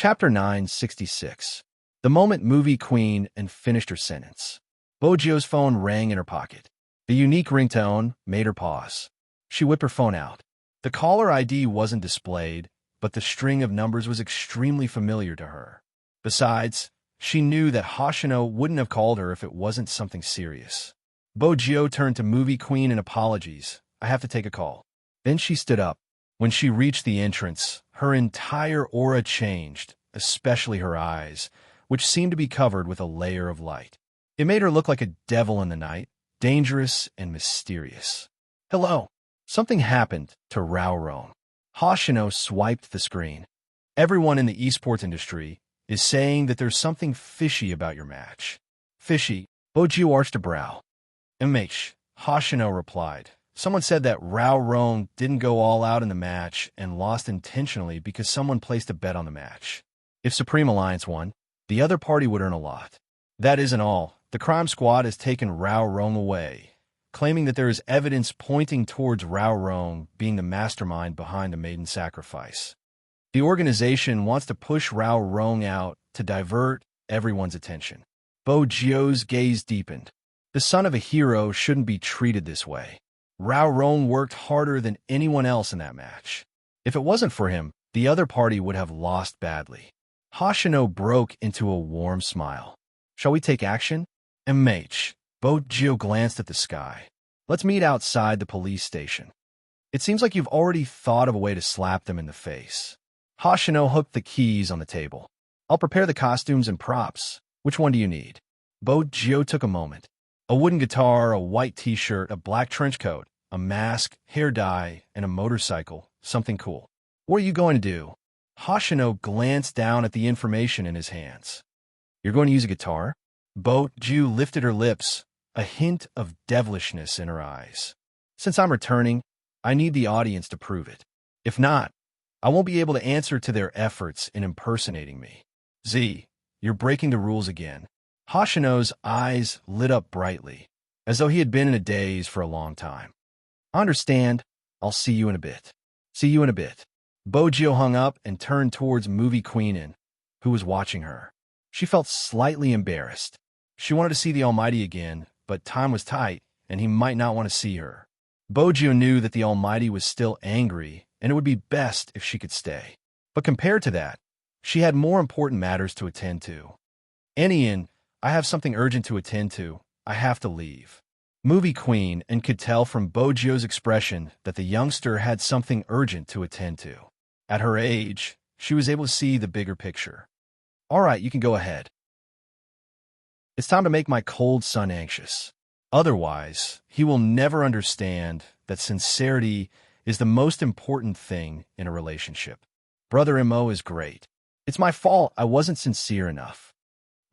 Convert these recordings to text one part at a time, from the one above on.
Chapter 966. The moment movie queen and finished her sentence. Bojio's phone rang in her pocket. The unique ringtone made her pause. She whipped her phone out. The caller ID wasn't displayed, but the string of numbers was extremely familiar to her. Besides, she knew that Hoshino wouldn't have called her if it wasn't something serious. Bojio turned to movie queen and apologies. I have to take a call. Then she stood up. When she reached the entrance, her entire aura changed, especially her eyes, which seemed to be covered with a layer of light. It made her look like a devil in the night, dangerous and mysterious. Hello. Something happened to Raoron. Hoshino swiped the screen. Everyone in the esports industry is saying that there's something fishy about your match. Fishy? Bojio arched a brow. Enrich, Hoshino replied. Someone said that Raoron didn't go all out in the match and lost intentionally because someone placed a bet on the match. If Supreme Alliance won, the other party would earn a lot. That isn't all. The crime squad has taken Raoron away, claiming that there is evidence pointing towards Raoron being the mastermind behind the maiden sacrifice. The organization wants to push Raoron out to divert everyone's attention. Bojio's gaze deepened. The son of a hero shouldn't be treated this way. Raoron worked harder than anyone else in that match. If it wasn't for him, the other party would have lost badly. Hoshino broke into a warm smile. Shall we take action? Enrich. Bojio glanced at the sky. Let's meet outside the police station. It seems like you've already thought of a way to slap them in the face. Hoshino hooked the keys on the table. I'll prepare the costumes and props. Which one do you need? Bojio took a moment. A wooden guitar, a white t-shirt, a black trench coat, a mask, hair dye, and a motorcycle. Something cool. What are you going to do? Hoshino glanced down at the information in his hands. You're going to use a guitar? Bojio lifted her lips, a hint of devilishness in her eyes. Since I'm returning, I need the audience to prove it. If not, I won't be able to answer to their efforts in impersonating me. Z, you're breaking the rules again. Hoshino's eyes lit up brightly, as though he had been in a daze for a long time. I understand. I'll see you in a bit. See you in a bit. Bojio hung up and turned towards movie queenin, who was watching her. She felt slightly embarrassed. She wanted to see the Almighty again, but time was tight, and he might not want to see her. Bojio knew that the Almighty was still angry, and it would be best if she could stay. But compared to that, she had more important matters to attend to. Enian, I have something urgent to attend to. I have to leave. Movie queen and could tell from Bojio's expression that the youngster had something urgent to attend to. At her age, she was able to see the bigger picture. All right, you can go ahead. It's time to make my cold son anxious. Otherwise, he will never understand that sincerity is the most important thing in a relationship. Brother Mo is great. It's my fault I wasn't sincere enough.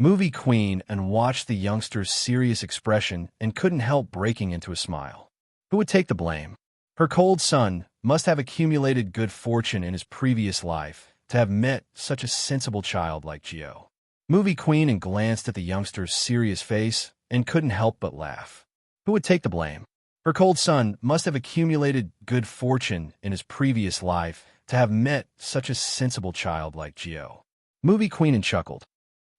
Movie queen and watched the youngster's serious expression and couldn't help breaking into a smile. Who would take the blame? Her cold son must have accumulated good fortune in his previous life to have met such a sensible child like Gio. Movie queen and glanced at the youngster's serious face and couldn't help but laugh. Who would take the blame? Her cold son must have accumulated good fortune in his previous life to have met such a sensible child like Gio. Movie queen and chuckled.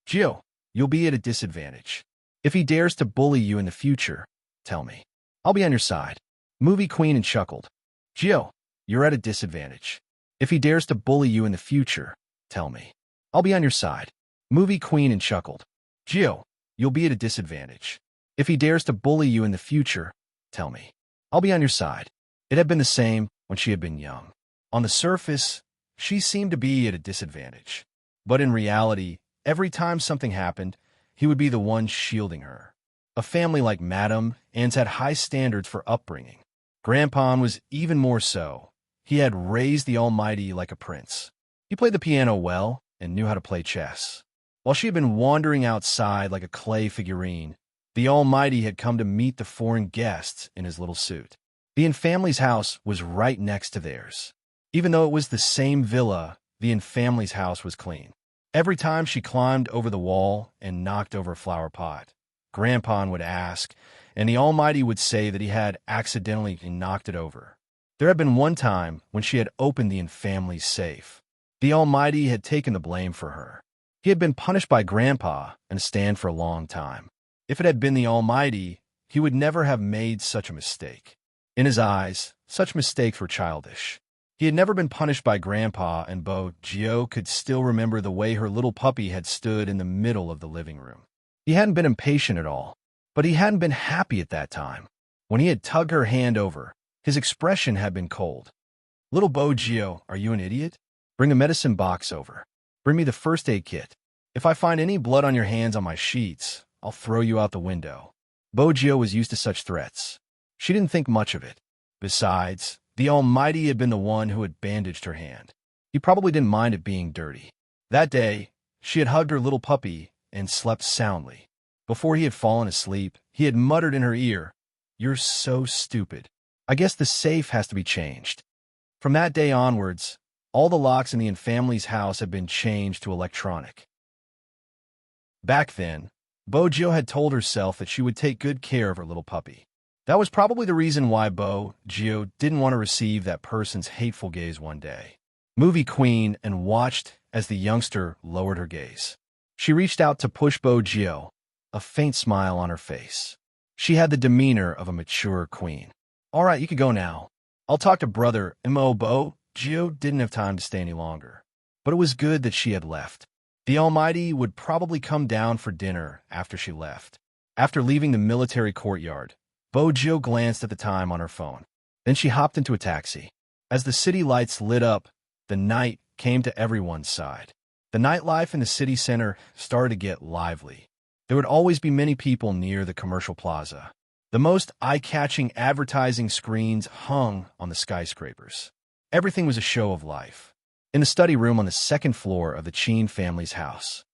Gio, you'll be at a disadvantage. If he dares to bully you in the future, tell me. I'll be on your side. Movie queen and chuckled. Gio, you're at a disadvantage. If he dares to bully you in the future, tell me. I'll be on your side. Movie queen and chuckled. Gio, you'll be at a disadvantage. If he dares to bully you in the future, tell me. I'll be on your side. It had been the same when she had been young. On the surface, she seemed to be at a disadvantage. But in reality, every time something happened, he would be the one shielding her. A family like Madame Anne's had high standards for upbringing. Grandpa was even more so. He had raised the Almighty like a prince. He played the piano well and knew how to play chess. While she had been wandering outside like a clay figurine, the Almighty had come to meet the foreign guests in his little suit. The Yin family's house was right next to theirs. Even though it was the same villa, the Yin family's house was clean. Every time she climbed over the wall and knocked over a flower pot, Grandpa would ask, and the Almighty would say that he had accidentally knocked it over. There had been one time when she had opened the Yin family's safe. The Almighty had taken the blame for her. He had been punished by Grandpa and stand for a long time. If it had been the Almighty, he would never have made such a mistake. In his eyes, such mistakes were childish. He had never been punished by Grandpa, and Bo-Gyo could still remember the way her little puppy had stood in the middle of the living room. He hadn't been impatient at all, but he hadn't been happy at that time. When he had tugged her hand over, his expression had been cold. "Little Bo-Gyo, are you an idiot? Bring a medicine box over. Bring me the first aid kit. If I find any blood on your hands on my sheets, I'll throw you out the window." Bo-Gyo was used to such threats. She didn't think much of it. Besides, the Almighty had been the one who had bandaged her hand. He probably didn't mind it being dirty. That day, she had hugged her little puppy and slept soundly. Before he had fallen asleep, he had muttered in her ear, "You're so stupid. I guess the safe has to be changed." From that day onwards, all the locks in the family's house had been changed to electronic. Back then, Bo-Gyo had told herself that she would take good care of her little puppy. That was probably the reason why Bo-Gyo didn't want to receive that person's hateful gaze one day. Movie Queen and watched as the youngster lowered her gaze. She reached out to push Bo-Gyo, a faint smile on her face. She had the demeanor of a mature queen. "All right, you can go now. I'll talk to Brother Mo." Bo-Gyo didn't have time to stay any longer, but it was good that she had left. The Almighty would probably come down for dinner after she left. After leaving the military courtyard, Bo-Gyo glanced at the time on her phone. Then she hopped into a taxi. As the city lights lit up, the night came to everyone's side. The nightlife in the city center started to get lively. There would always be many people near the commercial plaza. The most eye-catching advertising screens hung on the skyscrapers. Everything was a show of life. In the study room on the second floor of the Chin family's house.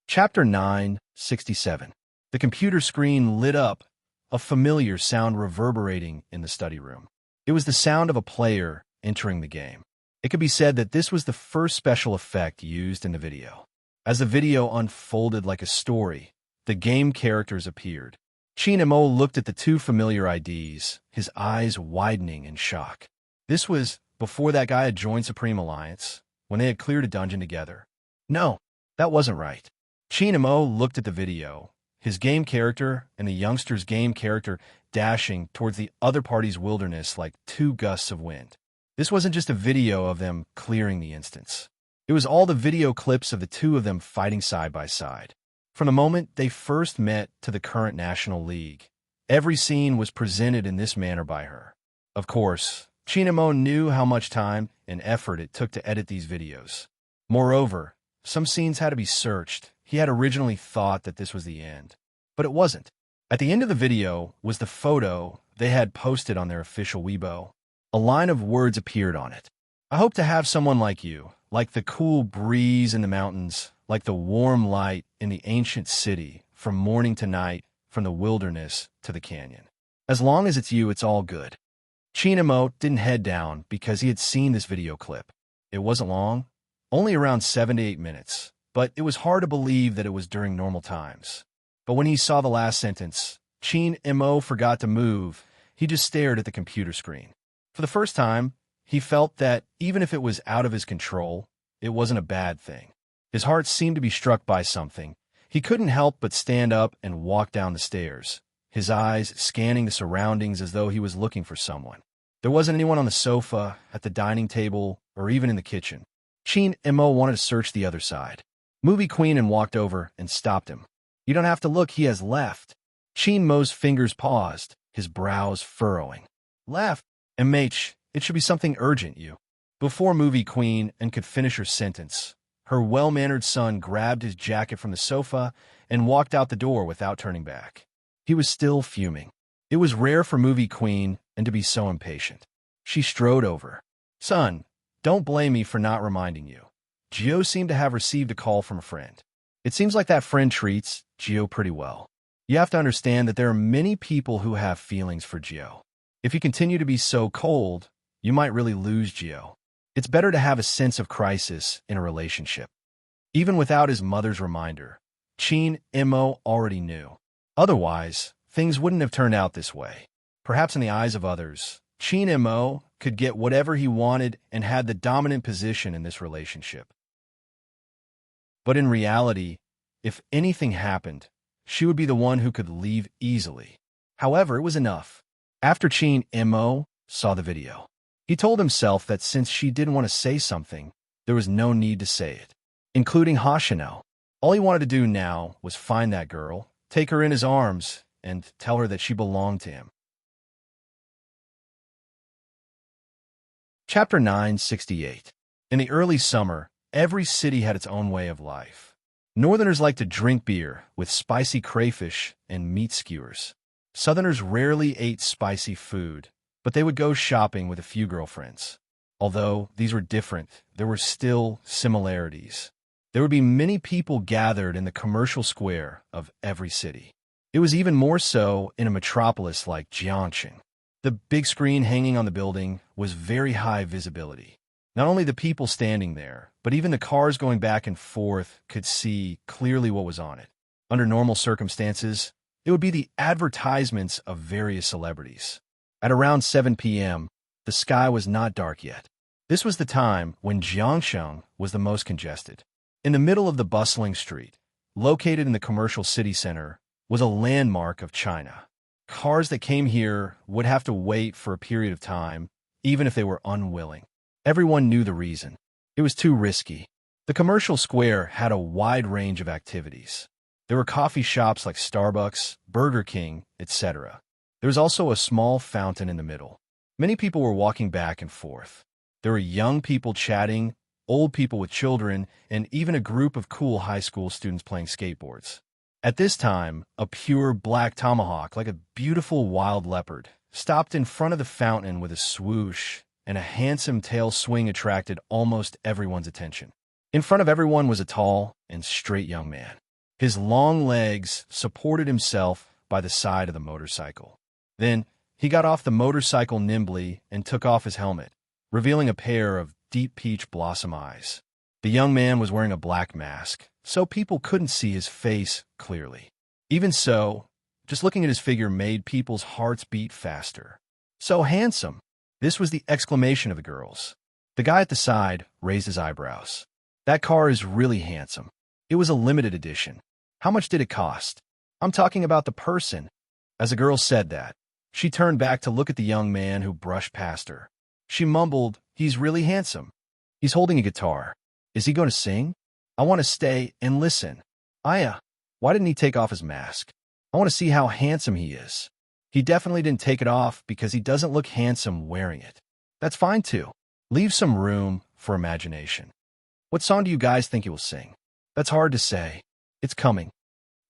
Chapter 9:67. The computer screen lit up, a familiar sound reverberating in the study room. It was the sound of a player entering the game. It could be said that this was the first special effect used in the video. As the video unfolded like a story, the game characters appeared. Chin Mo looked at the two familiar IDs, his eyes widening in shock. This was before that guy had joined Supreme Alliance, when they had cleared a dungeon together. No, that wasn't right. Chin Mo looked at the video, his game character and the youngster's game character dashing towards the other party's wilderness like two gusts of wind. This wasn't just a video of them clearing the instance. It was all the video clips of the two of them fighting side by side. From the moment they first met to the current National League, every scene was presented in this manner by her. Of course, Chin Mo knew how much time and effort it took to edit these videos. Moreover, some scenes had to be searched. He had originally thought that this was the end, but it wasn't. At the end of the video was the photo they had posted on their official Weibo. A line of words appeared on it. "I hope to have someone like you, like the cool breeze in the mountains, like the warm light in the ancient city, from morning to night, from the wilderness to the canyon. As long as it's you, it's all good." Chin Mo didn't head down because he had seen this video clip. It wasn't long, only around 7 to 8 minutes, but it was hard to believe that it was during normal times. But when he saw the last sentence, Chin Mo forgot to move. He just stared at the computer screen. For the first time, he felt that even if it was out of his control, it wasn't a bad thing. His heart seemed to be struck by something. He couldn't help but stand up and walk down the stairs, his eyes scanning the surroundings as though he was looking for someone. There wasn't anyone on the sofa, at the dining table, or even in the kitchen. Chin Mo wanted to search the other side. Movie Queen and walked over and stopped him. "You don't have to look, he has left." Chin Mo's fingers paused, his brows furrowing. "Left? MH, it should be something urgent, you." Before Movie Queen and could finish her sentence, her well-mannered son grabbed his jacket from the sofa and walked out the door without turning back. He was still fuming. It was rare for Movie Queen and to be so impatient. She strode over. "Son, don't blame me for not reminding you. Gio seemed to have received a call from a friend. It seems like that friend treats Gio pretty well. You have to understand that there are many people who have feelings for Gio. If you continue to be so cold, you might really lose Gio. It's better to have a sense of crisis in a relationship." Even without his mother's reminder, Chin Mo already knew. Otherwise, things wouldn't have turned out this way. Perhaps in the eyes of others, Qin Mo could get whatever he wanted and had the dominant position in this relationship. But in reality, if anything happened, she would be the one who could leave easily. However, it was enough. After Qin Mo saw the video, he told himself that since she didn't want to say something, there was no need to say it, including Hoshino. All he wanted to do now was find that girl, take her in his arms, and tell her that she belonged to him. Chapter 968. In the early summer, every city had its own way of life. Northerners liked to drink beer with spicy crayfish and meat skewers. Southerners rarely ate spicy food, but they would go shopping with a few girlfriends. Although these were different, there were still similarities. There would be many people gathered in the commercial square of every city. It was even more so in a metropolis like Jiangxing. The big screen hanging on the building was very high visibility. Not only the people standing there, but even the cars going back and forth could see clearly what was on it. Under normal circumstances, it would be the advertisements of various celebrities. At around 7 p.m., the sky was not dark yet. This was the time when Jiangxing was the most congested. In the middle of the bustling street, located in the commercial city center, was a landmark of China. Cars that came here would have to wait for a period of time, even if they were unwilling. Everyone knew the reason. It was too risky. The commercial square had a wide range of activities. There were coffee shops like Starbucks, Burger King, etc. There was also a small fountain in the middle. Many people were walking back and forth. There were young people chatting, old people with children, and even a group of cool high school students playing skateboards. At this time, a pure black tomahawk, like a beautiful wild leopard, stopped in front of the fountain with a swoosh, and a handsome tail swing attracted almost everyone's attention. In front of everyone was a tall and straight young man. His long legs supported himself by the side of the motorcycle. Then, he got off the motorcycle nimbly and took off his helmet, revealing a pair of deep peach blossom eyes. The young man was wearing a black mask, so people couldn't see his face clearly. Even so, just looking at his figure made people's hearts beat faster. So handsome! This was the exclamation of the girls. The guy at the side raised his eyebrows. That car is really handsome. It was a limited edition. How much did it cost? I'm talking about the person. As the girl said that, she turned back to look at the young man who brushed past her. She mumbled, "He's really handsome. He's holding a guitar. Is he going to sing? I want to stay and listen. Aya, why didn't he take off his mask? I want to see how handsome he is. He definitely didn't take it off because he doesn't look handsome wearing it. That's fine too. Leave some room for imagination. What song do you guys think he will sing? That's hard to say. It's coming."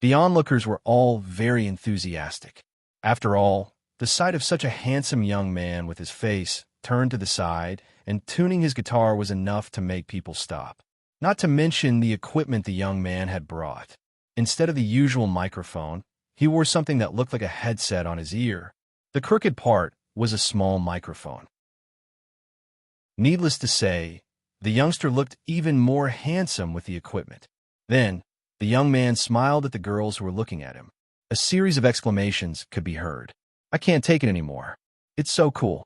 The onlookers were all very enthusiastic. After all, the sight of such a handsome young man with his face turned to the side and tuning his guitar was enough to make people stop. Not to mention the equipment the young man had brought. Instead of the usual microphone, he wore something that looked like a headset on his ear. The crooked part was a small microphone. Needless to say, the youngster looked even more handsome with the equipment. Then, the young man smiled at the girls who were looking at him. A series of exclamations could be heard. "I can't take it anymore. It's so cool."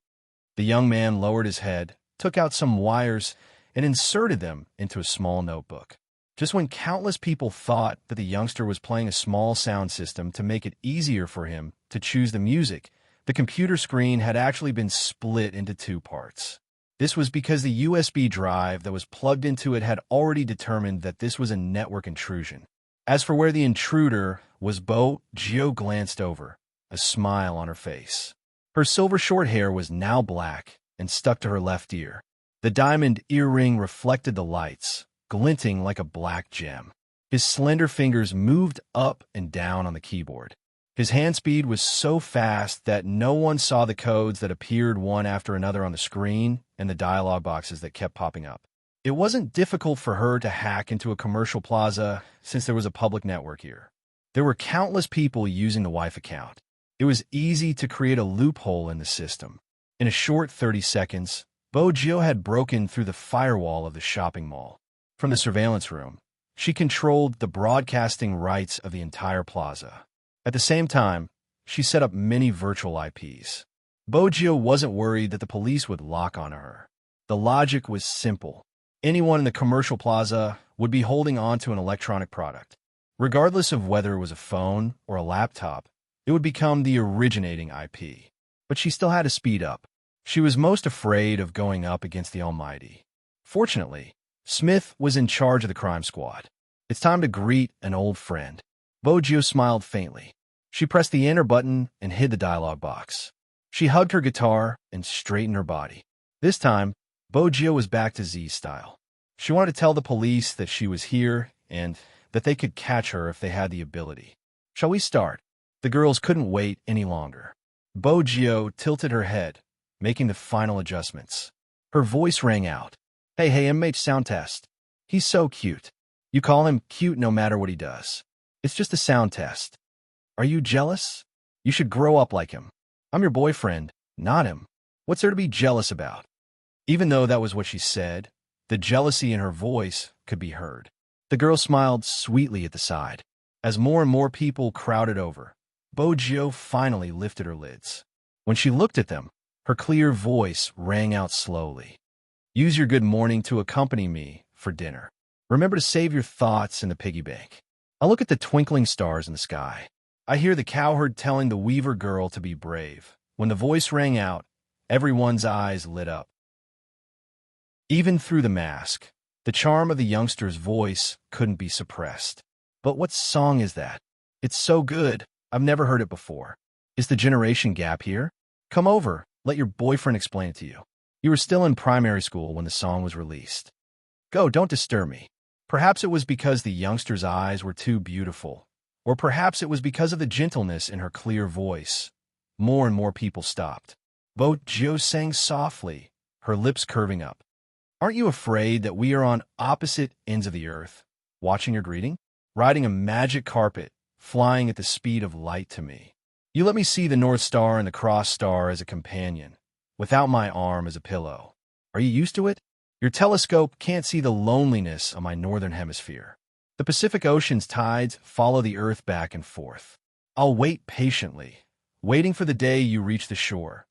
The young man lowered his head, took out some wires, and inserted them into a small notebook. Just when countless people thought that the youngster was playing a small sound system to make it easier for him to choose the music, the computer screen had actually been split into two parts. This was because the USB drive that was plugged into it had already determined that this was a network intrusion. As for where the intruder was, Gio glanced over, a smile on her face. Her silver short hair was now black and stuck to her left ear. The diamond earring reflected the lights, glinting like a black gem. His slender fingers moved up and down on the keyboard. His hand speed was so fast that no one saw the codes that appeared one after another on the screen and the dialog boxes that kept popping up. It wasn't difficult for her to hack into a commercial plaza since there was a public network here. There were countless people using the Wi-Fi account. It was easy to create a loophole in the system. In a short 30 seconds, Gio had broken through the firewall of the shopping mall. From the surveillance room, she controlled the broadcasting rights of the entire plaza. At the same time, she set up many virtual IPs. Boggio wasn't worried that the police would lock onto her. The logic was simple. Anyone in the commercial plaza would be holding on to an electronic product. Regardless of whether it was a phone or a laptop, it would become the originating IP. But she still had to speed up. She was most afraid of going up against the Almighty. Fortunately, Smith was in charge of the crime squad. It's time to greet an old friend. Boggio smiled faintly. She pressed the enter button and hid the dialogue box. She hugged her guitar and straightened her body. This time, Boggio was back to Z style. She wanted to tell the police that she was here and that they could catch her if they had the ability. Shall we start? The girls couldn't wait any longer. Boggio tilted her head, making the final adjustments. Her voice rang out. Hey, MH sound test. He's so cute. You call him cute no matter what he does. It's just a sound test. Are you jealous? You should grow up like him. I'm your boyfriend, not him. What's there to be jealous about? Even though that was what she said, the jealousy in her voice could be heard. The girl smiled sweetly at the side. As more and more people crowded over, Boggio finally lifted her lids. When she looked at them, her clear voice rang out slowly. Use your good morning to accompany me for dinner. Remember to save your thoughts in the piggy bank. I look at the twinkling stars in the sky. I hear the cowherd telling the weaver girl to be brave. When the voice rang out, everyone's eyes lit up. Even through the mask, the charm of the youngster's voice couldn't be suppressed. But what song is that? It's so good. I've never heard it before. Is the generation gap here? Come over. Let your boyfriend explain it to you. You were still in primary school when the song was released. Go, don't disturb me. Perhaps it was because the youngster's eyes were too beautiful. Or perhaps it was because of the gentleness in her clear voice. More and more people stopped. Boggio sang softly, her lips curving up. Aren't you afraid that we are on opposite ends of the earth, watching your greeting? Riding a magic carpet, flying at the speed of light to me. You let me see the North Star and the Cross Star as a companion, without my arm as a pillow. Are you used to it? Your telescope can't see the loneliness of my northern hemisphere. The Pacific Ocean's tides follow the Earth back and forth. I'll wait patiently, waiting for the day you reach the shore.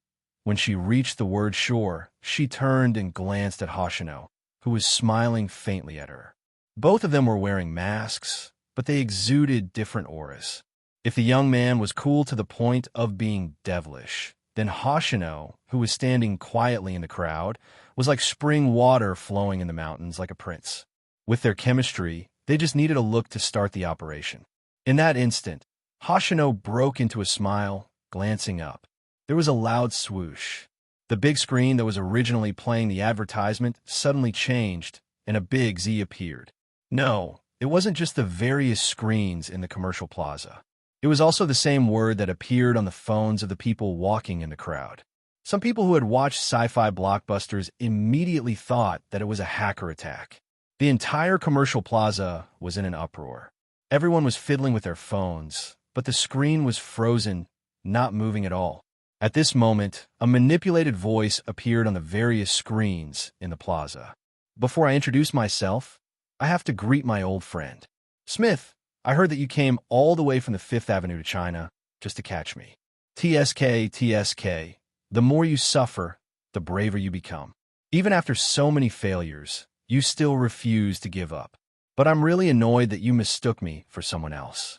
When she reached the word shore, she turned and glanced at Hoshino, who was smiling faintly at her. Both of them were wearing masks, but they exuded different auras. If the young man was cool to the point of being devilish, then Hoshino, who was standing quietly in the crowd, was like spring water flowing in the mountains like a prince. With their chemistry, they just needed a look to start the operation. In that instant, Hoshino broke into a smile, glancing up. There was a loud swoosh. The big screen that was originally playing the advertisement suddenly changed, and a big Z appeared. No, it wasn't just the various screens in the commercial plaza. It was also the same word that appeared on the phones of the people walking in the crowd. Some people who had watched sci-fi blockbusters immediately thought that it was a hacker attack. The entire commercial plaza was in an uproar. Everyone was fiddling with their phones, but the screen was frozen, not moving at all. At this moment, a manipulated voice appeared on the various screens in the plaza. Before I introduce myself, I have to greet my old friend. Smith, I heard that you came all the way from the Fifth Avenue to China just to catch me. TSK, the more you suffer, the braver you become. Even after so many failures, you still refuse to give up. But I'm really annoyed that you mistook me for someone else.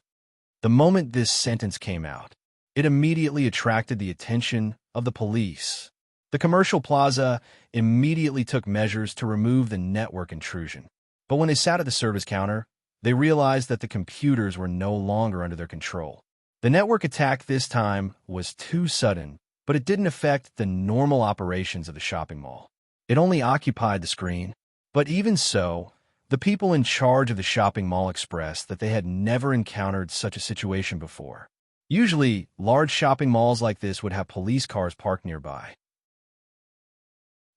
The moment this sentence came out, it immediately attracted the attention of the police. The commercial plaza immediately took measures to remove the network intrusion. But when they sat at the service counter, they realized that the computers were no longer under their control. The network attack this time was too sudden, but it didn't affect the normal operations of the shopping mall. It only occupied the screen. But even so, the people in charge of the shopping mall expressed that they had never encountered such a situation before. Usually, large shopping malls like this would have police cars parked nearby.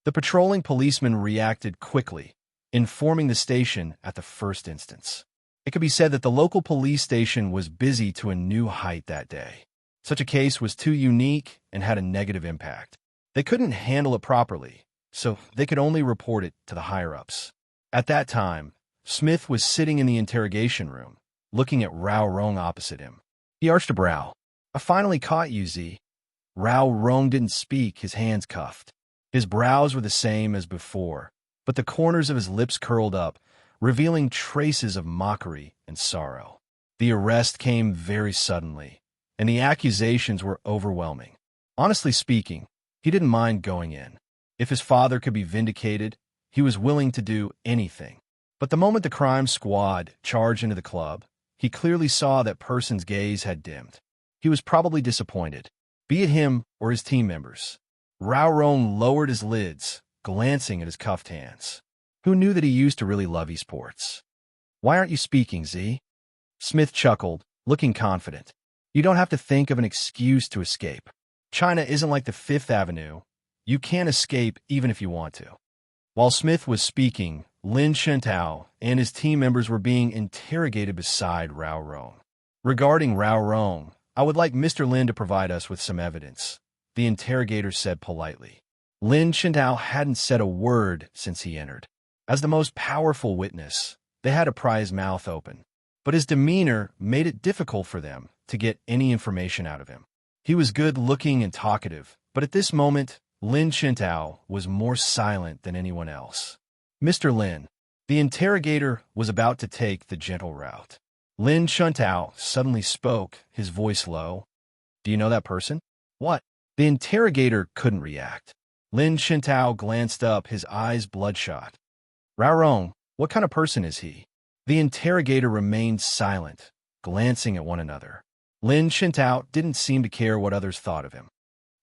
The patrolling policeman reacted quickly, informing the station at the first instance. It could be said that the local police station was busy to a new height that day. Such a case was too unique and had a negative impact. They couldn't handle it properly, so they could only report it to the higher-ups. At that time, Smith was sitting in the interrogation room, looking at Rao Rong opposite him. He arched a brow. I finally caught you, Z. Rao Rong didn't speak, his hands cuffed. His brows were the same as before, but the corners of his lips curled up, revealing traces of mockery and sorrow. The arrest came very suddenly, and the accusations were overwhelming. Honestly speaking, he didn't mind going in. If his father could be vindicated, he was willing to do anything. But the moment the crime squad charged into the club, he clearly saw that person's gaze had dimmed. He was probably disappointed, be it him or his team members. Rao Rong lowered his lids, glancing at his cuffed hands. Who knew that he used to really love esports? Why aren't you speaking, Z? Smith chuckled, looking confident. You don't have to think of an excuse to escape. China isn't like the Fifth Avenue. You can't escape even if you want to. While Smith was speaking, Lin Shentao and his team members were being interrogated beside Rao Rong. Regarding Rao Rong, I would like Mr. Lin to provide us with some evidence, the interrogator said politely. Lin Shentao hadn't said a word since he entered. As the most powerful witness, they had to pry his mouth open. But his demeanor made it difficult for them to get any information out of him. He was good-looking and talkative, but at this moment, Lin Shentao was more silent than anyone else. Mr. Lin, the interrogator was about to take the gentle route. Lin Shentao suddenly spoke, his voice low. Do you know that person? What? The interrogator couldn't react. Lin Shentao glanced up, his eyes bloodshot. Rao Rong, what kind of person is he? The interrogator remained silent, glancing at one another. Lin Shentao didn't seem to care what others thought of him.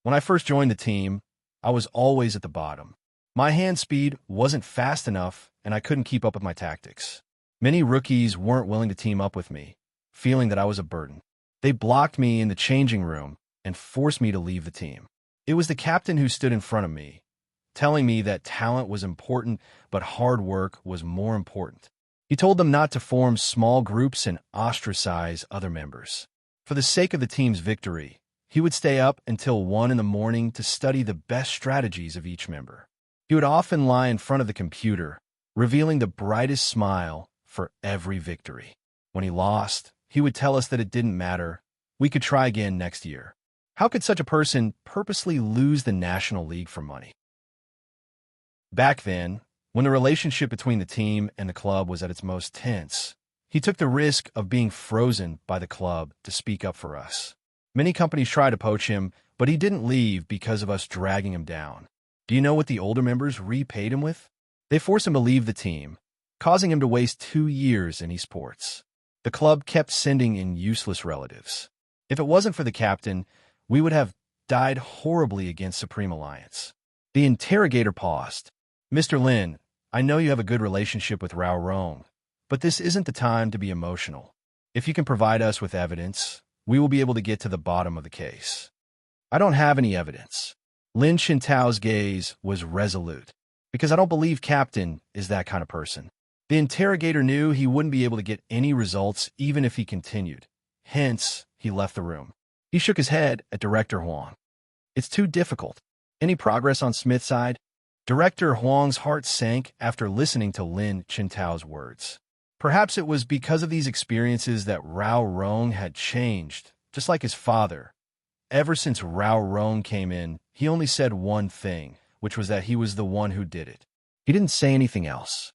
When I first joined the team, I was always at the bottom. My hand speed wasn't fast enough, and I couldn't keep up with my tactics. Many rookies weren't willing to team up with me, feeling that I was a burden. They blocked me in the changing room and forced me to leave the team. It was the captain who stood in front of me, telling me that talent was important, but hard work was more important. He told them not to form small groups and ostracize other members. For the sake of the team's victory, he would stay up until 1 in the morning to study the best strategies of each member. He would often lie in front of the computer, revealing the brightest smile for every victory. When he lost, he would tell us that it didn't matter. We could try again next year. How could such a person purposely lose the National League for money? Back then, when the relationship between the team and the club was at its most tense, he took the risk of being frozen by the club to speak up for us. Many companies tried to poach him, but he didn't leave because of us dragging him down. Do you know what the older members repaid him with? They forced him to leave the team, causing him to waste 2 years in esports. The club kept sending in useless relatives. If it wasn't for the captain, we would have died horribly against Supreme Alliance. The interrogator paused. Mr. Lin, I know you have a good relationship with Rao Rong, but this isn't the time to be emotional. If you can provide us with evidence, we will be able to get to the bottom of the case. I don't have any evidence. Lin Shentao's gaze was resolute, because I don't believe Captain is that kind of person. The interrogator knew he wouldn't be able to get any results even if he continued. Hence, he left the room. He shook his head at Director Huang. It's too difficult. Any progress on Smith's side? Director Huang's heart sank after listening to Lin Shentao's words. Perhaps it was because of these experiences that Rao Rong had changed, just like his father. Ever since Rao Rong came in, he only said one thing, which was that he was the one who did it. He didn't say anything else.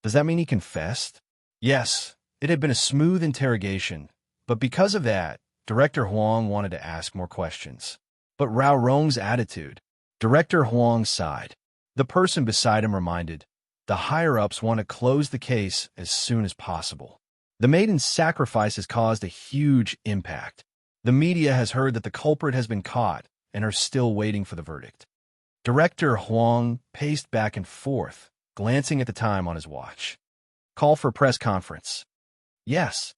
Does that mean he confessed? Yes, it had been a smooth interrogation, but because of that, Director Huang wanted to ask more questions. But Rao Rong's attitude, Director Huang sighed. The person beside him reminded, the higher-ups want to close the case as soon as possible. The maiden's sacrifice has caused a huge impact. The media has heard that the culprit has been caught and are still waiting for the verdict. Director Huang paced back and forth, glancing at the time on his watch. Call for press conference. Yes.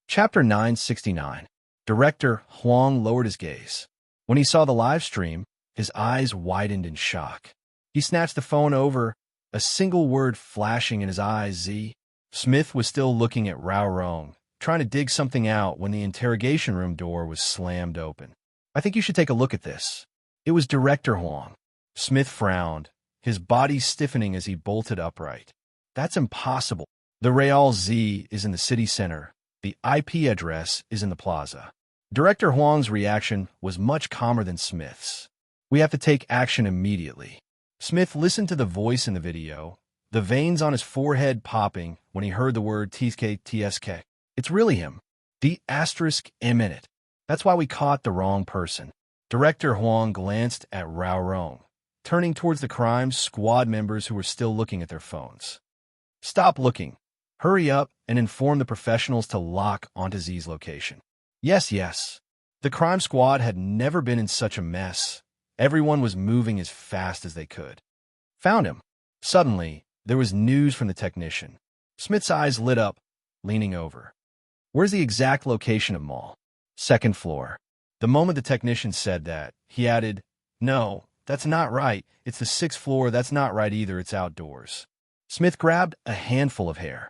Chapter 969. Director Huang lowered his gaze. When he saw the live stream, his eyes widened in shock. He snatched the phone over, a single word flashing in his eyes, Z. Smith was still looking at Rao Rong, trying to dig something out when the interrogation room door was slammed open. I think you should take a look at this. It was Director Huang. Smith frowned, his body stiffening as he bolted upright. That's impossible. The Real Z is in the city center, The IP address is in the plaza. Director Huang's reaction was much calmer than Smith's. We have to take action immediately. Smith listened to the voice in the video, the veins on his forehead popping when he heard the word TSK. It's really him. The*M in it. That's why we caught the wrong person. Director Huang glanced at Rao Rong, turning towards the crime squad members who were still looking at their phones. Stop looking. Hurry up and inform the professionals to lock onto Z's location. Yes. The crime squad had never been in such a mess. Everyone was moving as fast as they could. Found him. Suddenly, there was news from the technician. Smith's eyes lit up, leaning over. Where's the exact location of Mall? Second floor. The moment the technician said that, he added, No, that's not right. It's the 6th floor. That's not right either. It's outdoors. Smith grabbed a handful of hair.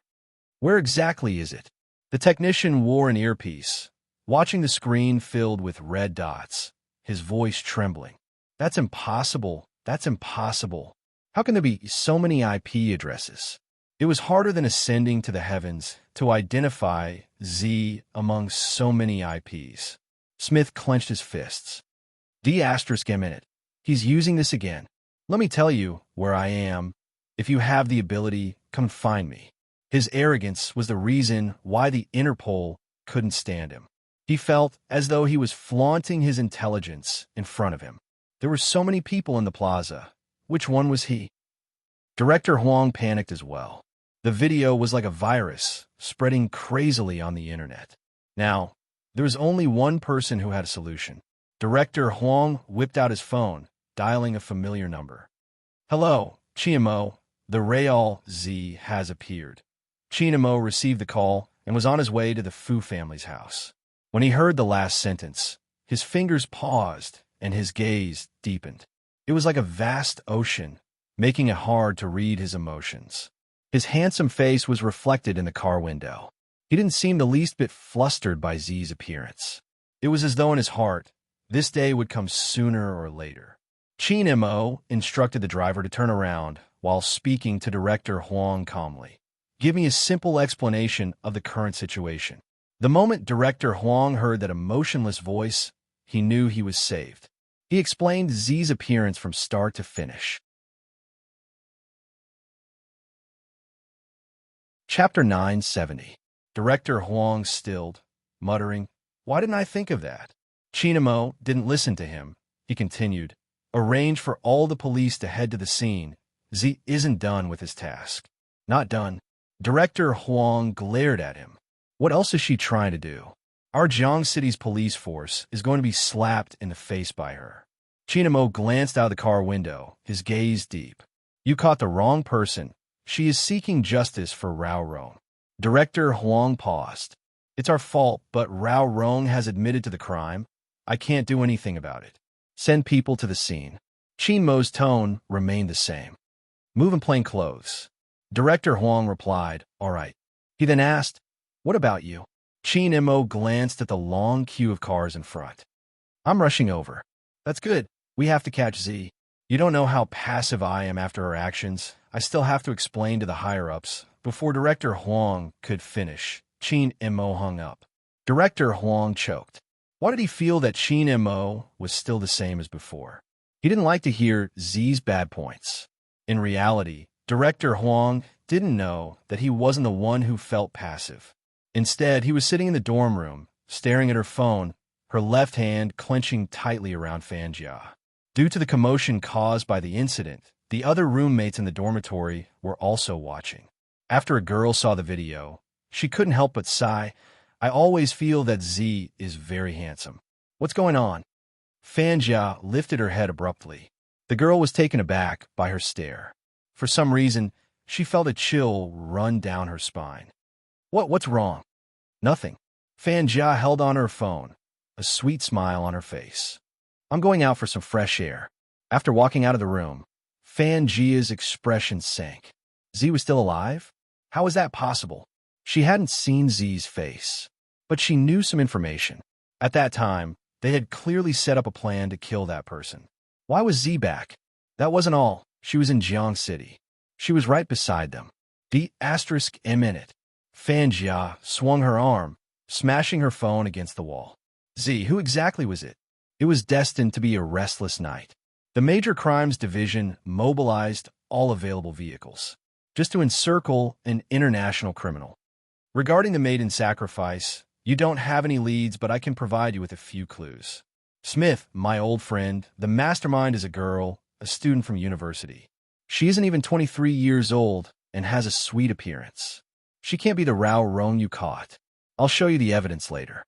Where exactly is it? The technician wore an earpiece, watching the screen filled with red dots, his voice trembling. That's impossible. That's impossible. How can there be so many IP addresses? It was harder than ascending to the heavens to identify Z among so many IPs. Smith clenched his fists. D*M in it. He's using this again. Let me tell you where I am. If you have the ability, come find me. His arrogance was the reason why the Interpol couldn't stand him. He felt as though he was flaunting his intelligence in front of him. There were so many people in the plaza. Which one was he? Director Huang panicked as well. The video was like a virus, spreading crazily on the internet. Now, there was only one person who had a solution. Director Huang whipped out his phone, dialing a familiar number. Hello, Chiamo. The Real Z has appeared. Chiamo received the call and was on his way to the Fu family's house. When he heard the last sentence, his fingers paused and his gaze deepened. It was like a vast ocean, making it hard to read his emotions. His handsome face was reflected in the car window. He didn't seem the least bit flustered by Z's appearance. It was as though in his heart, this day would come sooner or later. Chiamo instructed the driver to turn around while speaking to Director Huang calmly. Give me a simple explanation of the current situation. The moment Director Huang heard that emotionless voice, he knew he was saved. He explained Z's appearance from start to finish. Chapter 970. Director Huang stilled, muttering, Why didn't I think of that? Chiamo didn't listen to him. He continued, Arrange for all the police to head to the scene. Z isn't done with his task. Not done. Director Huang glared at him. What else is she trying to do? Our Jiang City's police force is going to be slapped in the face by her. Chiamo glanced out the car window, his gaze deep. You caught the wrong person. She is seeking justice for Rao Rong. Director Huang paused. It's our fault, but Rao Rong has admitted to the crime. I can't do anything about it. Send people to the scene. Chiamo's tone remained the same. Move in plain clothes. Director Huang replied, All right. He then asked, What about you? Chiamo glanced at the long queue of cars in front. I'm rushing over. That's good. We have to catch Z. You don't know how passive I am after her actions. I still have to explain to the higher-ups. Before Director Huang could finish, Chiamo hung up. Director Huang choked. Why did he feel that Chiamo was still the same as before? He didn't like to hear Z's bad points. In reality, Director Huang didn't know that he wasn't the one who felt passive. Instead, he was sitting in the dorm room, staring at her phone, her left hand clenching tightly around Fanjia. Due to the commotion caused by the incident, the other roommates in the dormitory were also watching. After a girl saw the video, she couldn't help but sigh. I always feel that Z is very handsome. What's going on? Fanjia lifted her head abruptly. The girl was taken aback by her stare. For some reason, she felt a chill run down her spine. What's wrong? Nothing. Fanjia held on her phone, a sweet smile on her face. I'm going out for some fresh air. After walking out of the room, Fanjia's expression sank. Z was still alive? How was that possible? She hadn't seen Z's face, but she knew some information. At that time, they had clearly set up a plan to kill that person. Why was Z back? That wasn't all. She was in Jiang City. She was right beside them. The*M in it. Fanjia swung her arm, smashing her phone against the wall. Z, who exactly was it? It was destined to be a restless night. The Major Crimes Division mobilized all available vehicles, just to encircle an international criminal. Regarding the maiden sacrifice, you don't have any leads, but I can provide you with a few clues. Smith, my old friend, the mastermind is a girl, a student from university. She isn't even 23 years old and has a sweet appearance. She can't be the Rao Roan you caught. I'll show you the evidence later.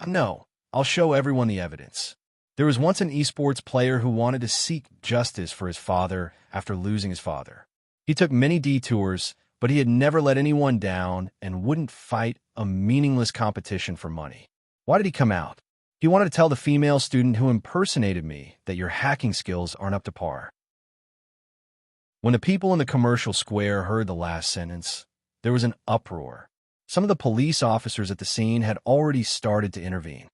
No, I'll show everyone the evidence. There was once an esports player who wanted to seek justice for his father after losing his father. He took many detours, but he had never let anyone down and wouldn't fight a meaningless competition for money. Why did he come out? He wanted to tell the female student who impersonated me that your hacking skills aren't up to par. When the people in the commercial square heard the last sentence, there was an uproar. Some of the police officers at the scene had already started to intervene.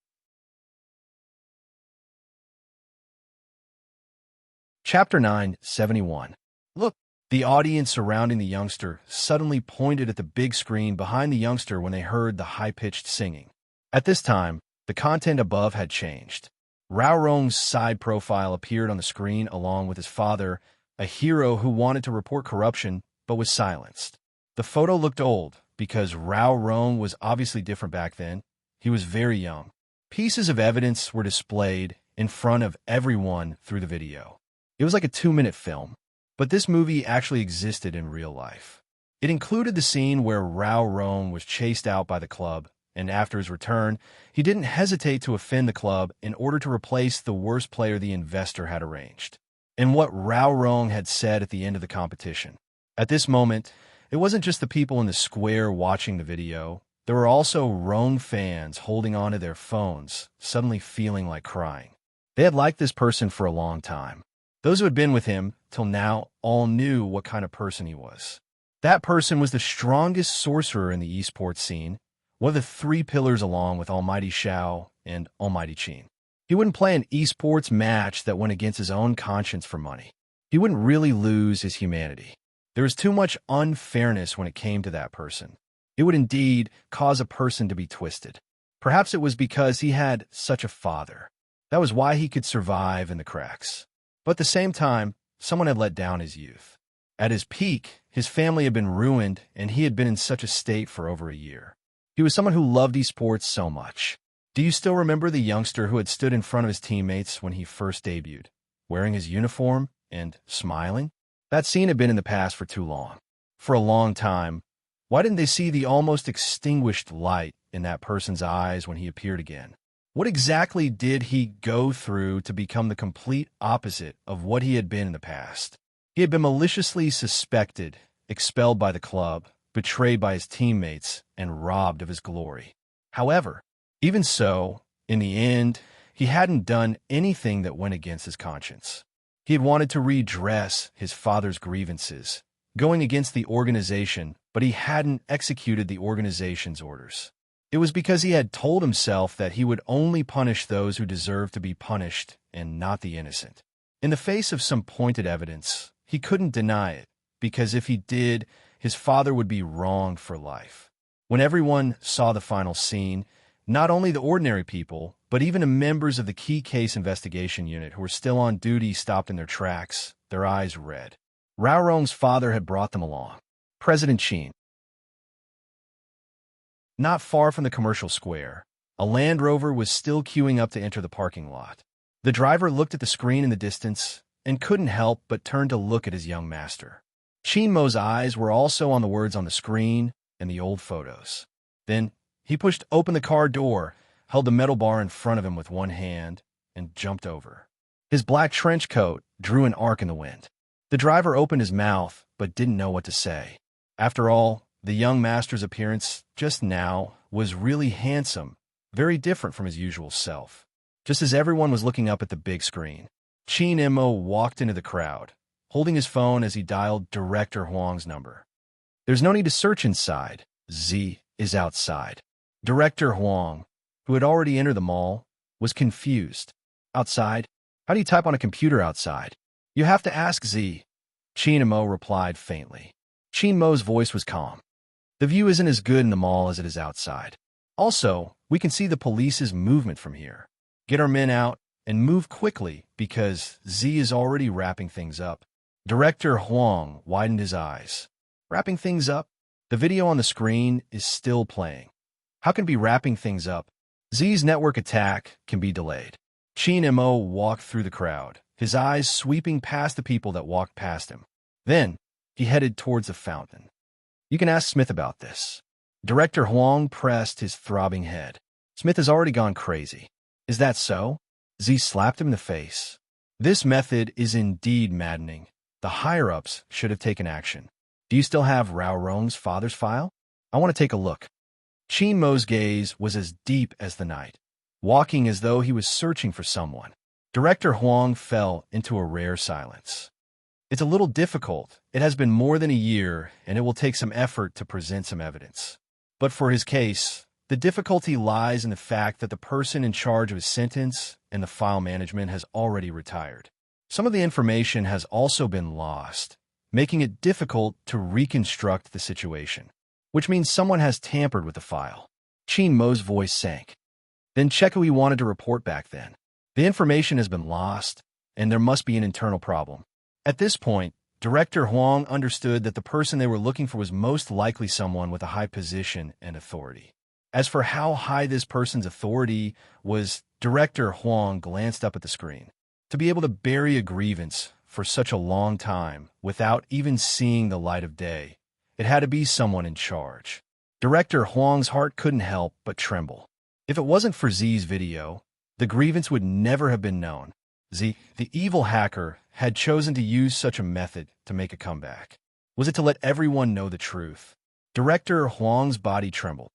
Chapter 971. Look! The audience surrounding the youngster suddenly pointed at the big screen behind the youngster when they heard the high-pitched singing. At this time, the content above had changed. Rao Rong's side profile appeared on the screen along with his father, a hero who wanted to report corruption but was silenced. The photo looked old because Rao Rong was obviously different back then. He was very young. Pieces of evidence were displayed in front of everyone through the video. It was like a 2-minute film. But this movie actually existed in real life. It included the scene where Rao Rong was chased out by the club, and after his return, he didn't hesitate to offend the club in order to replace the worst player the investor had arranged. And what Rao Rong had said at the end of the competition. At this moment, it wasn't just the people in the square watching the video. There were also Rong fans holding onto their phones, suddenly feeling like crying. They had liked this person for a long time. Those who had been with him till now all knew what kind of person he was. That person was the strongest sorcerer in the esports scene, one of the 3 pillars along with Almighty Shao and Almighty Qin. He wouldn't play an esports match that went against his own conscience for money. He wouldn't really lose his humanity. There was too much unfairness when it came to that person. It would indeed cause a person to be twisted. Perhaps it was because he had such a father. That was why he could survive in the cracks. But at the same time, someone had let down his youth. At his peak, his family had been ruined, and he had been in such a state for over a year. He was someone who loved esports so much. Do you still remember the youngster who had stood in front of his teammates when he first debuted, wearing his uniform and smiling? That scene had been in the past for too long. For a long time, why didn't they see the almost extinguished light in that person's eyes when he appeared again? What exactly did he go through to become the complete opposite of what he had been in the past? He had been maliciously suspected, expelled by the club, betrayed by his teammates, and robbed of his glory. However, even so, in the end, he hadn't done anything that went against his conscience. He had wanted to redress his father's grievances, going against the organization, but he hadn't executed the organization's orders. It was because he had told himself that he would only punish those who deserved to be punished and not the innocent. In the face of some pointed evidence, he couldn't deny it, because if he did, his father would be wronged for life. When everyone saw the final scene, not only the ordinary people, but even the members of the key case investigation unit who were still on duty stopped in their tracks, their eyes red. Rao Rong's father had brought them along. President Qin. Not far from the commercial square, a Land Rover was still queuing up to enter the parking lot. The driver looked at the screen in the distance and couldn't help but turn to look at his young master. Qin Mo's eyes were also on the words on the screen and the old photos. Then he pushed open the car door, held the metal bar in front of him with one hand, and jumped over. His black trench coat drew an arc in the wind. The driver opened his mouth but didn't know what to say. After all, the young master's appearance just now was really handsome, very different from his usual self. Just as everyone was looking up at the big screen, Qin Mo walked into the crowd, holding his phone as he dialed Director Huang's number. There's no need to search inside. Z is outside. Director Huang, who had already entered the mall, was confused. Outside? How do you type on a computer outside? You have to ask Z. Qin Mo replied faintly. Qin Mo's voice was calm. The view isn't as good in the mall as it is outside. Also, we can see the police's movement from here. Get our men out and move quickly because Z is already wrapping things up. Director Huang widened his eyes. Wrapping things up? The video on the screen is still playing. How can it be wrapping things up? Z's network attack can be delayed. Qin Mo walked through the crowd, his eyes sweeping past the people that walked past him. Then, he headed towards the fountain. You can ask Smith about this. Director Huang pressed his throbbing head. Smith has already gone crazy. Is that so? Z slapped him in the face. This method is indeed maddening. The higher-ups should have taken action. Do you still have Rao Rong's father's file? I want to take a look. Qin Mo's gaze was as deep as the night, walking as though he was searching for someone. Director Huang fell into a rare silence. It's a little difficult. It has been more than a year, and it will take some effort to present some evidence. But for his case, the difficulty lies in the fact that the person in charge of his sentence and the file management has already retired. Some of the information has also been lost, making it difficult to reconstruct the situation, which means someone has tampered with the file. Qin Mo's voice sank. Then check who he wanted to report back then. The information has been lost, and there must be an internal problem. At this point, Director Huang understood that the person they were looking for was most likely someone with a high position and authority. As for how high this person's authority was, Director Huang glanced up at the screen. To be able to bury a grievance for such a long time without even seeing the light of day, it had to be someone in charge. Director Huang's heart couldn't help but tremble. If it wasn't for Z's video, the grievance would never have been known. Z, the evil hacker, had chosen to use such a method to make a comeback. Was it to let everyone know the truth? Director Huang's body trembled.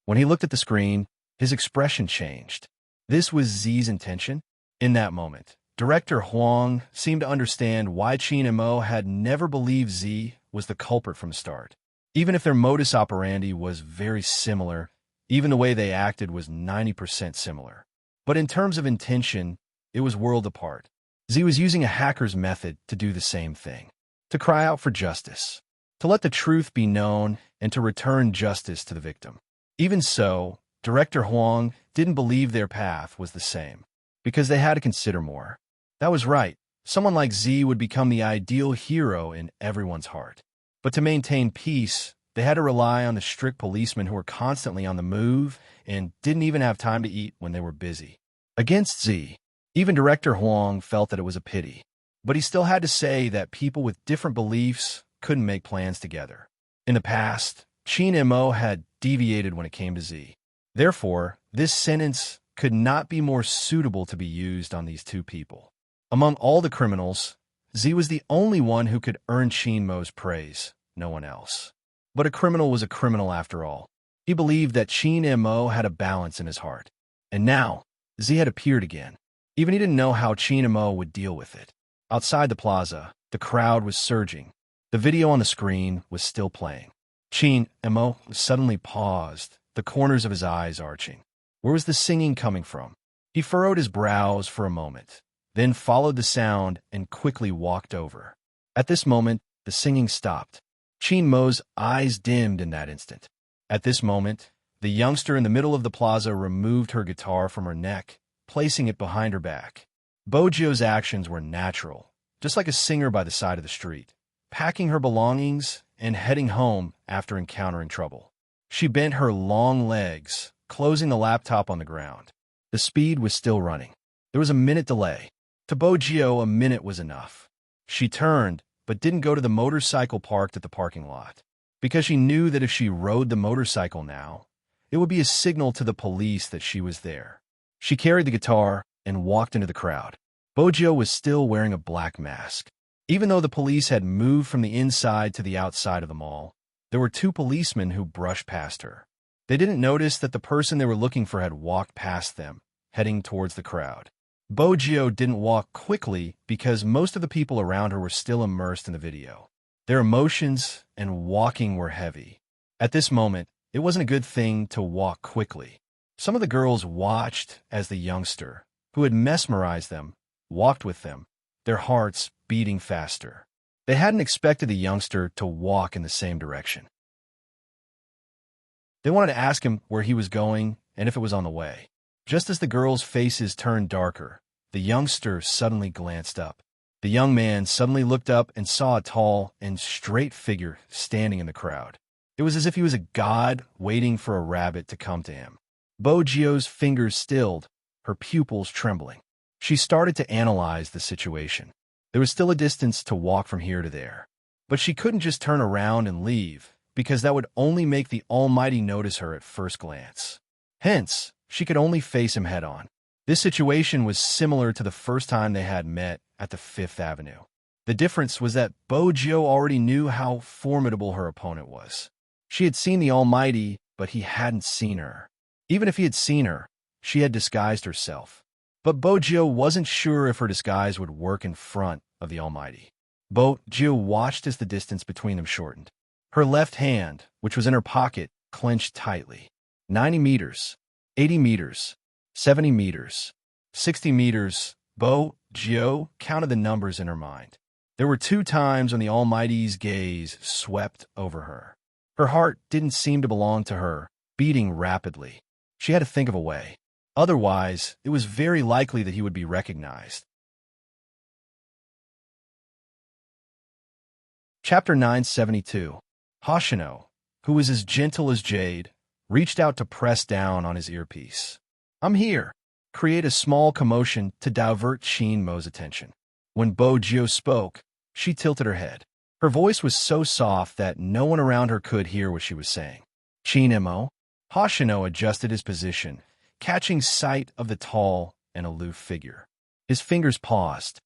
When he looked at the screen, his expression changed. This was Z's intention? In that moment, Director Huang seemed to understand why Qin Mo had never believed Z was the culprit from the start. Even if their modus operandi was very similar, even the way they acted was 90% similar. But in terms of intention, it was worlds apart. Z was using a hacker's method to do the same thing, to cry out for justice, to let the truth be known, and to return justice to the victim. Even so, Director Huang didn't believe their path was the same, because they had to consider more. That was right. Someone like Z would become the ideal hero in everyone's heart. But to maintain peace, they had to rely on the strict policemen who were constantly on the move and didn't even have time to eat when they were busy. Against Z, even Director Huang felt that it was a pity. But he still had to say that people with different beliefs couldn't make plans together. In the past, Qin Mo had deviated when it came to Z. Therefore, this sentence could not be more suitable to be used on these two people. Among all the criminals, Z was the only one who could earn Qin Mo's praise, no one else. But a criminal was a criminal after all. He believed that Qin Mo had a balance in his heart. And now, Z had appeared again. Even he didn't know how Qin Mo would deal with it. Outside the plaza, the crowd was surging. The video on the screen was still playing. Qin Mo suddenly paused, the corners of his eyes arching. Where was the singing coming from? He furrowed his brows for a moment, then followed the sound and quickly walked over. At this moment, the singing stopped. Qin Mo's eyes dimmed in that instant. At this moment, the youngster in the middle of the plaza removed her guitar from her neck, placing it behind her back. Bojio's actions were natural, just like a singer by the side of the street, packing her belongings and heading home after encountering trouble. She bent her long legs, closing the laptop on the ground. The speed was still running. There was a minute delay. To Bojio, a minute was enough. She turned, but didn't go to the motorcycle parked at the parking lot, because she knew that if she rode the motorcycle now, it would be a signal to the police that she was there. She carried the guitar and walked into the crowd. Bojio was still wearing a black mask. Even though the police had moved from the inside to the outside of the mall, there were two policemen who brushed past her. They didn't notice that the person they were looking for had walked past them, heading towards the crowd. Bojio didn't walk quickly because most of the people around her were still immersed in the video. Their emotions and walking were heavy. At this moment, it wasn't a good thing to walk quickly. Some of the girls watched as the youngster, who had mesmerized them, walked with them, their hearts beating faster. They hadn't expected the youngster to walk in the same direction. They wanted to ask him where he was going and if it was on the way. Just as the girls' faces turned darker, the youngster suddenly glanced up. The young man suddenly looked up and saw a tall and straight figure standing in the crowd. It was as if he was a god waiting for a rabbit to come to him. Bogio's fingers stilled, her pupils trembling. She started to analyze the situation. There was still a distance to walk from here to there. But she couldn't just turn around and leave, because that would only make the Almighty notice her at first glance. Hence, she could only face him head-on. This situation was similar to the first time they had met at the Fifth Avenue. The difference was that Bogio already knew how formidable her opponent was. She had seen the Almighty, but he hadn't seen her. Even if he had seen her, she had disguised herself. But Bogio wasn't sure if her disguise would work in front of the Almighty. Bogio watched as the distance between them shortened. Her left hand, which was in her pocket, clenched tightly. 90 meters, 80 meters, 70 meters, 60 meters. Bogio counted the numbers in her mind. There were 2 times when the Almighty's gaze swept over her. Her heart didn't seem to belong to her, beating rapidly. She had to think of a way. Otherwise, it was very likely that he would be recognized. Chapter 972. Hoshino, who was as gentle as jade, reached out to press down on his earpiece. "I'm here." Create a small commotion to divert Shinmo's attention. When Bogio spoke, she tilted her head. Her voice was so soft that no one around her could hear what she was saying. "Shinmo." Hoshino adjusted his position, catching sight of the tall and aloof figure. His fingers paused.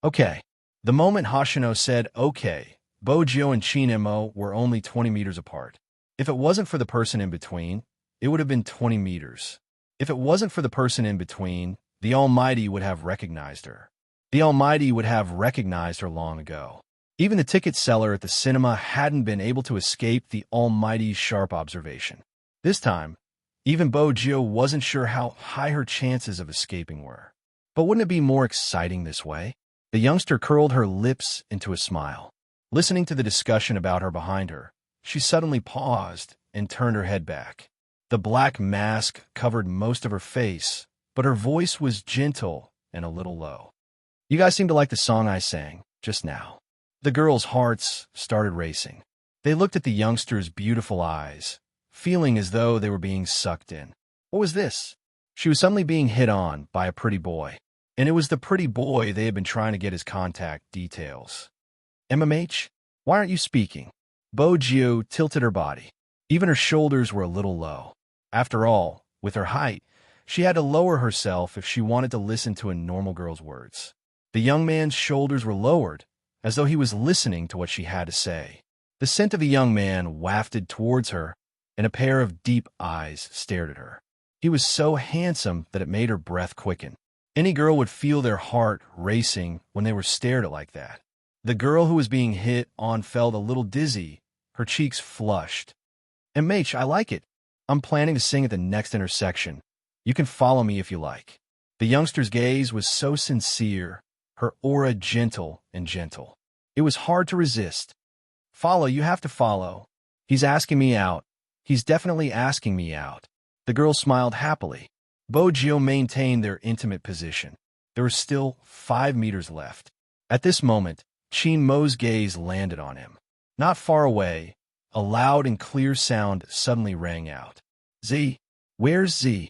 "Okay." The moment Hoshino said okay, Bogio and Shinmo were only 20 meters apart. If it wasn't for the person in between, it would have been 20 meters. If it wasn't for the person in between, the Almighty would have recognized her. The Almighty would have recognized her long ago. Even the ticket seller at the cinema hadn't been able to escape the Almighty's sharp observation. This time, even Bogio wasn't sure how high her chances of escaping were. But wouldn't it be more exciting this way? The youngster curled her lips into a smile. Listening to the discussion about her behind her, she suddenly paused and turned her head back. The black mask covered most of her face, but her voice was gentle and a little low. "You guys seem to like the song I sang just now." The girls' hearts started racing. They looked at the youngster's beautiful eyes, feeling as though they were being sucked in. What was this? She was suddenly being hit on by a pretty boy, and it was the pretty boy they had been trying to get his contact details. "MMH, why aren't you speaking?" Bogio tilted her body. Even her shoulders were a little low. After all, with her height, she had to lower herself if she wanted to listen to a normal girl's words. The young man's shoulders were lowered, as though he was listening to what she had to say. The scent of the young man wafted towards her, and a pair of deep eyes stared at her. He was so handsome that it made her breath quicken. Any girl would feel their heart racing when they were stared at like that. The girl who was being hit on felt a little dizzy, her cheeks flushed. "MH, I like it. I'm planning to sing at the next intersection. You can follow me if you like." The youngster's gaze was so sincere, her aura gentle and gentle. It was hard to resist. "Follow, you have to follow. He's asking me out. He's definitely asking me out." The girl smiled happily. Bogio maintained their intimate position. There were still 5 meters left. At this moment, Shinmo's gaze landed on him. Not far away, a loud and clear sound suddenly rang out. "Z? Where's Z?"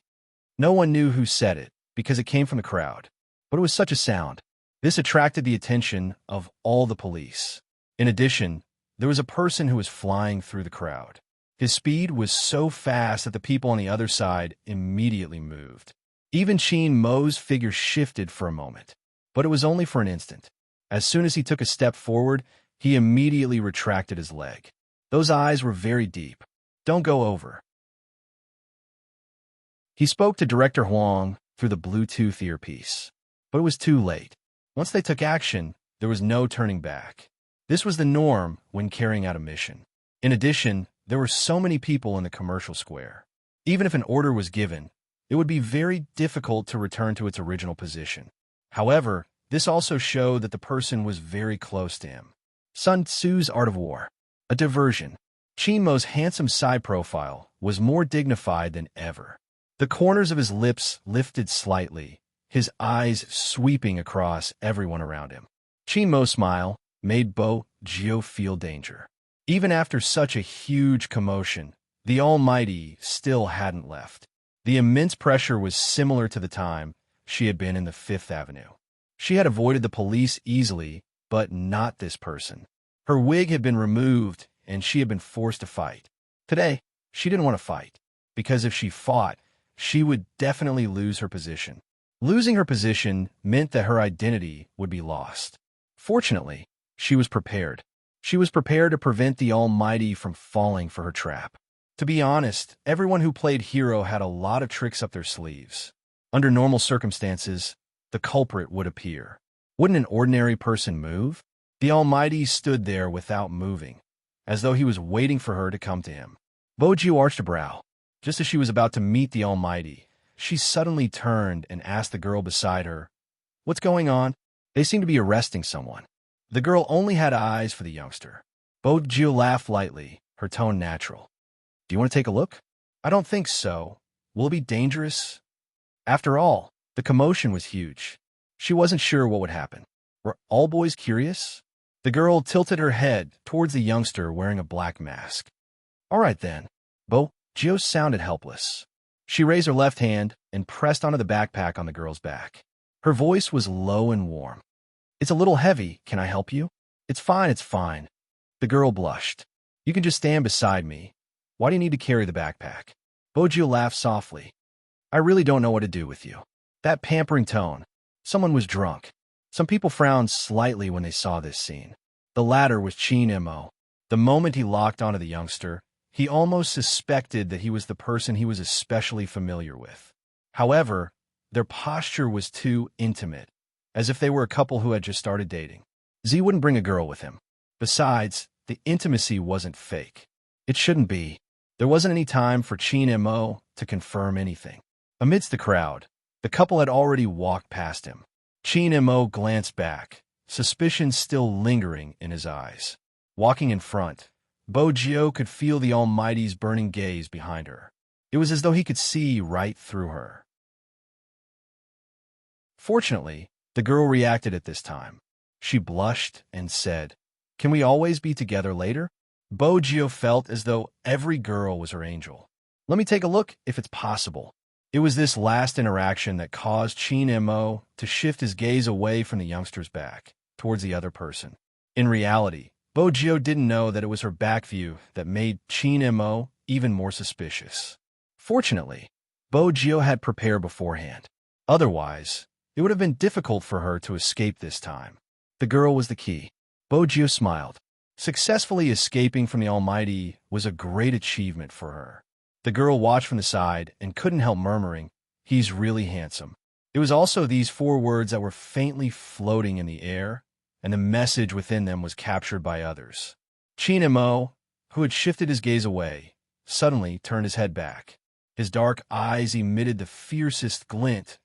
No one knew who said it, because it came from the crowd. But it was such a sound. This attracted the attention of all the police. In addition, there was a person who was flying through the crowd. His speed was so fast that the people on the other side immediately moved. Even Shinmo's figure shifted for a moment, but it was only for an instant. As soon as he took a step forward, he immediately retracted his leg. Those eyes were very deep. "Don't go over." He spoke to Director Huang through the Bluetooth earpiece. But it was too late. Once they took action, there was no turning back. This was the norm when carrying out a mission. In addition, there were so many people in the commercial square. Even if an order was given, it would be very difficult to return to its original position. However, this also showed that the person was very close to him. Sun Tzu's Art of War. A diversion. Chinmo's handsome side profile was more dignified than ever. The corners of his lips lifted slightly, his eyes sweeping across everyone around him. Chinmo's smile made Bo Gio feel danger. Even after such a huge commotion, the Almighty still hadn't left. The immense pressure was similar to the time she had been in the Fifth Avenue. She had avoided the police easily, but not this person. Her wig had been removed, and she had been forced to fight. Today, she didn't want to fight, because if she fought, she would definitely lose her position. Losing her position meant that her identity would be lost. Fortunately, she was prepared. She was prepared to prevent the Almighty from falling for her trap. To be honest, everyone who played hero had a lot of tricks up their sleeves. Under normal circumstances, the culprit would appear. Wouldn't an ordinary person move? The Almighty stood there without moving, as though he was waiting for her to come to him. Boju arched a brow. Just as she was about to meet the Almighty, she suddenly turned and asked the girl beside her, "What's going on?" They seemed to be arresting someone. The girl only had eyes for the youngster. Boju laughed lightly, her tone natural. "Do you want to take a look?" "I don't think so. Will it be dangerous?" After all, the commotion was huge. She wasn't sure what would happen. Were all boys curious? The girl tilted her head towards the youngster wearing a black mask. "All right then." Bo Gio sounded helpless. She raised her left hand and pressed onto the backpack on the girl's back. Her voice was low and warm. "It's a little heavy. Can I help you?" It's fine, it's fine." The girl blushed. "You can just stand beside me. Why do you need to carry the backpack?" Bojo laughed softly. "I really don't know what to do with you." That pampering tone. Someone was drunk. Some people frowned slightly when they saw this scene. The latter was Chin Mo. The moment he locked onto the youngster, he almost suspected that he was the person he was especially familiar with. However, their posture was too intimate, as if they were a couple who had just started dating. Z wouldn't bring a girl with him. Besides, the intimacy wasn't fake. It shouldn't be. There wasn't any time for Chin Mo to confirm anything. Amidst the crowd, the couple had already walked past him. Chin Mo glanced back, suspicion still lingering in his eyes. Walking in front, Bojo could feel the Almighty's burning gaze behind her. It was as though he could see right through her. Fortunately, the girl reacted at this time. She blushed and said, "Can we always be together later?" Bojo felt as though every girl was her angel. "Let me take a look if it's possible." It was this last interaction that caused Chin Mo to shift his gaze away from the youngster's back, towards the other person. In reality, Bojo didn't know that it was her back view that made Chin Mo even more suspicious. Fortunately, Bojo had prepared beforehand. Otherwise, it would have been difficult for her to escape this time. The girl was the key. Bojo smiled. Successfully escaping from the Almighty was a great achievement for her. The girl watched from the side and couldn't help murmuring, "He's really handsome." It was also these 4 words that were faintly floating in the air, and the message within them was captured by others. Chin Mo, who had shifted his gaze away, suddenly turned his head back. His dark eyes emitted the fiercest glint.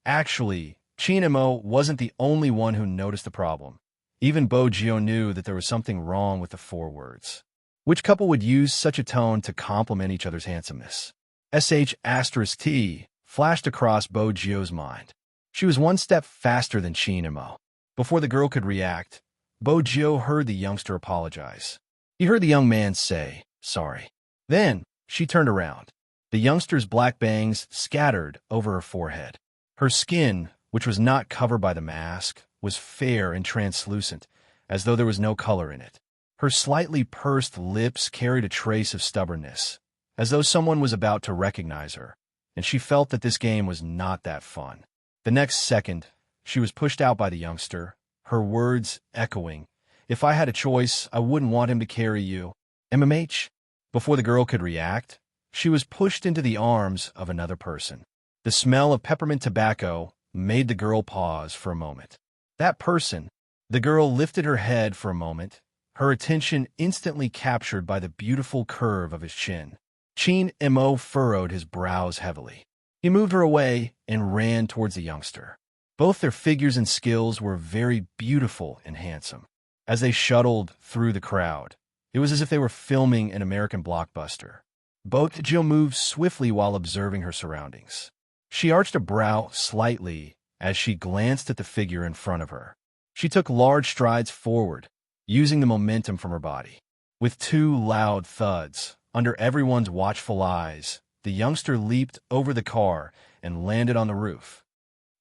Actually, Chin Mo wasn't the only one who noticed the problem. Even Bojo knew that there was something wrong with the 4 words. Which couple would use such a tone to compliment each other's handsomeness? *T flashed across Bojo's mind. She was 1 step faster than Chin Mo. Before the girl could react, Bojo heard the youngster apologize. He heard the young man say, "Sorry." Then, she turned around. The youngster's black bangs scattered over her forehead. Her skin, which was not covered by the mask, was fair and translucent, as though there was no color in it. Her slightly pursed lips carried a trace of stubbornness, as though someone was about to recognize her, and she felt that this game was not that fun. The next second, she was pushed out by the youngster, her words echoing, "If I had a choice, I wouldn't want him to carry you." MMH? Before the girl could react, she was pushed into the arms of another person. The smell of peppermint tobacco made the girl pause for a moment. That person. The girl lifted her head for a moment, her attention instantly captured by the beautiful curve of his chin. Chin Mo furrowed his brows heavily. He moved her away and ran towards the youngster. Both their figures and skills were very beautiful and handsome. As they shuttled through the crowd, It was as if they were filming an American blockbuster. Bojo moved swiftly while observing her surroundings. She arched a brow slightly as she glanced at the figure in front of her. She took large strides forward, using the momentum from her body. With two loud thuds, under everyone's watchful eyes, the youngster leaped over the car and landed on the roof.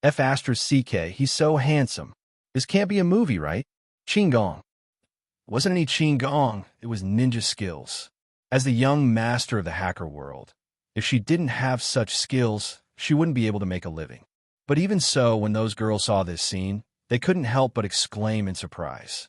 F***, he's so handsome. This can't be a movie, right? Qigong. Wasn't any Qigong, it was ninja skills. As the young master of the hacker world, if she didn't have such skills, she wouldn't be able to make a living. But even so, when those girls saw this scene, they couldn't help but exclaim in surprise.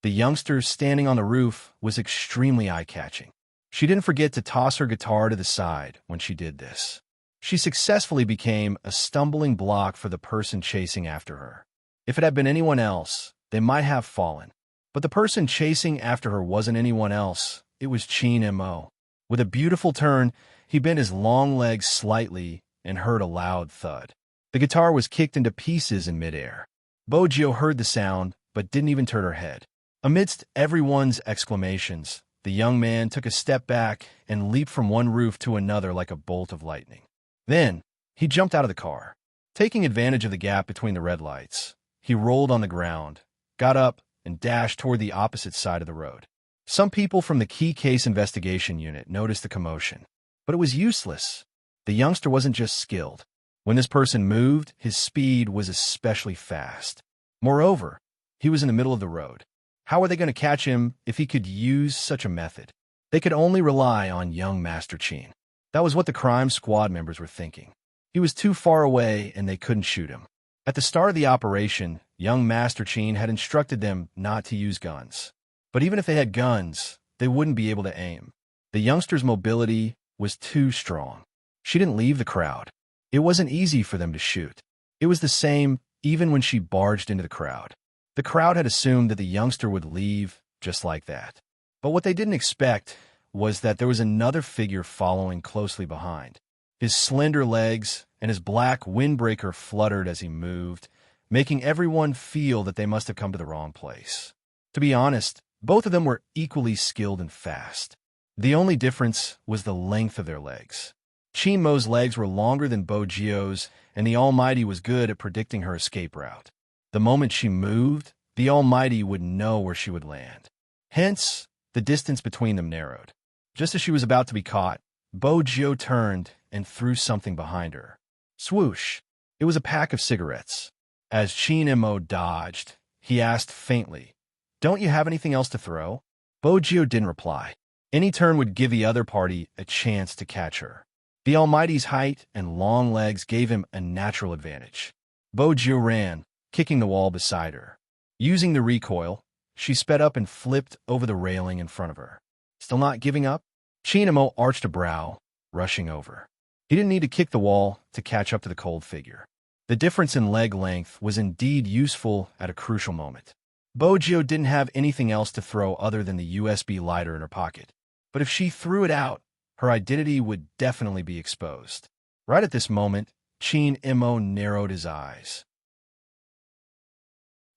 The youngster standing on the roof was extremely eye-catching. She didn't forget to toss her guitar to the side when she did this. She successfully became a stumbling block for the person chasing after her. If it had been anyone else, they might have fallen. But the person chasing after her wasn't anyone else, it was Qin Mo. With a beautiful turn, he bent his long legs slightly and heard a loud thud. The guitar was kicked into pieces in midair. Bojo heard the sound, but didn't even turn her head. Amidst everyone's exclamations, the young man took a step back and leaped from one roof to another like a bolt of lightning. Then, he jumped out of the car. Taking advantage of the gap between the red lights, he rolled on the ground, got up, and dashed toward the opposite side of the road. Some people from the Key Case Investigation Unit noticed the commotion, but it was useless. The youngster wasn't just skilled. When this person moved, his speed was especially fast. Moreover, he was in the middle of the road. How were they going to catch him if he could use such a method? They could only rely on young Master Qin. That was what the crime squad members were thinking. He was too far away and they couldn't shoot him. At the start of the operation, young Master Qin had instructed them not to use guns. But even if they had guns, they wouldn't be able to aim. The youngster's mobility was too strong. She didn't leave the crowd. It wasn't easy for them to shoot. It was the same even when she barged into the crowd. The crowd had assumed that the youngster would leave just like that. But what they didn't expect was that there was another figure following closely behind. His slender legs and his black windbreaker fluttered as he moved, making everyone feel that they must have come to the wrong place. To be honest, both of them were equally skilled and fast. The only difference was the length of their legs. Qin Mo's legs were longer than Bojo's, and the Almighty was good at predicting her escape route. The moment she moved, the Almighty would know where she would land. Hence, the distance between them narrowed. Just as she was about to be caught, Bojo turned and threw something behind her. Swoosh! It was a pack of cigarettes. As Qin Mo dodged, he asked faintly, "Don't you have anything else to throw?" Bojo didn't reply. Any turn would give the other party a chance to catch her. The Almighty's height and long legs gave him a natural advantage. Bojo ran, kicking the wall beside her. Using the recoil, she sped up and flipped over the railing in front of her. Still not giving up? Qin Mo arched a brow, rushing over. He didn't need to kick the wall to catch up to the cold figure. The difference in leg length was indeed useful at a crucial moment. Bojo didn't have anything else to throw other than the USB lighter in her pocket. But if she threw it out, her identity would definitely be exposed. Right at this moment, Qin Mo narrowed his eyes.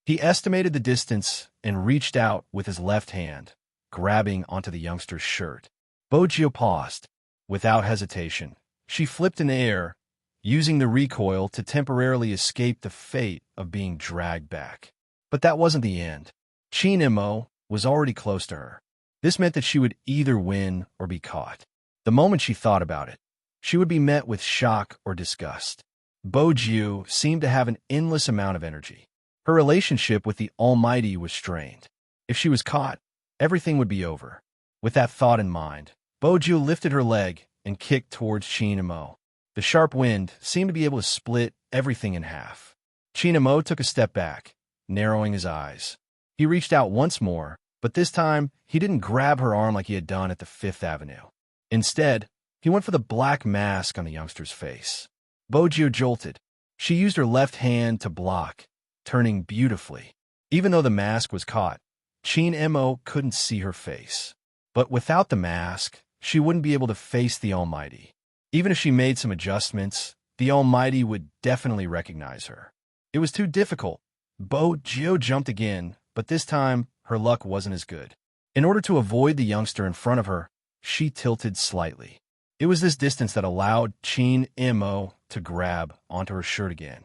He estimated the distance and reached out with his left hand, grabbing onto the youngster's shirt. Bojo paused. Without hesitation, she flipped in the air, using the recoil to temporarily escape the fate of being dragged back. But that wasn't the end. Qin Mo was already close to her. This meant that she would either win or be caught. The moment she thought about it, she would be met with shock or disgust. Bojo seemed to have an endless amount of energy. Her relationship with the Almighty was strained. If she was caught, everything would be over. With that thought in mind, Bojo lifted her leg and kicked towards Qin Mo. The sharp wind seemed to be able to split everything in half. Qin Mo took a step back, narrowing his eyes. He reached out once more, but this time he didn't grab her arm like he had done at the Fifth Avenue. Instead, he went for the black mask on the youngster's face. Bojo jolted. She used her left hand to block, turning beautifully. Even though the mask was caught, Qin Mo couldn't see her face. But without the mask, she wouldn't be able to face the Almighty. Even if she made some adjustments, the Almighty would definitely recognize her. It was too difficult. Bojo jumped again, but this time, her luck wasn't as good. In order to avoid the youngster in front of her, she tilted slightly. It was this distance that allowed Chin Mo to grab onto her shirt again.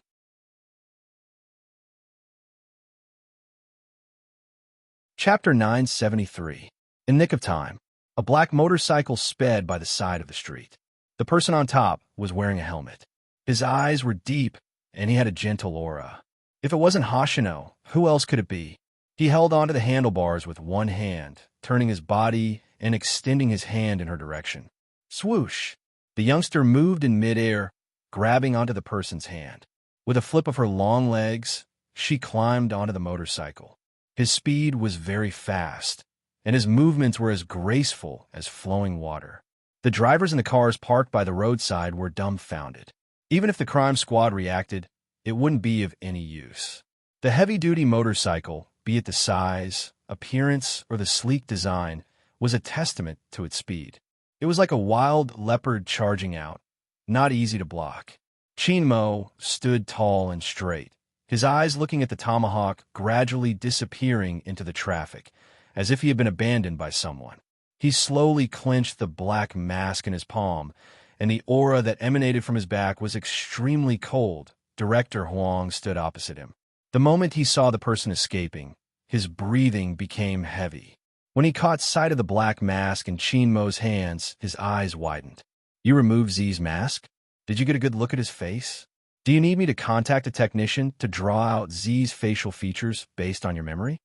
Chapter 973. In nick of time, a black motorcycle sped by the side of the street. The person on top was wearing a helmet. His eyes were deep, and he had a gentle aura. If it wasn't Hoshino, who else could it be? He held onto the handlebars with one hand, turning his body and extending his hand in her direction. Swoosh! The youngster moved in midair, grabbing onto the person's hand. With a flip of her long legs, she climbed onto the motorcycle. His speed was very fast, and his movements were as graceful as flowing water. The drivers in the cars parked by the roadside were dumbfounded. Even if the crime squad reacted, it wouldn't be of any use. The heavy-duty motorcycle, be it the size, appearance, or the sleek design, was a testament to its speed. It was like a wild leopard charging out, not easy to block. Chinmo stood tall and straight, his eyes looking at the tomahawk gradually disappearing into the traffic, as if he had been abandoned by someone. He slowly clenched the black mask in his palm, and the aura that emanated from his back was extremely cold. Director Huang stood opposite him. The moment he saw the person escaping, his breathing became heavy. When he caught sight of the black mask in Chinmo's hands, his eyes widened. You removed Z's mask? Did you get a good look at his face? Do you need me to contact a technician to draw out Z's facial features based on your memory?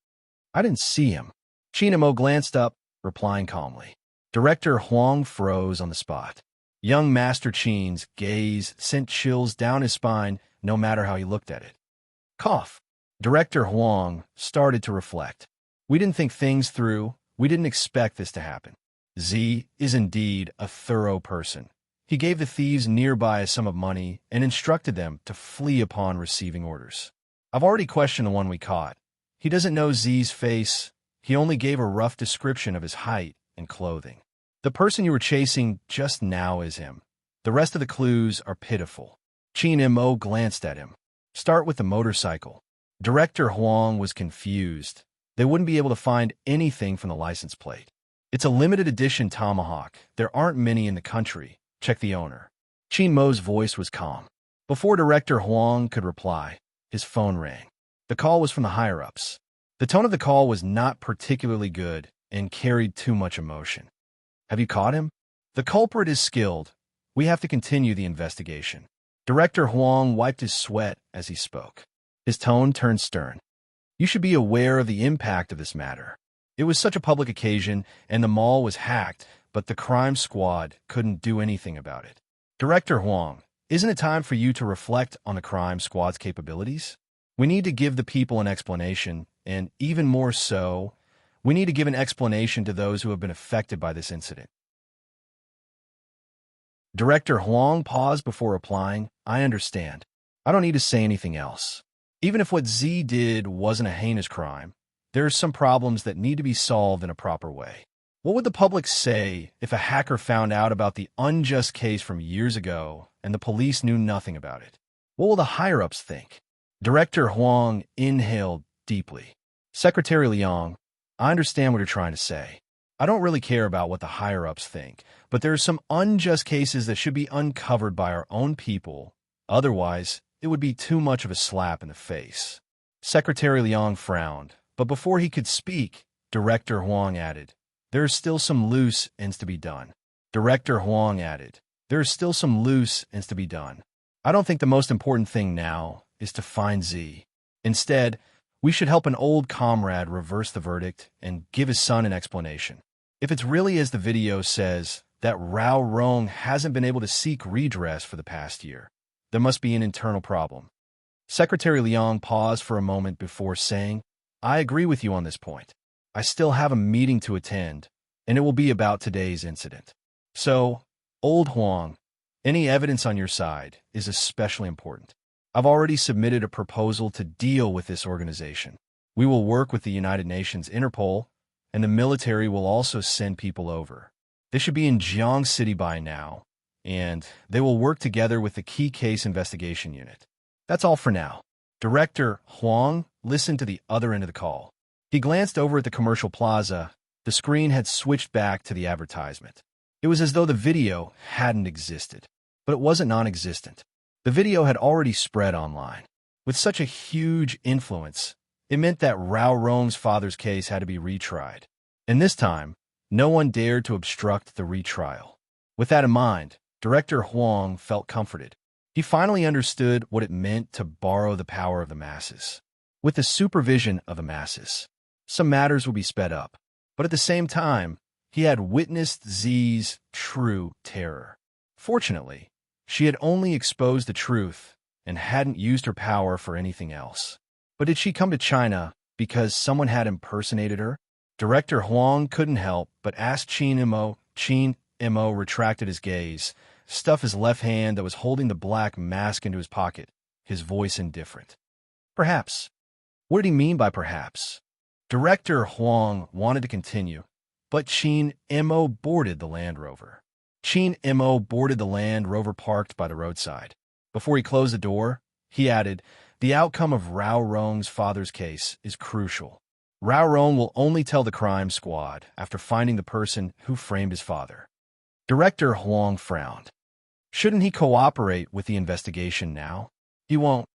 I didn't see him. Chinmo glanced up, replying calmly. Director Huang froze on the spot. Young Master Chin's gaze sent chills down his spine no matter how he looked at it. Cough. Director Huang started to reflect. We didn't think things through. We didn't expect this to happen. Z is indeed a thorough person. He gave the thieves nearby a sum of money and instructed them to flee upon receiving orders. I've already questioned the one we caught. He doesn't know Z's face. He only gave a rough description of his height and clothing. The person you were chasing just now is him. The rest of the clues are pitiful. Chin Mo glanced at him. Start with the motorcycle. Director Huang was confused. They wouldn't be able to find anything from the license plate. It's a limited edition tomahawk. There aren't many in the country. Check the owner. Chin Mo's voice was calm. Before Director Huang could reply, his phone rang. The call was from the higher-ups. The tone of the call was not particularly good and carried too much emotion. Have you caught him? The culprit is skilled. We have to continue the investigation. Director Huang wiped his sweat as he spoke. His tone turned stern. You should be aware of the impact of this matter. It was such a public occasion, and the mall was hacked, but the crime squad couldn't do anything about it. Director Huang, isn't it time for you to reflect on the crime squad's capabilities? We need to give the people an explanation, and even more so, we need to give an explanation to those who have been affected by this incident. Director Huang paused before replying, I understand. I don't need to say anything else. Even if what Z did wasn't a heinous crime, there are some problems that need to be solved in a proper way. What would the public say if a hacker found out about the unjust case from years ago and the police knew nothing about it? What will the higher-ups think? Director Huang inhaled deeply. Secretary Liang, I understand what you're trying to say. I don't really care about what the higher-ups think, but there are some unjust cases that should be uncovered by our own people. Otherwise, it would be too much of a slap in the face. Secretary Liang frowned, but before he could speak, Director Huang added, There are still some loose ends to be done. Director Huang added, There are still some loose ends to be done. I don't think the most important thing now is to find Z. Instead, we should help an old comrade reverse the verdict and give his son an explanation. If it's really as the video says, that Rao Rong hasn't been able to seek redress for the past year, there must be an internal problem. Secretary Liang paused for a moment before saying, I agree with you on this point. I still have a meeting to attend, and it will be about today's incident. So, Old Huang, any evidence on your side is especially important. I've already submitted a proposal to deal with this organization. We will work with the United Nations Interpol, and the military will also send people over. They should be in Jiang City by now, and they will work together with the Key Case Investigation Unit. That's all for now. Director Huang listened to the other end of the call. He glanced over at the commercial plaza. The screen had switched back to the advertisement. It was as though the video hadn't existed. But it wasn't non-existent. The video had already spread online. With such a huge influence, it meant that Rao Rong's father's case had to be retried. And this time, no one dared to obstruct the retrial. With that in mind, Director Huang felt comforted. He finally understood what it meant to borrow the power of the masses. With the supervision of the masses, some matters would be sped up. But at the same time, he had witnessed Zi's true terror. Fortunately, she had only exposed the truth and hadn't used her power for anything else. But did she come to China because someone had impersonated her? Director Huang couldn't help but ask Qin Imo. Qin Imo retracted his gaze, stuffed his left hand that was holding the black mask into his pocket, his voice indifferent. Perhaps. What did he mean by perhaps? Director Huang wanted to continue, but Qin Imo boarded the Land Rover. Qin Imo boarded the Land Rover parked by the roadside. Before he closed the door, he added, "The outcome of Rao Rong's father's case is crucial. Rao Rong will only tell the crime squad after finding the person who framed his father." Director Huang frowned. Shouldn't he cooperate with the investigation now? He won't.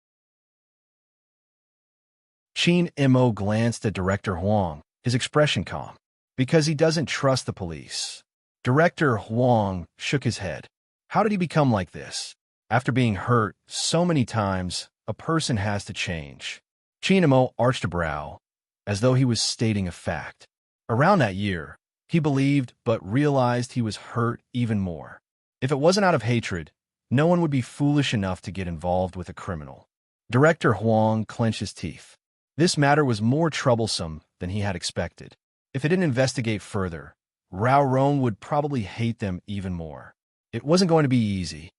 Qin Imo glanced at Director Huang, his expression calm. Because he doesn't trust the police. Director Huang shook his head. How did he become like this? After being hurt so many times, a person has to change. Qin Imo arched a brow, as though he was stating a fact. Around that year, he believed but realized he was hurt even more. If it wasn't out of hatred, no one would be foolish enough to get involved with a criminal. Director Huang clenched his teeth. This matter was more troublesome than he had expected. If they didn't investigate further, Rao Rong would probably hate them even more. It wasn't going to be easy.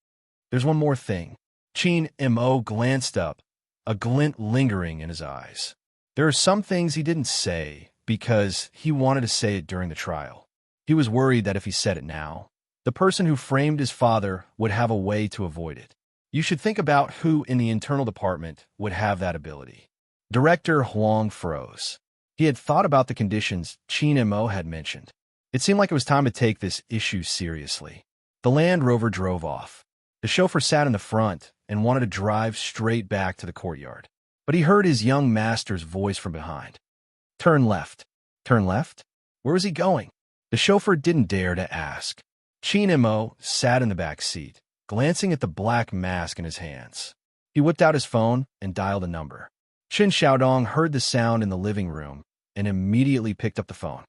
There's one more thing. Qin Imo glanced up, a glint lingering in his eyes. There are some things he didn't say because he wanted to say it during the trial. He was worried that if he said it now, the person who framed his father would have a way to avoid it. You should think about who in the internal department would have that ability. Director Huang froze. He had thought about the conditions Qin Imo had mentioned. It seemed like it was time to take this issue seriously. The Land Rover drove off. The chauffeur sat in the front and wanted to drive straight back to the courtyard. But he heard his young master's voice from behind. Turn left. Turn left? Where was he going? The chauffeur didn't dare to ask. Qin Imo sat in the back seat, glancing at the black mask in his hands. He whipped out his phone and dialed a number. Chen Xiaodong heard the sound in the living room and immediately picked up the phone.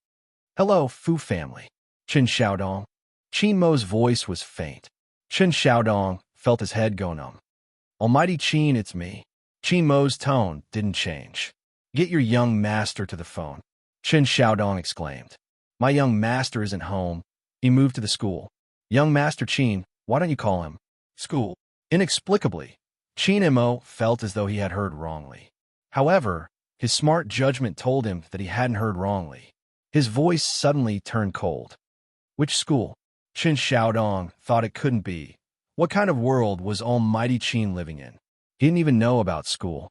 Hello, Fu family. Chen Xiaodong. Qin Mo's voice was faint. Chen Xiaodong felt his head go numb. Almighty Qin, it's me. Qin Mo's tone didn't change. Get your young master to the phone. Chen Xiaodong exclaimed. My young master isn't home. He moved to the school. Young Master Qin, why don't you call him? School. Inexplicably, Qin Imo felt as though he had heard wrongly. However, his smart judgment told him that he hadn't heard wrongly. His voice suddenly turned cold. Which school? Chen Xiaodong thought it couldn't be. What kind of world was Almighty Qin living in? He didn't even know about school.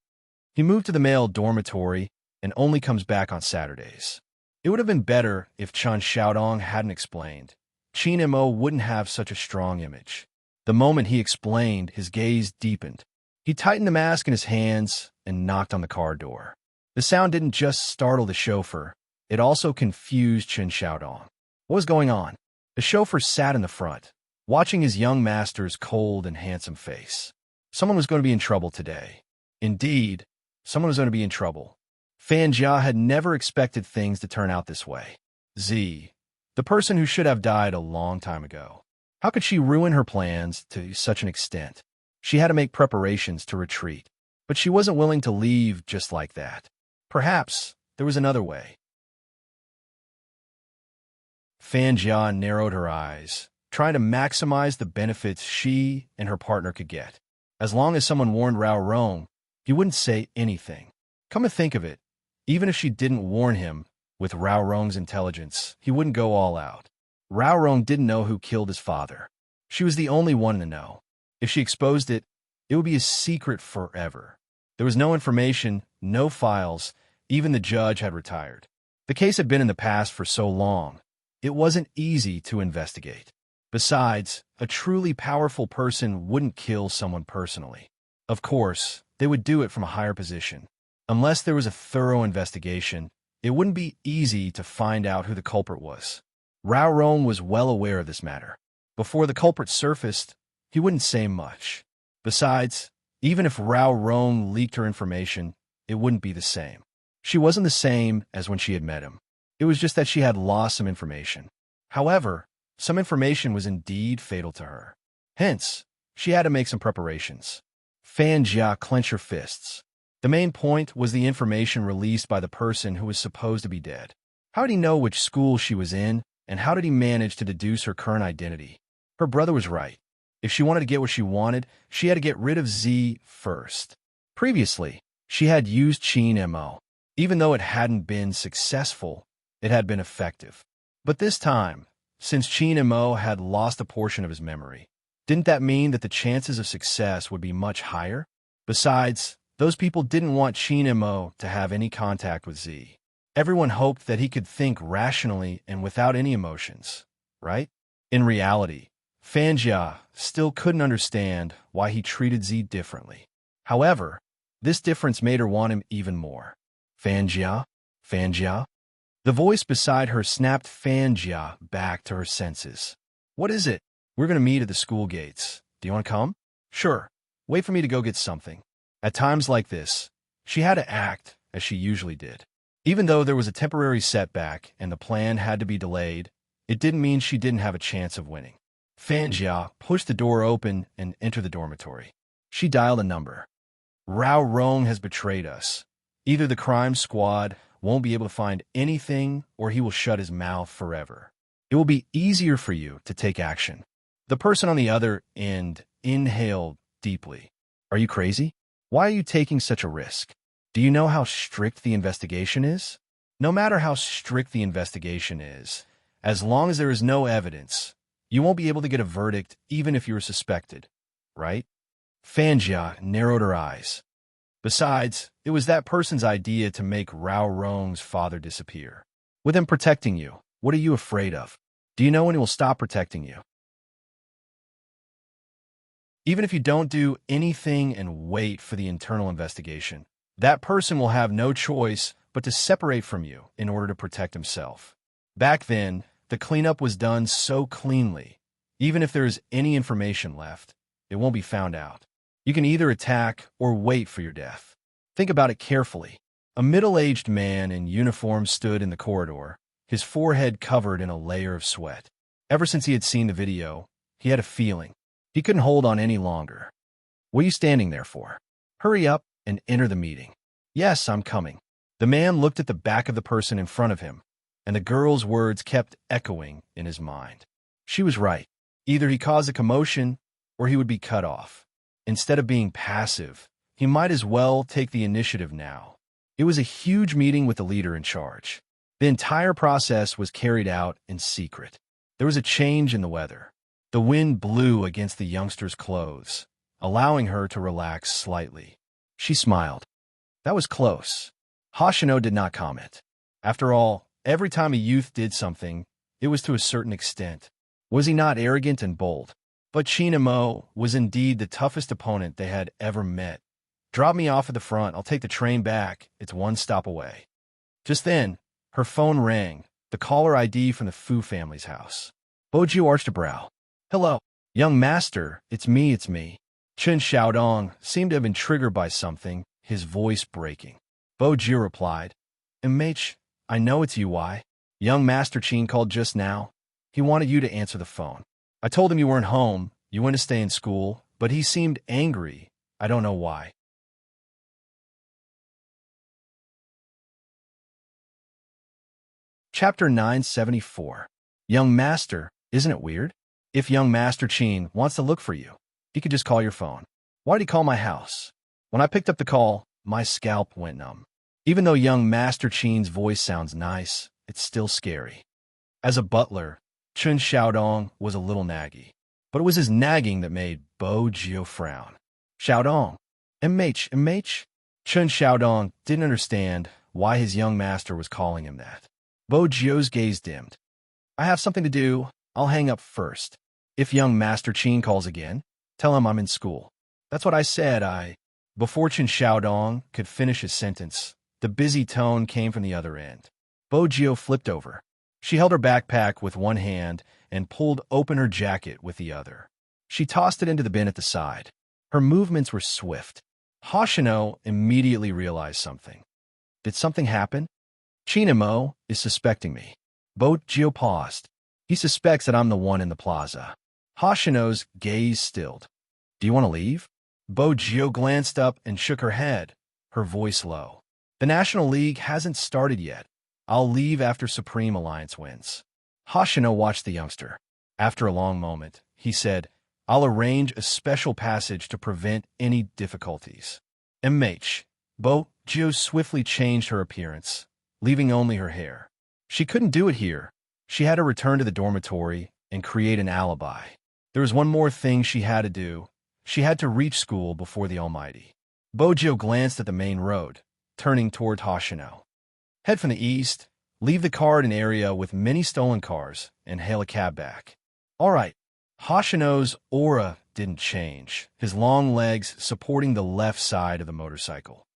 He moved to the male dormitory and only comes back on Saturdays. It would have been better if Chen Xiaodong hadn't explained. Qin Imo wouldn't have such a strong image. The moment he explained, his gaze deepened. He tightened the mask in his hands and knocked on the car door. The sound didn't just startle the chauffeur, it also confused Chen Xiaodong. What was going on? The chauffeur sat in the front, watching his young master's cold and handsome face. Someone was going to be in trouble today. Indeed, someone was going to be in trouble. Fan Jia had never expected things to turn out this way. Z, the person who should have died a long time ago. How could she ruin her plans to such an extent? She had to make preparations to retreat, but she wasn't willing to leave just like that. Perhaps there was another way. Fan Jia narrowed her eyes, trying to maximize the benefits she and her partner could get. As long as someone warned Rao Rong, he wouldn't say anything. Come to think of it, even if she didn't warn him, with Rao Rong's intelligence, he wouldn't go all out. Rao Rong didn't know who killed his father. She was the only one to know. If she exposed it, it would be a secret forever. There was no information, no files, Even the judge had retired. The case had been in the past for so long, it wasn't easy to investigate. Besides, a truly powerful person wouldn't kill someone personally. Of course, they would do it from a higher position. Unless there was a thorough investigation, it wouldn't be easy to find out who the culprit was. Rao Rong was well aware of this matter. Before the culprit surfaced, he wouldn't say much. Besides, even if Rao Rong leaked her information, it wouldn't be the same. She wasn't the same as when she had met him. It was just that she had lost some information. However, some information was indeed fatal to her. Hence, she had to make some preparations. Fan Jia clenched her fists. The main point was the information released by the person who was supposed to be dead. How did he know which school she was in, and how did he manage to deduce her current identity? Her brother was right. If she wanted to get what she wanted, she had to get rid of Z first. Previously, she had used Qin Mo. Even though it hadn't been successful, it had been effective. But this time, since Qin Mo had lost a portion of his memory, didn't that mean that the chances of success would be much higher? Besides, those people didn't want Qin Mo to have any contact with Z. Everyone hoped that he could think rationally and without any emotions, right? In reality, Fan Jia still couldn't understand why he treated Z differently. However, this difference made her want him even more. Fan Jia? Fan Jia? The voice beside her snapped Fan Jia back to her senses. What is it? We're going to meet at the school gates. Do you want to come? Sure. Wait for me to go get something. At times like this, she had to act as she usually did. Even though there was a temporary setback and the plan had to be delayed, it didn't mean she didn't have a chance of winning. Fan Jia pushed the door open and entered the dormitory. She dialed a number. Rao Rong has betrayed us. Either the crime squad won't be able to find anything or he will shut his mouth forever. It will be easier for you to take action. The person on the other end inhaled deeply. Are you crazy? Why are you taking such a risk? Do you know how strict the investigation is? No matter how strict the investigation is, as long as there is no evidence, you won't be able to get a verdict even if you are suspected, right? Fan Jia narrowed her eyes. Besides, it was that person's idea to make Rao Rong's father disappear. With him protecting you, what are you afraid of? Do you know when he will stop protecting you? Even if you don't do anything and wait for the internal investigation, that person will have no choice but to separate from you in order to protect himself. Back then, the cleanup was done so cleanly, even if there is any information left, it won't be found out. You can either attack or wait for your death. Think about it carefully. A middle-aged man in uniform stood in the corridor, his forehead covered in a layer of sweat. Ever since he had seen the video, he had a feeling. He couldn't hold on any longer. What are you standing there for? Hurry up and enter the meeting. Yes, I'm coming. The man looked at the back of the person in front of him, and the girl's words kept echoing in his mind. She was right. Either he caused a commotion, or he would be cut off. Instead of being passive, he might as well take the initiative now. It was a huge meeting with the leader in charge. The entire process was carried out in secret. There was a change in the weather. The wind blew against the youngster's clothes, allowing her to relax slightly. She smiled. That was close. Hoshino did not comment. After all, every time a youth did something, it was to a certain extent. Was he not arrogant and bold? But Shinamo was indeed the toughest opponent they had ever met. Drop me off at the front, I'll take the train back, it's one stop away. Just then, her phone rang, the caller ID from the Fu family's house. Boju arched a brow. Hello, young master, it's me. Chen Xiaodong seemed to have been triggered by something, his voice breaking. Boju replied, Mh, I know it's you. Why? Young Master Qin called just now. He wanted you to answer the phone. I told him you weren't home, you went to stay in school, but he seemed angry. I don't know why. Chapter 974. Young Master, isn't it weird? If young Master Qin wants to look for you, he could just call your phone. Why did he call my house? When I picked up the call, my scalp went numb. Even though young Master Qin's voice sounds nice, it's still scary. As a butler, Chen Xiaodong was a little naggy, but it was his nagging that made Bo Jio frown. Xiaodong, Mh. Chun Xiaodong didn't understand why his young master was calling him that. Bo Jio's gaze dimmed. I have something to do. I'll hang up first. If young Master Qin calls again, tell him I'm in school. That's what I said, Before Chun Xiaodong could finish his sentence, the busy tone came from the other end. Bo Jio flipped over. She held her backpack with one hand and pulled open her jacket with the other. She tossed it into the bin at the side. Her movements were swift. Hoshino immediately realized something. Did something happen? Chinamo is suspecting me. Bo Jio paused. He suspects that I'm the one in the plaza. Hoshino's gaze stilled. Do you want to leave? Bo Jio glanced up and shook her head, her voice low. The National League hasn't started yet. I'll leave after Supreme Alliance wins. Hoshino watched the youngster. After a long moment, he said, I'll arrange a special passage to prevent any difficulties. MH. Bo Jio swiftly changed her appearance, leaving only her hair. She couldn't do it here. She had to return to the dormitory and create an alibi. There was one more thing she had to do. She had to reach school before the Almighty. Bo Jio glanced at the main road, turning toward Hoshino. Head from the east, leave the car at an area with many stolen cars, and hail a cab back. All right. Hoshino's aura didn't change, his long legs supporting the left side of the motorcycle.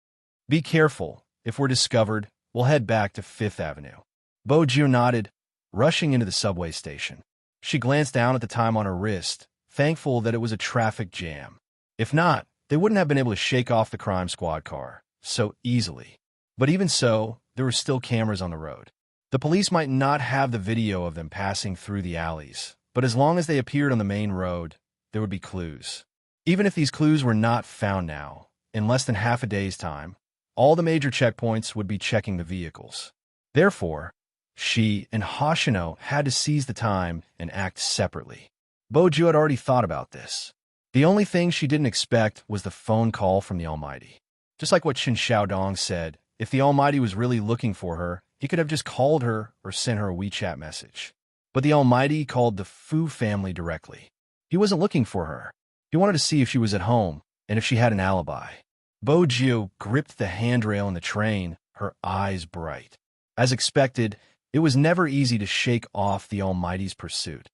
Be careful. If we're discovered, we'll head back to 5th Avenue. Bo Jio nodded, rushing into the subway station. She glanced down at the time on her wrist, thankful that it was a traffic jam. If not, they wouldn't have been able to shake off the crime squad car so easily. But even so, there were still cameras on the road. The police might not have the video of them passing through the alleys, but as long as they appeared on the main road, there would be clues. Even if these clues were not found now, in less than half a day's time, all the major checkpoints would be checking the vehicles. Therefore, she and Hoshino had to seize the time and act separately. Bo Jio had already thought about this. The only thing she didn't expect was the phone call from the Almighty. Just like what Chun Xiaodong said, if the Almighty was really looking for her, he could have just called her or sent her a WeChat message. But the Almighty called the Fu family directly. He wasn't looking for her. He wanted to see if she was at home and if she had an alibi. Bo Jio gripped the handrail in the train, her eyes bright. As expected, it was never easy to shake off the Almighty's pursuit.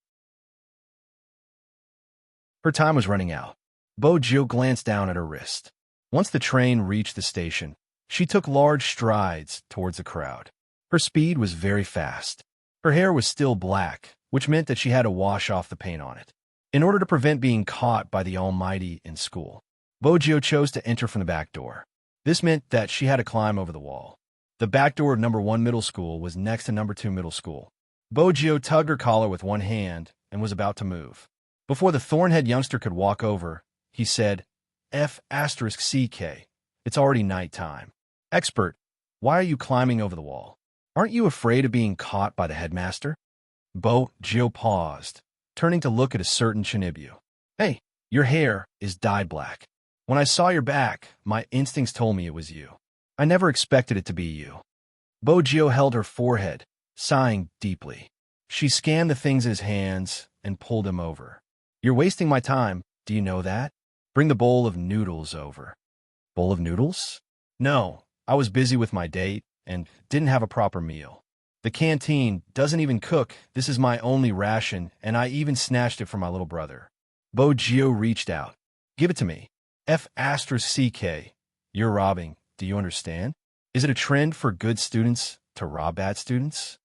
Her time was running out. Bo Jio glanced down at her wrist. Once the train reached the station, she took large strides towards the crowd. Her speed was very fast. Her hair was still black, which meant that she had to wash off the paint on it. In order to prevent being caught by the Almighty in school, Bo Jio chose to enter from the back door. This meant that she had to climb over the wall. The back door of number 1 middle school was next to number 2 middle school. Bo Jio tugged her collar with one hand and was about to move. Before the thornhead youngster could walk over, he said, F***CK. It's already nighttime. Expert, why are you climbing over the wall? Aren't you afraid of being caught by the headmaster? Bo Jio paused, turning to look at a certain Chinibyu. Hey, your hair is dyed black. When I saw your back, my instincts told me it was you. I never expected it to be you. Bo Jio held her forehead, sighing deeply. She scanned the things in his hands and pulled him over. You're wasting my time, do you know that? Bring the bowl of noodles over. Bowl of noodles? No, I was busy with my date and didn't have a proper meal. The canteen doesn't even cook. This is my only ration, and I even snatched it from my little brother. Bo Jio reached out. Give it to me. F***CK. You're robbing. Do you understand? Is it a trend for good students to rob bad students?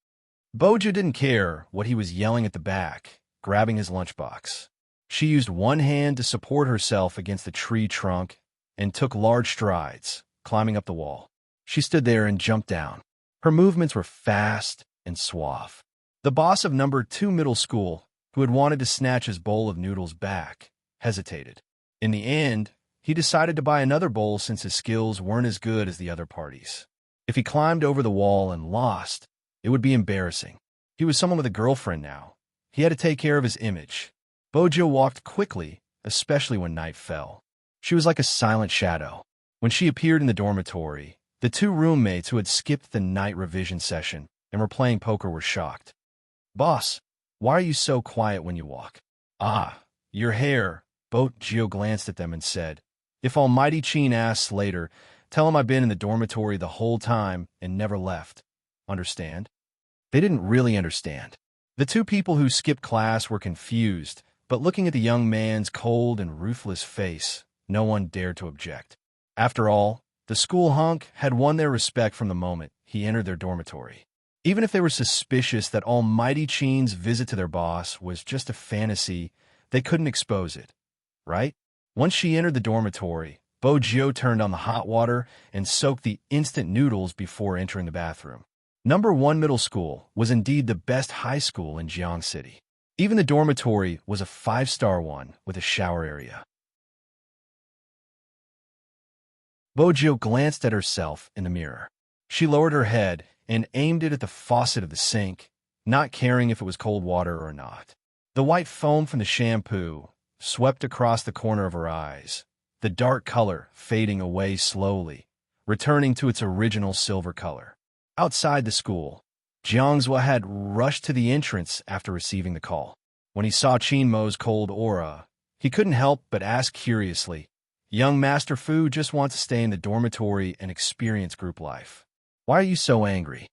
Bo Jio didn't care what he was yelling at the back, grabbing his lunchbox. She used one hand to support herself against the tree trunk and took large strides, climbing up the wall. She stood there and jumped down. Her movements were fast and suave. The boss of number 2 middle school, who had wanted to snatch his bowl of noodles back, hesitated. In the end, he decided to buy another bowl since his skills weren't as good as the other parties. If he climbed over the wall and lost, it would be embarrassing. He was someone with a girlfriend now. He had to take care of his image. Bo Jio walked quickly, especially when night fell. She was like a silent shadow. When she appeared in the dormitory, the 2 roommates who had skipped the night revision session and were playing poker were shocked. Boss, why are you so quiet when you walk? Ah, your hair. Bo Jio glanced at them and said, If Almighty Qin asks later, Tell him I've been in the dormitory the whole time and never left. Understand? They didn't really understand. The two people who skipped class were confused, but looking at the young man's cold and ruthless face, no one dared to object. After all, the school hunk had won their respect from the moment he entered their dormitory. Even if they were suspicious that Almighty Chin's visit to their boss was just a fantasy, they couldn't expose it, right? Once she entered the dormitory, Bojo turned on the hot water and soaked the instant noodles before entering the bathroom. Number 1 middle school was indeed the best high school in Jiang City. Even the dormitory was a 5-star one with a shower area. Bojo glanced at herself in the mirror. She lowered her head and aimed it at the faucet of the sink, not caring if it was cold water or not. The white foam from the shampoo swept across the corner of her eyes, the dark color fading away slowly, returning to its original silver color. Outside the school, Jiangzhua had rushed to the entrance after receiving the call. When he saw Qinmo's cold aura, he couldn't help but ask curiously, "Young Master Fu just wants to stay in the dormitory and experience group life. Why are you so angry?"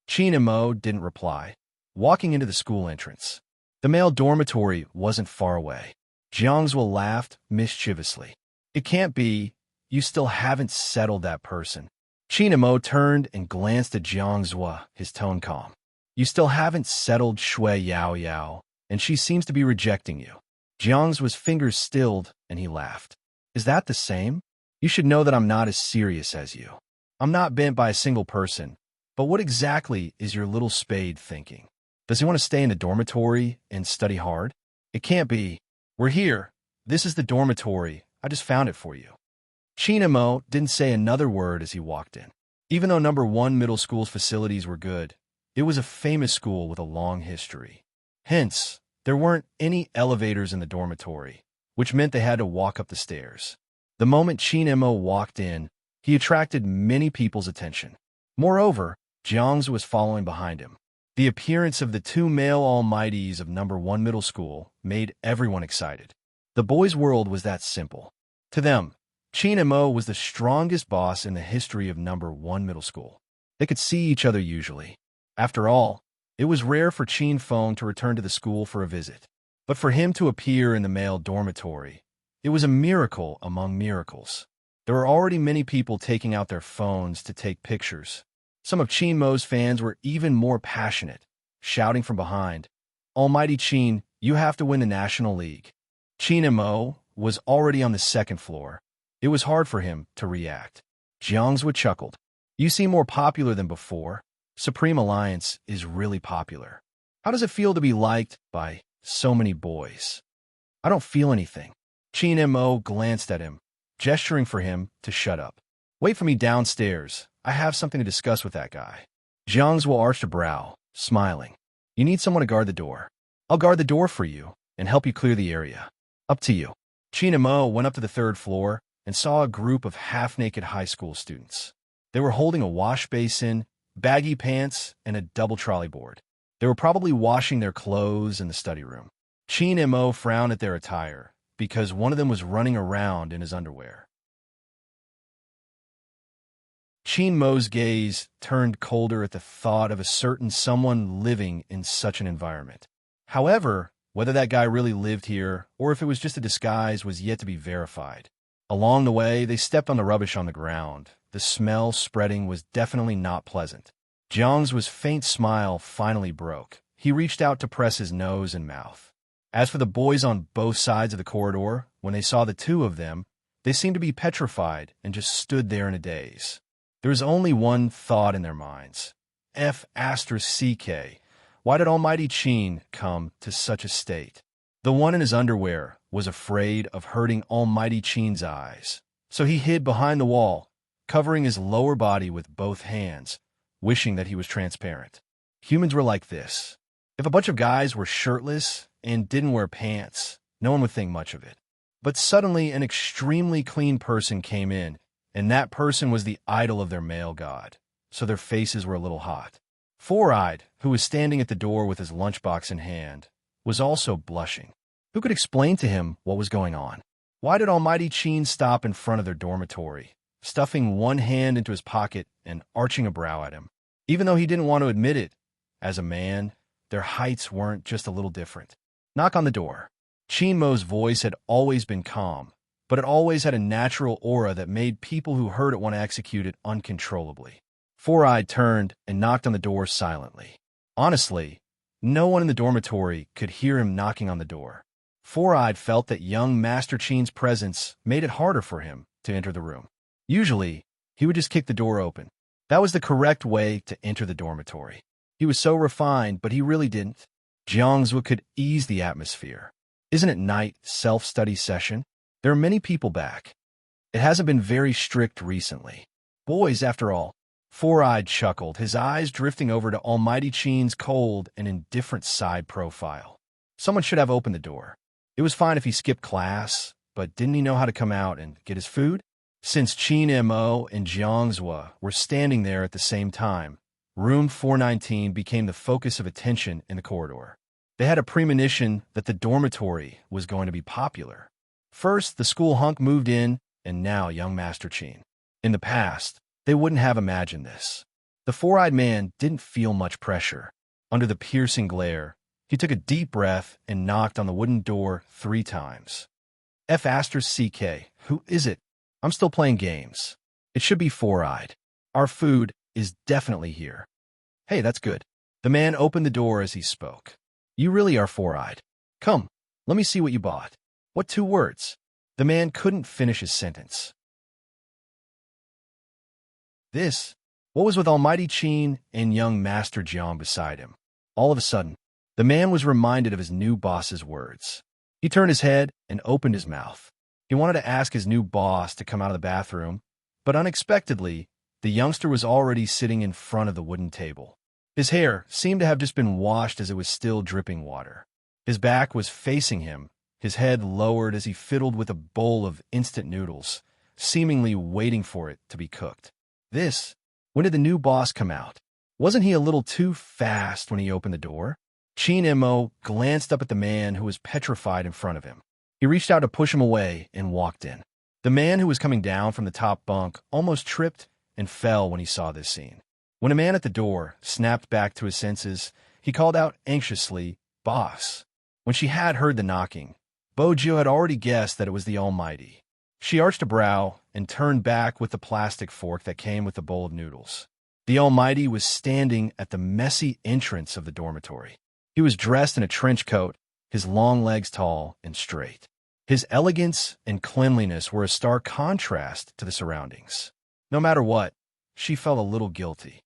Qin and Mo didn't reply, walking into the school entrance. The male dormitory wasn't far away. Jiangzhua laughed mischievously. "It can't be. You still haven't settled that person." Qin and Mo turned and glanced at Jiangzhua, his tone calm. "You still haven't settled Shui Yao Yao, and she seems to be rejecting you." Jiangzhua's fingers stilled, and he laughed. "Is that the same? You should know that I'm not as serious as you. I'm not bent by a single person, but what exactly is your little spade thinking? Does he want to stay in the dormitory and study hard? It can't be. We're here. This is the dormitory. I just found it for you." Qin and Mo didn't say another word as he walked in. Even though number 1 middle school's facilities were good, it was a famous school with a long history. Hence, there weren't any elevators in the dormitory, which meant they had to walk up the stairs. The moment Qin and Mo walked in, he attracted many people's attention. Moreover, Jiang's was following behind him. The appearance of the two male almighties of number 1 middle school made everyone excited. The boys' world was that simple. To them, Qin and Mo was the strongest boss in the history of number 1 middle school. They could see each other usually. After all, it was rare for Qin Feng to return to the school for a visit. But for him to appear in the male dormitory, it was a miracle among miracles. There were already many people taking out their phones to take pictures. Some of Qin Mo's fans were even more passionate, shouting from behind, "Almighty Qin, you have to win the National League." Qin and Mo was already on the 2nd floor. It was hard for him to react. Jiangzhua chuckled. "You seem more popular than before. Supreme Alliance is really popular. How does it feel to be liked by so many boys?" "I don't feel anything." Qin and Mo glanced at him, gesturing for him to shut up. "Wait for me downstairs. I have something to discuss with that guy." Jiangzhua arched a brow, smiling. "You need someone to guard the door. I'll guard the door for you and help you clear the area. Up to you." Qin and Mo went up to the 3rd floor and saw a group of half-naked high school students. They were holding a wash basin, baggy pants, and a double trolley board. They were probably washing their clothes in the study room. Qin and Mo frowned at their attire, because one of them was running around in his underwear. Qin Mo's gaze turned colder at the thought of a certain someone living in such an environment. However, whether that guy really lived here or if it was just a disguise was yet to be verified. Along the way, they stepped on the rubbish on the ground. The smell spreading was definitely not pleasant. Jiang's faint smile finally broke. He reached out to press his nose and mouth. As for the boys on both sides of the corridor, when they saw the two of them, they seemed to be petrified and just stood there in a daze. There was only one thought in their minds. F***CK. Why did Almighty Qin come to such a state? The one in his underwear was afraid of hurting Almighty Qin's eyes, so he hid behind the wall, covering his lower body with both hands, wishing that he was transparent. Humans were like this. If a bunch of guys were shirtless and didn't wear pants, no one would think much of it. But suddenly an extremely clean person came in, and that person was the idol of their male god, so their faces were a little hot. Four-Eyed, who was standing at the door with his lunchbox in hand, was also blushing. Who could explain to him what was going on? Why did Almighty Qin stop in front of their dormitory, stuffing one hand into his pocket and arching a brow at him. Even though he didn't want to admit it, as a man, their heights weren't just a little different. Knock on the door. Qin Mo's voice had always been calm, but it always had a natural aura that made people who heard it want to execute it uncontrollably. Four-Eyed turned and knocked on the door silently. Honestly, no one in the dormitory could hear him knocking on the door. Four-Eyed felt that young Master Qin's presence made it harder for him to enter the room. Usually, he would just kick the door open. That was the correct way to enter the dormitory. He was so refined, but he really didn't. Jiangzhu could ease the atmosphere. Isn't it night self-study session? There are many people back. It hasn't been very strict recently. Boys, after all. Four-Eyed chuckled, his eyes drifting over to Almighty Qin's cold and indifferent side profile. Someone should have opened the door. It was fine if he skipped class, but didn't he know how to come out and get his food? Since Qin Mo and Jiangzhu were standing there at the same time, room 419 became the focus of attention in the corridor. They had a premonition that the dormitory was going to be popular. First, the school hunk moved in, and now young Master Qin. In the past, they wouldn't have imagined this. The four-eyed man didn't feel much pressure. Under the piercing glare, he took a deep breath and knocked on the wooden door 3 times. F***CK, who is it? I'm still playing games. It should be Four-Eyed. Our food is definitely here. Hey, that's good. The man opened the door as he spoke. You really are Four-Eyed. Come, let me see what you bought. What 2 words? The man couldn't finish his sentence. What was with Almighty Qin and young Master Jiang beside him? All of a sudden, the man was reminded of his new boss's words. He turned his head and opened his mouth. He wanted to ask his new boss to come out of the bathroom, but unexpectedly, the youngster was already sitting in front of the wooden table. His hair seemed to have just been washed as it was still dripping water. His back was facing him, his head lowered as he fiddled with a bowl of instant noodles, seemingly waiting for it to be cooked. When did the new boss come out? Wasn't he a little too fast when he opened the door? Qin Mo glanced up at the man who was petrified in front of him. He reached out to push him away and walked in. The man who was coming down from the top bunk almost tripped and fell when he saw this scene. When a man at the door snapped back to his senses, he called out anxiously, "Boss." When she had heard the knocking, Bojo had already guessed that it was the Almighty. She arched a brow and turned back with the plastic fork that came with the bowl of noodles. The Almighty was standing at the messy entrance of the dormitory. He was dressed in a trench coat, his long legs tall and straight. His elegance and cleanliness were a stark contrast to the surroundings. No matter what, she felt a little guilty.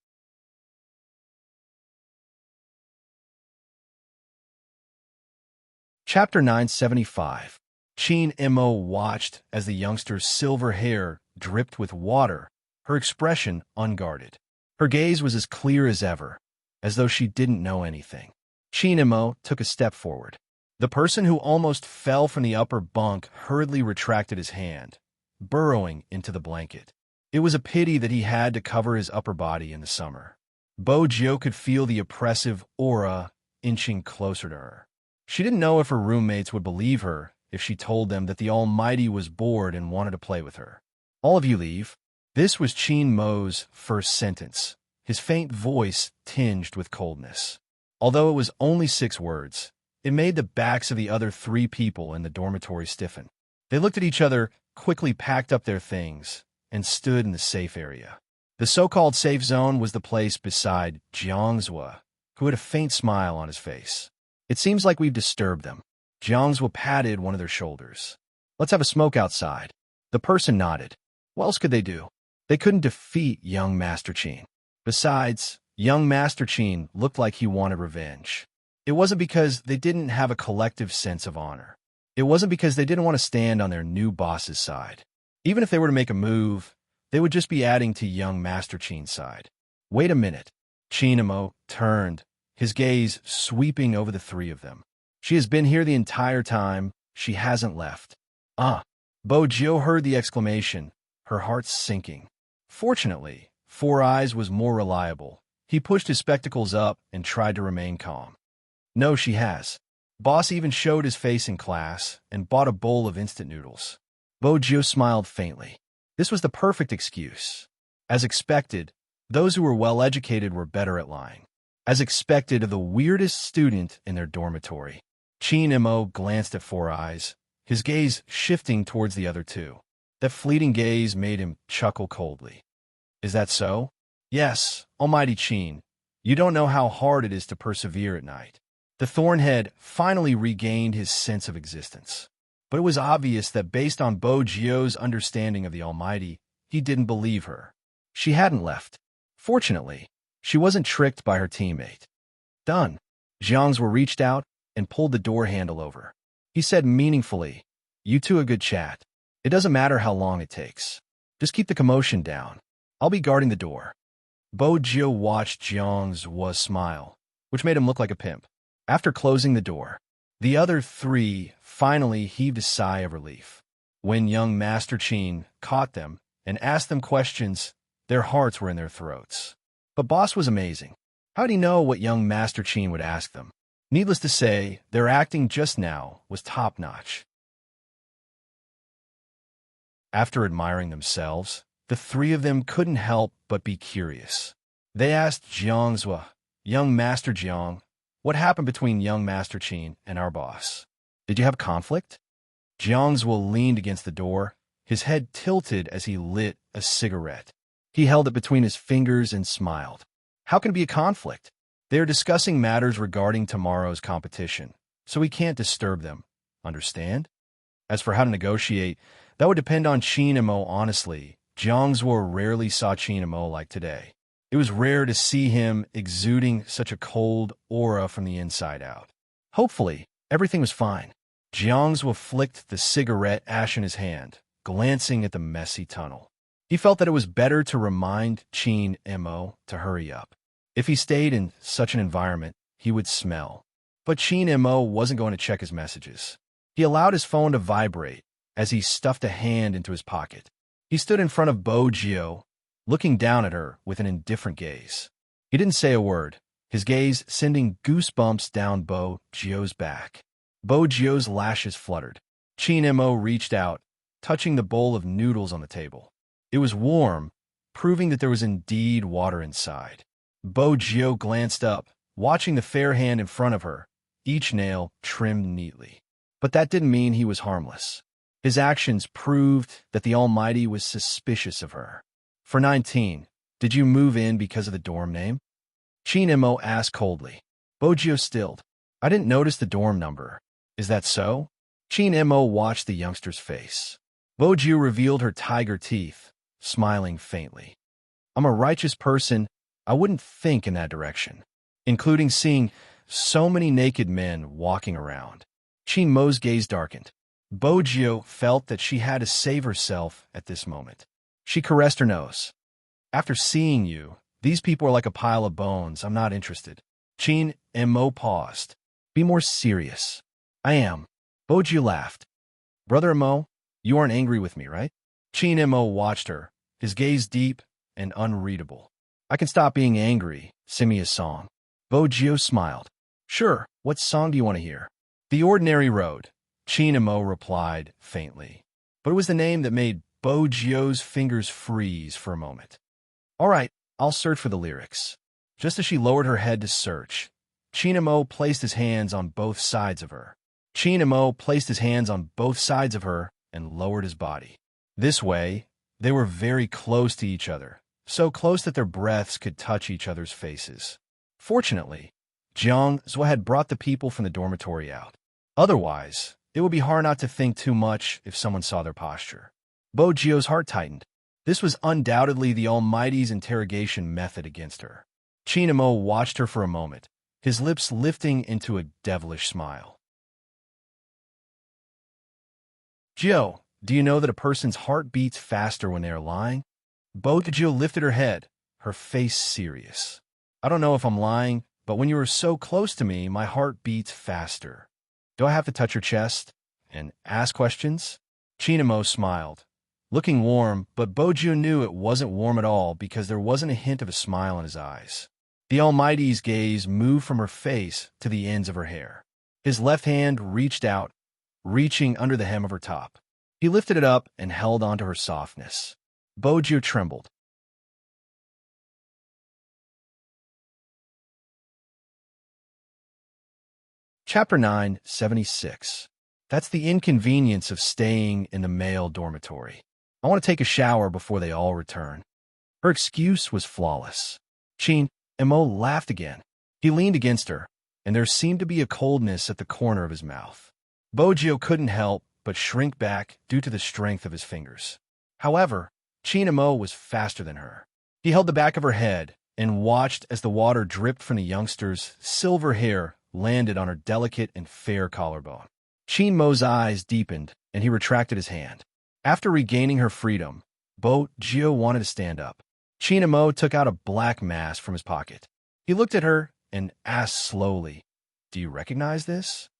Chapter 975. Qin Mo watched as the youngster's silver hair dripped with water, her expression unguarded. Her gaze was as clear as ever, as though she didn't know anything. Qin Mo took a step forward. The person who almost fell from the upper bunk hurriedly retracted his hand, burrowing into the blanket. It was a pity that he had to cover his upper body in the summer. Bojo could feel the oppressive aura inching closer to her. She didn't know if her roommates would believe her if she told them that the Almighty was bored and wanted to play with her. All of you leave. This was Qin Mo's first sentence, his faint voice tinged with coldness. Although it was only 6 words, it made the backs of the other 3 people in the dormitory stiffen. They looked at each other, quickly packed up their things, and stood in the safe area. The so-called safe zone was the place beside Jiangzhu, who had a faint smile on his face. It seems like we've disturbed them. Jiangzhu patted one of their shoulders. Let's have a smoke outside. The person nodded. What else could they do? They couldn't defeat young Master Qin. Besides, young Master Qin looked like he wanted revenge. It wasn't because they didn't have a collective sense of honor. It wasn't because they didn't want to stand on their new boss's side. Even if they were to make a move, they would just be adding to young Master Qin's side. Wait a minute. Qin Mo turned, his gaze sweeping over the 3 of them. She has been here the entire time. She hasn't left. Bojo heard the exclamation, her heart sinking. Fortunately, Four Eyes was more reliable. He pushed his spectacles up and tried to remain calm. No, she has. Boss even showed his face in class and bought a bowl of instant noodles. Bojo smiled faintly. This was the perfect excuse. As expected, those who were well-educated were better at lying. As expected of the weirdest student in their dormitory. Chin Mo glanced at Four Eyes, his gaze shifting towards the other two. That fleeting gaze made him chuckle coldly. Is that so? Yes, almighty Chin. You don't know how hard it is to persevere at night. The Thornhead finally regained his sense of existence. But it was obvious that based on Bo Jio's understanding of the Almighty, he didn't believe her. She hadn't left. Fortunately, she wasn't tricked by her teammate. Done. Jiang's were reached out and pulled the door handle over. He said meaningfully, "You two a good chat. It doesn't matter how long it takes. Just keep the commotion down. I'll be guarding the door." Bo Jio watched Jiang's was smile, which made him look like a pimp. After closing the door, the other three finally heaved a sigh of relief. When young Master Chin caught them and asked them questions, their hearts were in their throats. But Boss was amazing. How'd he know what young Master Chin would ask them? Needless to say, their acting just now was top-notch. After admiring themselves, the three of them couldn't help but be curious. They asked Jiangzhua, "Young Master Jiang, what happened between young Master Chin and our boss? Did you have conflict?" Jiangzhua leaned against the door, his head tilted as he lit a cigarette. He held it between his fingers and smiled. "How can it be a conflict? They are discussing matters regarding tomorrow's competition, so we can't disturb them. Understand? As for how to negotiate, that would depend on Chin Mo. Honestly, Jiangzhua rarely saw Chin Mo like today. It was rare to see him exuding such a cold aura from the inside out. Hopefully, everything was fine." Jiangzhua flicked the cigarette ash in his hand, glancing at the messy tunnel. He felt that it was better to remind Chin Mo to hurry up. If he stayed in such an environment, he would smell. But Chin Mo wasn't going to check his messages. He allowed his phone to vibrate as he stuffed a hand into his pocket. He stood in front of Bo Jio, looking down at her with an indifferent gaze. He didn't say a word, his gaze sending goosebumps down Bo Jio's back. Bo Jio's lashes fluttered. Chin Mo reached out, touching the bowl of noodles on the table. It was warm, proving that there was indeed water inside. Bo Jio glanced up, watching the fair hand in front of her, each nail trimmed neatly. But that didn't mean he was harmless. His actions proved that the Almighty was suspicious of her. "For 19, did you move in because of the dorm name?" Chin Mo asked coldly. Bo Jio stilled. "I didn't notice the dorm number. Is that so?" Chin Mo watched the youngster's face. Bo Jio revealed her tiger teeth, smiling faintly. "I'm a righteous person. I wouldn't think in that direction, including seeing so many naked men walking around." Chin Mo's gaze darkened. Bo Jio felt that she had to save herself at this moment. She caressed her nose. "After seeing you, these people are like a pile of bones. I'm not interested." Chin Mo paused. "Be more serious." "I am." Bo Jio laughed. "Brother Mo, you aren't angry with me, right?" Chin Mo watched her, his gaze deep and unreadable. "I can stop being angry. Sing me a song." Bo Jio smiled. "Sure, what song do you want to hear?" "The Ordinary Road," Chin Mo replied faintly. But it was the name that made Bo Jio's fingers freeze for a moment. "All right, I'll search for the lyrics." Just as she lowered her head to search, Chin Mo placed his hands on both sides of her. Chin Mo placed his hands on both sides of her and lowered his body. This way, they were very close to each other, so close that their breaths could touch each other's faces. Fortunately, Jiangzhua had brought the people from the dormitory out. Otherwise, it would be hard not to think too much if someone saw their posture. Bo Jio's heart tightened. This was undoubtedly the Almighty's interrogation method against her. Chin Mo watched her for a moment, his lips lifting into a devilish smile. "Jio, do you know that a person's heart beats faster when they are lying?" Bo Jio lifted her head, her face serious. "I don't know if I'm lying, but when you are so close to me, my heart beats faster. Do I have to touch your chest and ask questions?" Chin Mo smiled, looking warm, but Bo Jio knew it wasn't warm at all because there wasn't a hint of a smile in his eyes. The Almighty's gaze moved from her face to the ends of her hair. His left hand reached out, reaching under the hem of her top. He lifted it up and held onto her softness. Bojo trembled. Chapter 976. That's the inconvenience of staying in the male dormitory. I want to take a shower before they all return. Her excuse was flawless. Chin Emo laughed again. He leaned against her, and there seemed to be a coldness at the corner of his mouth. Bojo couldn't help but shrink back due to the strength of his fingers. However, Chin Emo was faster than her. He held the back of her head and watched as the water dripped from the youngster's silver hair landed on her delicate and fair collarbone. Chin Mo's eyes deepened, and he retracted his hand. After regaining her freedom, Bojo wanted to stand up. Chin Mo took out a black mask from his pocket. He looked at her and asked slowly, "Do you recognize this?"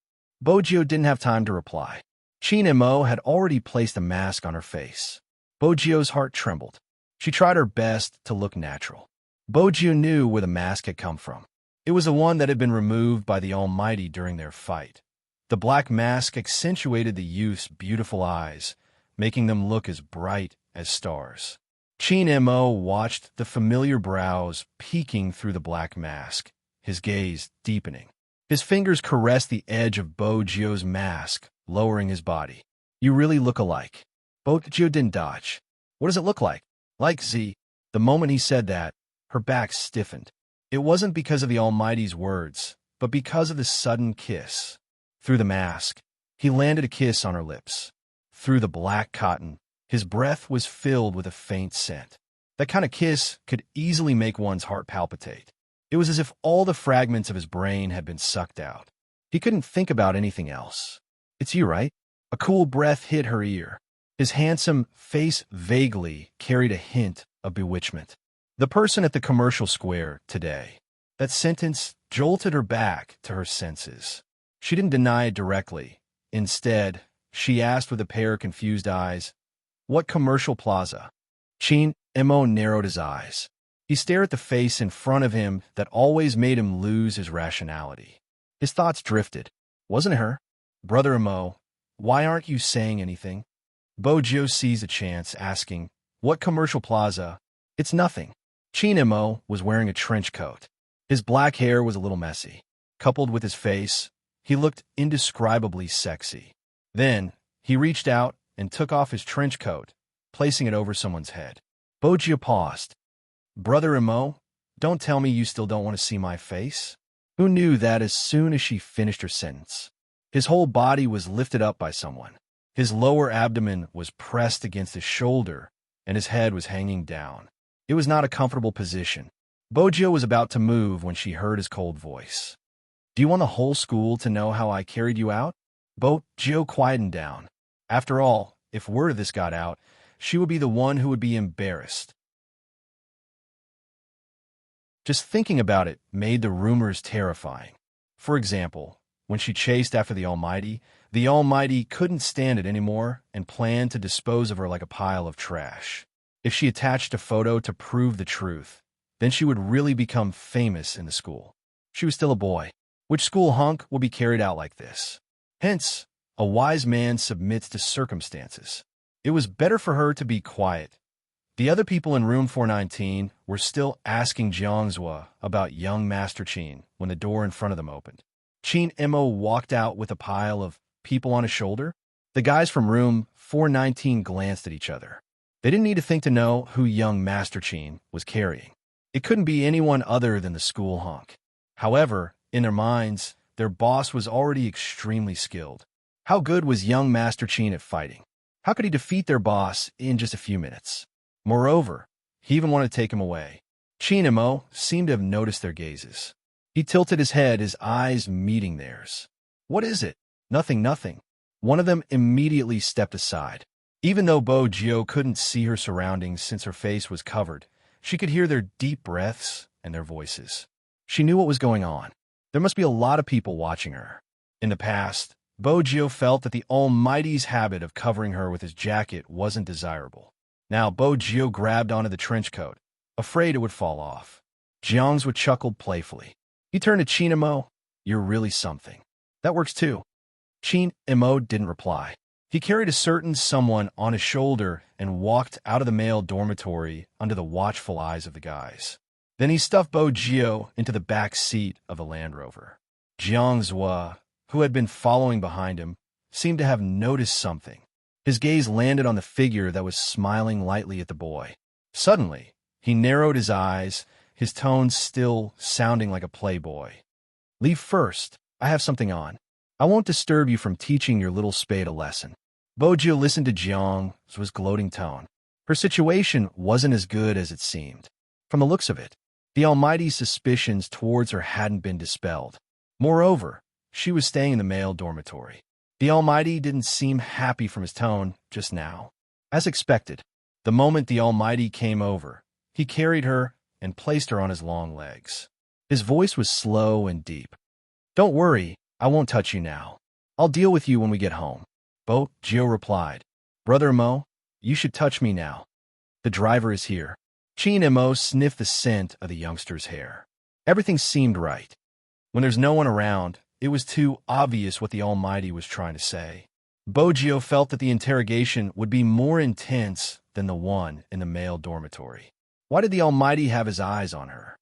Bojo didn't have time to reply. Chin Mo had already placed a mask on her face. Bojo's heart trembled. She tried her best to look natural. Bojo knew where the mask had come from. It was the one that had been removed by the Almighty during their fight. The black mask accentuated the youth's beautiful eyes, making them look as bright as stars. Chin Mo watched the familiar brows peeking through the black mask, his gaze deepening. His fingers caressed the edge of Bojo's mask, lowering his body. "You really look alike." Bojo didn't dodge. "What does it look like?" "Like Z." The moment he said that, her back stiffened. It wasn't because of the Almighty's words, but because of the sudden kiss. Through the mask, he landed a kiss on her lips. Through the black cotton, his breath was filled with a faint scent. That kind of kiss could easily make one's heart palpitate. It was as if all the fragments of his brain had been sucked out. He couldn't think about anything else. "It's you, right?" A cool breath hit her ear. His handsome face vaguely carried a hint of bewitchment. "The person at the commercial square today." That sentence jolted her back to her senses. She didn't deny it directly. Instead, she asked with a pair of confused eyes, "What commercial plaza?" Chin Mo narrowed his eyes. He stared at the face in front of him that always made him lose his rationality. His thoughts drifted. Wasn't it her? "Brother Mo, why aren't you saying anything?" Bojo seized a chance, asking, "What commercial plaza?" "It's nothing." Chin Mo was wearing a trench coat. His black hair was a little messy. Coupled with his face, he looked indescribably sexy. Then, he reached out and took off his trench coat, placing it over someone's head. Bojo paused. "Brother Mo, don't tell me you still don't want to see my face?" Who knew that as soon as she finished her sentence? His whole body was lifted up by someone. His lower abdomen was pressed against his shoulder, and his head was hanging down. It was not a comfortable position. Bojo was about to move when she heard his cold voice. "Do you want the whole school to know how I carried you out?" Bojo quietened down. After all, if word of this got out, she would be the one who would be embarrassed. Just thinking about it made the rumors terrifying. For example, when she chased after the Almighty couldn't stand it anymore and planned to dispose of her like a pile of trash. If she attached a photo to prove the truth, then she would really become famous in the school. She was still a boy. Which school hunk will be carried out like this? Hence, a wise man submits to circumstances. It was better for her to be quiet. The other people in room 419 were still asking Jiangzhua about young Master Chin when the door in front of them opened. Chin Mo walked out with a pile of people on his shoulder. The guys from room 419 glanced at each other. They didn't need to think to know who young Master Chin was carrying. It couldn't be anyone other than the school hunk. However, in their minds, their boss was already extremely skilled. How good was young Master Chin at fighting? How could he defeat their boss in just a few minutes? Moreover, he even wanted to take him away. Chin Mo seemed to have noticed their gazes. He tilted his head, his eyes meeting theirs. "What is it?" "Nothing, nothing." One of them immediately stepped aside. Even though Bojo couldn't see her surroundings since her face was covered, she could hear their deep breaths and their voices. She knew what was going on. There must be a lot of people watching her. In the past, Bojo felt that the Almighty's habit of covering her with his jacket wasn't desirable. Now Bojo grabbed onto the trench coat, afraid it would fall off. Jiangzhua chuckled playfully. He turned to Chin Mo. "You're really something." "That works too." Chin Mo didn't reply. He carried a certain someone on his shoulder and walked out of the male dormitory under the watchful eyes of the guys. Then he stuffed Bojio into the back seat of the Land Rover. Jiangzhua, who had been following behind him, seemed to have noticed something. His gaze landed on the figure that was smiling lightly at the boy. Suddenly, he narrowed his eyes, his tones still sounding like a playboy. "Leave first. I have something on. I won't disturb you from teaching your little spade a lesson." Bojio listened to Jiang's gloating tone. Her situation wasn't as good as it seemed. From the looks of it, the Almighty's suspicions towards her hadn't been dispelled. Moreover, she was staying in the male dormitory. The Almighty didn't seem happy from his tone just now. As expected, the moment the Almighty came over, he carried her and placed her on his long legs. His voice was slow and deep. "Don't worry, I won't touch you now. I'll deal with you when we get home." Bojio replied, "Brother Mo, you should touch me now. The driver is here." Chin and Mo sniffed the scent of the youngster's hair. Everything seemed right. When there's no one around, it was too obvious what the Almighty was trying to say. Bojio felt that the interrogation would be more intense than the one in the male dormitory. Why did the Almighty have his eyes on her?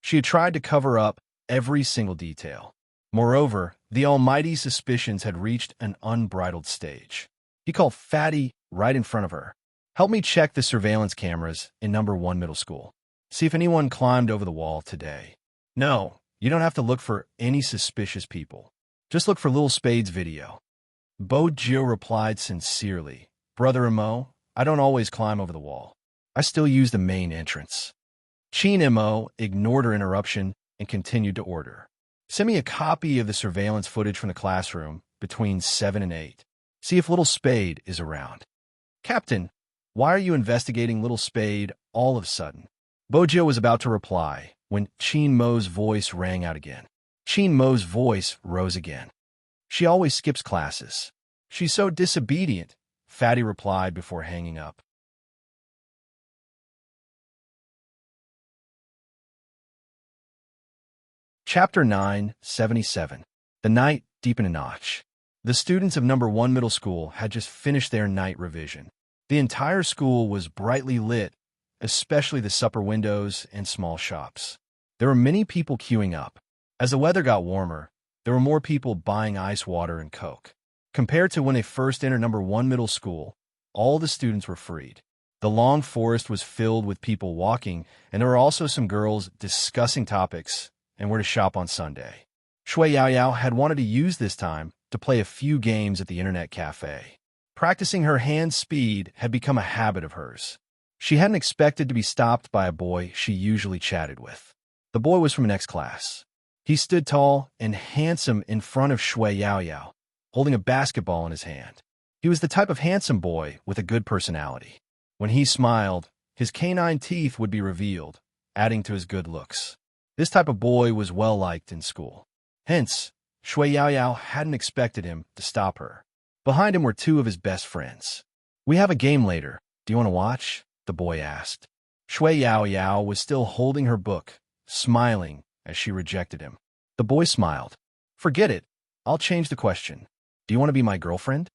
She had tried to cover up every single detail. Moreover, the Almighty's suspicions had reached an unbridled stage. He called Fatty right in front of her. "Help me check the surveillance cameras in number 1 middle school. See if anyone climbed over the wall today. No, you don't have to look for any suspicious people. Just look for Little Spade's video." Bojio replied sincerely, "Brother Mo, I don't always climb over the wall. I still use the main entrance." Chin and Mo ignored her interruption and continued to order. "Send me a copy of the surveillance footage from the classroom between 7 and 8. See if Little Spade is around." "Captain, why are you investigating Little Spade all of a sudden?" Bojio was about to reply when Chin Mo's voice rang out again. Chin Mo's voice rose again. "She always skips classes. She's so disobedient," Fatty replied before hanging up. Chapter 977. The night deepened a notch. The students of number 1 middle school had just finished their night revision. The entire school was brightly lit, especially the supper windows and small shops. There were many people queuing up. As the weather got warmer, there were more people buying ice water and Coke. Compared to when they first entered number 1 middle school, all the students were freed. The long forest was filled with people walking, and there were also some girls discussing topics and where to shop on Sunday. Shui Yaoyao had wanted to use this time to play a few games at the internet cafe. Practicing her hand speed had become a habit of hers. She hadn't expected to be stopped by a boy she usually chatted with. The boy was from the next class. He stood tall and handsome in front of Shui Yaoyao, holding a basketball in his hand. He was the type of handsome boy with a good personality. When he smiled, his canine teeth would be revealed, adding to his good looks. This type of boy was well-liked in school. Hence, Shui Yaoyao hadn't expected him to stop her. Behind him were 2 of his best friends. "We have a game later. Do you want to watch?" the boy asked. Shui Yaoyao was still holding her book, smiling as she rejected him. The boy smiled. "Forget it. I'll change the question. Do you want to be my girlfriend?"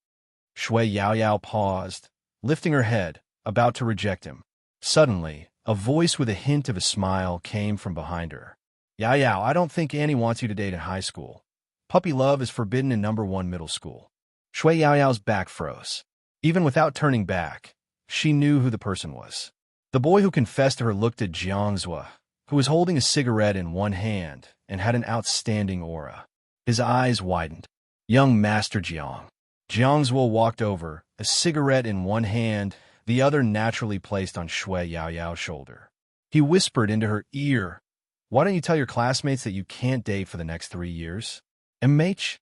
Shui Yaoyao paused, lifting her head, about to reject him. Suddenly, a voice with a hint of a smile came from behind her. "Yaoyao, I don't think Annie wants you to date in high school. Puppy love is forbidden in number 1 middle school." Shui Yaoyao's back froze. Even without turning back, she knew who the person was. The boy who confessed to her looked at Jiangzhua, who was holding a cigarette in one hand and had an outstanding aura. His eyes widened. "Young Master Jiang." Jiangzhua walked over, a cigarette in one hand, the other naturally placed on Shui Yaoyao's shoulder. He whispered into her ear, "Why don't you tell your classmates that you can't date for the next 3 years?" "MH?"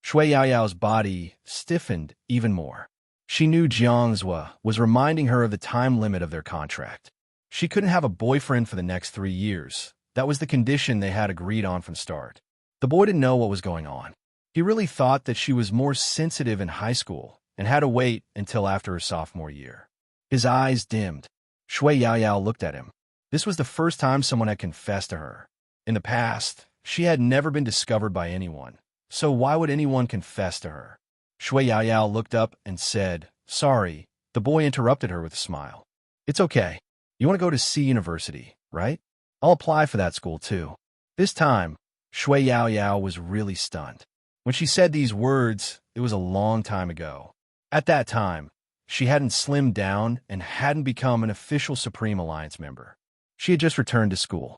Shui Yaoyao's body stiffened even more. She knew Jiangzhua was reminding her of the time limit of their contract. She couldn't have a boyfriend for the next 3 years. That was the condition they had agreed on from start. The boy didn't know what was going on. He really thought that she was more sensitive in high school and had to wait until after her sophomore year. His eyes dimmed. Shui Yaoyao looked at him. This was the first time someone had confessed to her. In the past, she had never been discovered by anyone, So why would anyone confess to her? Shui Yaoyao looked up and said, "Sorry." The boy interrupted her with a smile. "It's okay. You want to go to C University, right? I'll apply for that school too." This time, Shui Yaoyao was really stunned. When she said these words, it was a long time ago. At that time, she hadn't slimmed down and hadn't become an official Supreme Alliance member. She had just returned to school.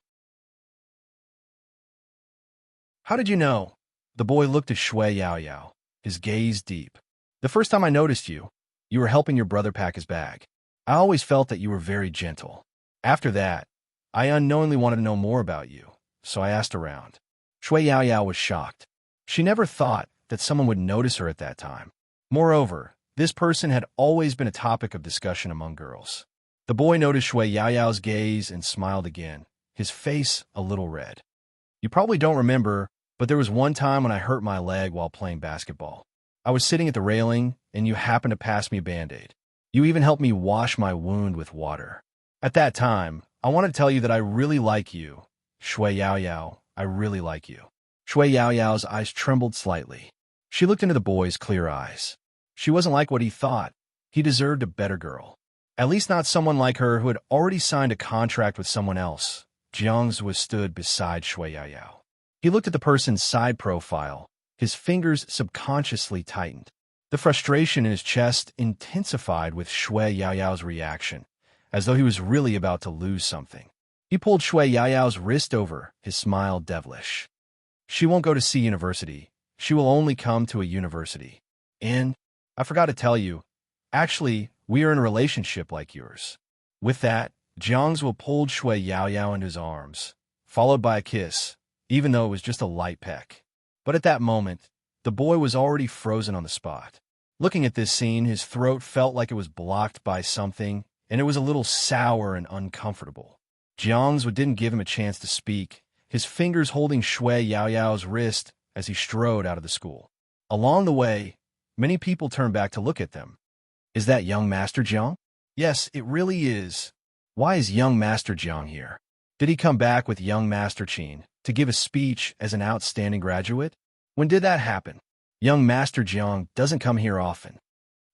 "How did you know?" The boy looked at Shui Yaoyao, his gaze deep. "The first time I noticed you, you were helping your brother pack his bag. I always felt that you were very gentle. After that, I unknowingly wanted to know more about you, so I asked around." Shui Yaoyao was shocked. She never thought that someone would notice her at that time. Moreover, this person had always been a topic of discussion among girls. The boy noticed Shui Yaoyao's gaze and smiled again, his face a little red. "You probably don't remember, but there was one time when I hurt my leg while playing basketball. I was sitting at the railing, and you happened to pass me a Band-Aid. You even helped me wash my wound with water. At that time, I want to tell you that I really like you. Shui Yaoyao, I really like you." Shui Yaoyao's eyes trembled slightly. She looked into the boy's clear eyes. She wasn't like what he thought. He deserved a better girl. At least not someone like her who had already signed a contract with someone else. Jiang stood beside Shui Yaoyao. He looked at the person's side profile. His fingers subconsciously tightened. The frustration in his chest intensified with Shui Yaoyao's reaction, as though he was really about to lose something. He pulled Shui Yaoyao's wrist over, his smile devilish. "She won't go to C University. She will only come to a university. And, I forgot to tell you, actually, we are in a relationship like yours." With that, Jiang pulled Shui Yaoyao into his arms, followed by a kiss, even though it was just a light peck. But at that moment, the boy was already frozen on the spot. Looking at this scene, his throat felt like it was blocked by something, and it was a little sour and uncomfortable. Jiang didn't give him a chance to speak, his fingers holding Shui Yaoyao's wrist as he strode out of the school. Along the way, many people turned back to look at them. "Is that young Master Jiang?" "Yes, it really is." "Why is young Master Jiang here? Did he come back with young Master Qin to give a speech as an outstanding graduate? When did that happen? Young Master Jiang doesn't come here often.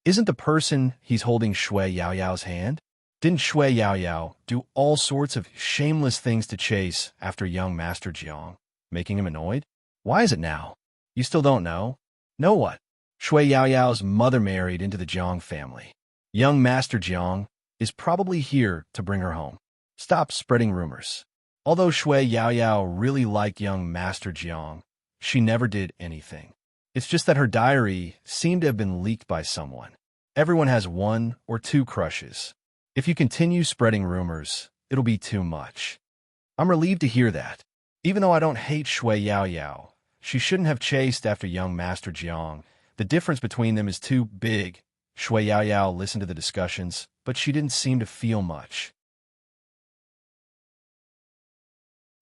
Isn't the person he's holding Shui Yaoyao's hand? Didn't Shui Yaoyao do all sorts of shameless things to chase after young Master Jiang, making him annoyed? Why is it now? You still don't know? Know what? Shui Yaoyao's mother married into the Jiang family. Young Master Jiang is probably here to bring her home. Stop spreading rumors." Although Shui Yaoyao really liked young Master Jiang, she never did anything. It's just that her diary seemed to have been leaked by someone. Everyone has one or two crushes. If you continue spreading rumors, it'll be too much. I'm relieved to hear that. Even though I don't hate Shui Yaoyao, she shouldn't have chased after young Master Jiang. The difference between them is too big. Shui Yaoyao listened to the discussions, but she didn't seem to feel much.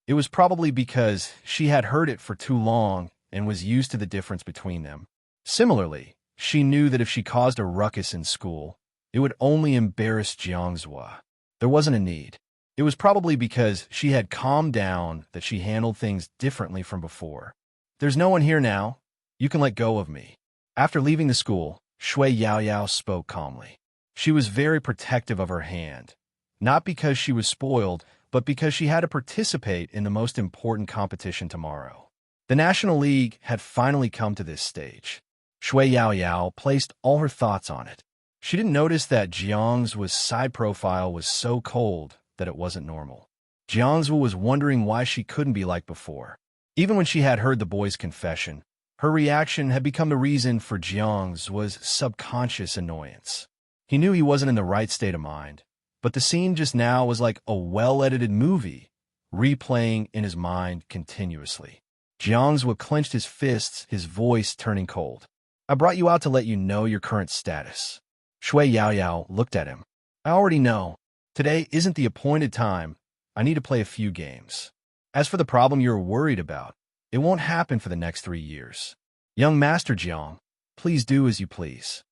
It was probably because she had heard it for too long and was used to the difference between them. Similarly, she knew that if she caused a ruckus in school, it would only embarrass Jiangzhua. There wasn't a need. It was probably because she had calmed down that she handled things differently from before. "There's no one here now. You can let go of me." After leaving the school, Shui Yaoyao spoke calmly. She was very protective of her hand, not because she was spoiled, but because she had to participate in the most important competition tomorrow. The National League had finally come to this stage. Shui Yaoyao placed all her thoughts on it. She didn't notice that Jiang's side profile was so cold that it wasn't normal. Jiang was wondering why she couldn't be like before. Even when she had heard the boy's confession, her reaction had become the reason for Jiang's subconscious annoyance. He knew he wasn't in the right state of mind, but the scene just now was like a well-edited movie, replaying in his mind continuously. Jiang clenched his fists, his voice turning cold. "I brought you out to let you know your current status." Shui Yaoyao looked at him. "I already know. Today isn't the appointed time. I need to play a few games. As for the problem you're worried about, it won't happen for the next 3 years. Young Master Jiang, please do as you please."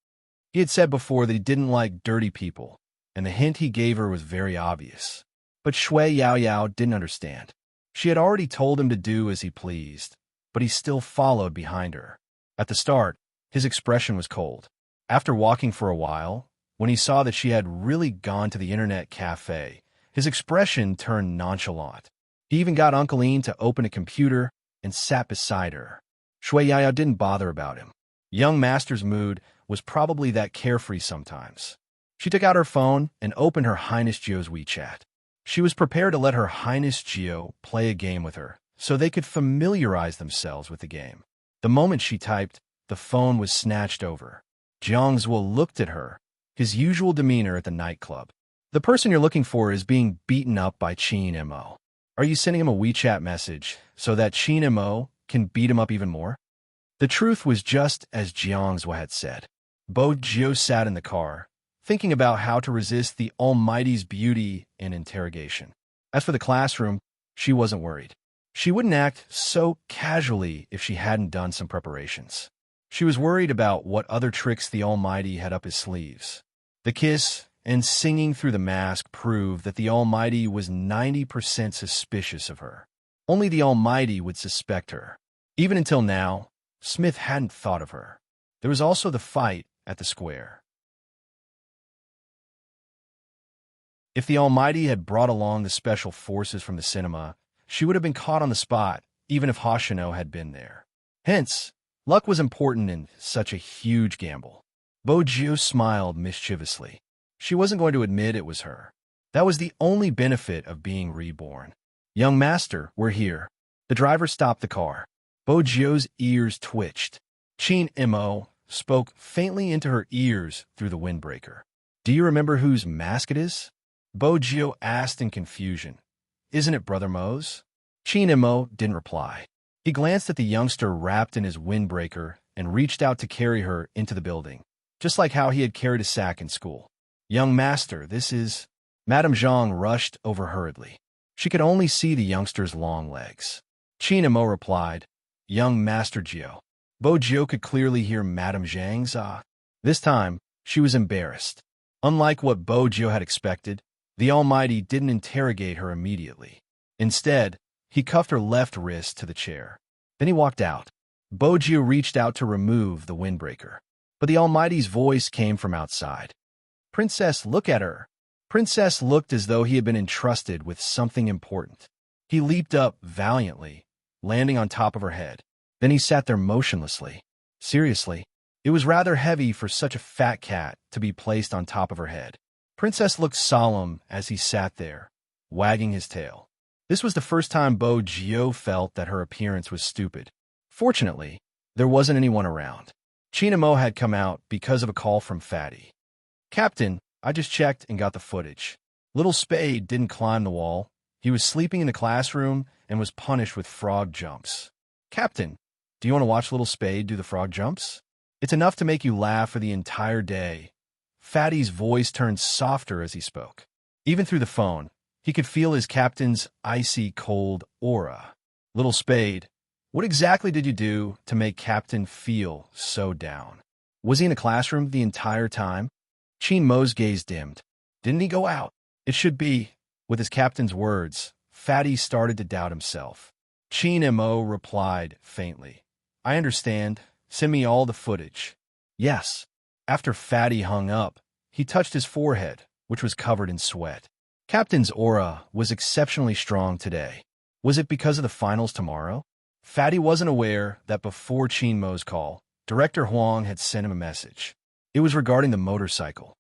He had said before that he didn't like dirty people, and the hint he gave her was very obvious. But Shui Yaoyao didn't understand. She had already told him to do as he pleased, but he still followed behind her. At the start, his expression was cold. After walking for a while, when he saw that she had really gone to the internet cafe, his expression turned nonchalant. He even got Uncle Ian to open a computer and sat beside her. Shui Yaya didn't bother about him. Young Master's mood was probably that carefree sometimes. She took out her phone and opened Her Highness Gio's WeChat. She was prepared to let Her Highness Gio play a game with her, so they could familiarize themselves with the game. The moment she typed, the phone was snatched over. Jiang Zuo looked at her, his usual demeanor at the nightclub. The person you're looking for is being beaten up by Qin Mo. Are you sending him a WeChat message so that Qin Mo can beat him up even more? The truth was just as Jiang Zuo had said. Bo Jio sat in the car, thinking about how to resist the Almighty's beauty and interrogation. As for the classroom, she wasn't worried. She wouldn't act so casually if she hadn't done some preparations. She was worried about what other tricks the Almighty had up his sleeves. The kiss and singing through the mask proved that the Almighty was 90% suspicious of her. Only the Almighty would suspect her. Even until now, Smith hadn't thought of her. There was also the fight at the square. If the Almighty had brought along the special forces from the cinema, she would have been caught on the spot, even if Hoshino had been there. Hence, luck was important in such a huge gamble. Bo Jio smiled mischievously. She wasn't going to admit it was her. That was the only benefit of being reborn. Young Master, we're here. The driver stopped the car. Bo Jio's ears twitched. Qin Mo spoke faintly into her ears through the windbreaker. Do you remember whose mask it is? Bo Jio asked in confusion. Isn't it Brother Mo's? Qin Mo didn't reply. He glanced at the youngster wrapped in his windbreaker and reached out to carry her into the building, just like how he had carried a sack in school. Young Master, this is... Madame Zhang rushed over hurriedly. She could only see the youngster's long legs. Qin Mo replied, Young Master Jio. Bo Jio could clearly hear Madame Zhang's ah. This time, she was embarrassed. Unlike what Bo Jio had expected, the Almighty didn't interrogate her immediately. Instead, he cuffed her left wrist to the chair. Then he walked out. Bo Jio reached out to remove the windbreaker, but the Almighty's voice came from outside. Princess, look at her. Princess looked as though he had been entrusted with something important. He leaped up valiantly, landing on top of her head. Then he sat there motionlessly. Seriously, it was rather heavy for such a fat cat to be placed on top of her head. Princess looked solemn as he sat there, wagging his tail. This was the first time Bo Jio felt that her appearance was stupid. Fortunately, there wasn't anyone around. Qin Mo had come out because of a call from Fatty. Captain, I just checked and got the footage. Little Spade didn't climb the wall. He was sleeping in the classroom and was punished with frog jumps. Captain, do you want to watch Little Spade do the frog jumps? It's enough to make you laugh for the entire day. Fatty's voice turned softer as he spoke. Even through the phone, he could feel his captain's icy cold aura. Little Spade, what exactly did you do to make Captain feel so down? Was he in the classroom the entire time? Qin Mo's gaze dimmed. Didn't he go out? It should be. With his captain's words, Fatty started to doubt himself. Qin Mo replied faintly. I understand. Send me all the footage. Yes. After Fatty hung up, he touched his forehead, which was covered in sweat. Captain's aura was exceptionally strong today. Was it because of the finals tomorrow? Fatty wasn't aware that before Qin Mo's call, Director Huang had sent him a message. It was regarding the motorcycle.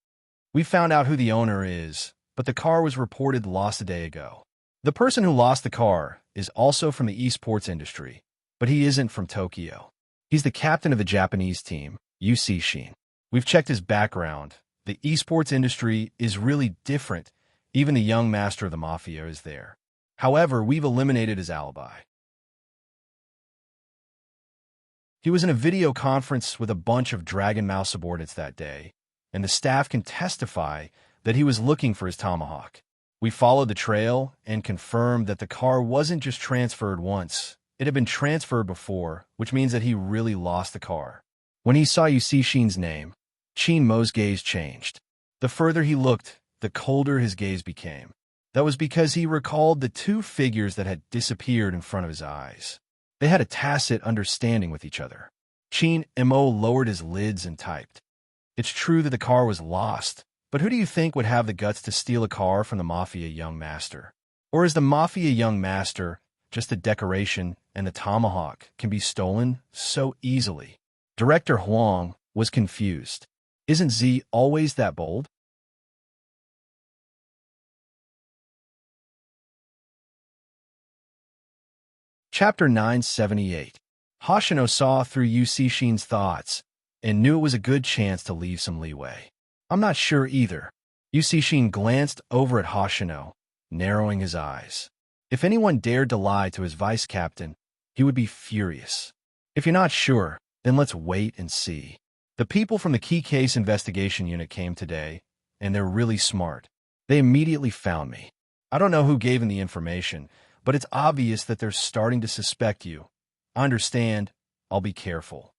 We found out who the owner is, but the car was reported lost a day ago. The person who lost the car is also from the esports industry, but he isn't from Tokyo. He's the captain of the Japanese team, UC Shin. We've checked his background. The esports industry is really different. Even the young master of the mafia is there. However, we've eliminated his alibi. He was in a video conference with a bunch of Dragon Mouse subordinates that day, and the staff can testify that he was looking for his tomahawk. We followed the trail and confirmed that the car wasn't just transferred once. It had been transferred before, which means that he really lost the car. When he saw Yusi Shin's name, Qin Mo's gaze changed. The further he looked, the colder his gaze became. That was because he recalled the two figures that had disappeared in front of his eyes. They had a tacit understanding with each other. Chin Mo lowered his lids and typed. It's true that the car was lost, but who do you think would have the guts to steal a car from the Mafia young master? Or is the Mafia young master just a decoration and the tomahawk can be stolen so easily? Director Huang was confused. Isn't Z always that bold? Chapter 978. Hoshino saw through Yu Cixin's thoughts and knew it was a good chance to leave some leeway. I'm not sure either. Yu Cixin glanced over at Hoshino, narrowing his eyes. If anyone dared to lie to his vice captain, he would be furious. If you're not sure, then let's wait and see. The people from the Key Case Investigation Unit came today, and they're really smart. They immediately found me. I don't know who gave them the information, but it's obvious that they're starting to suspect you. I understand. I'll be careful.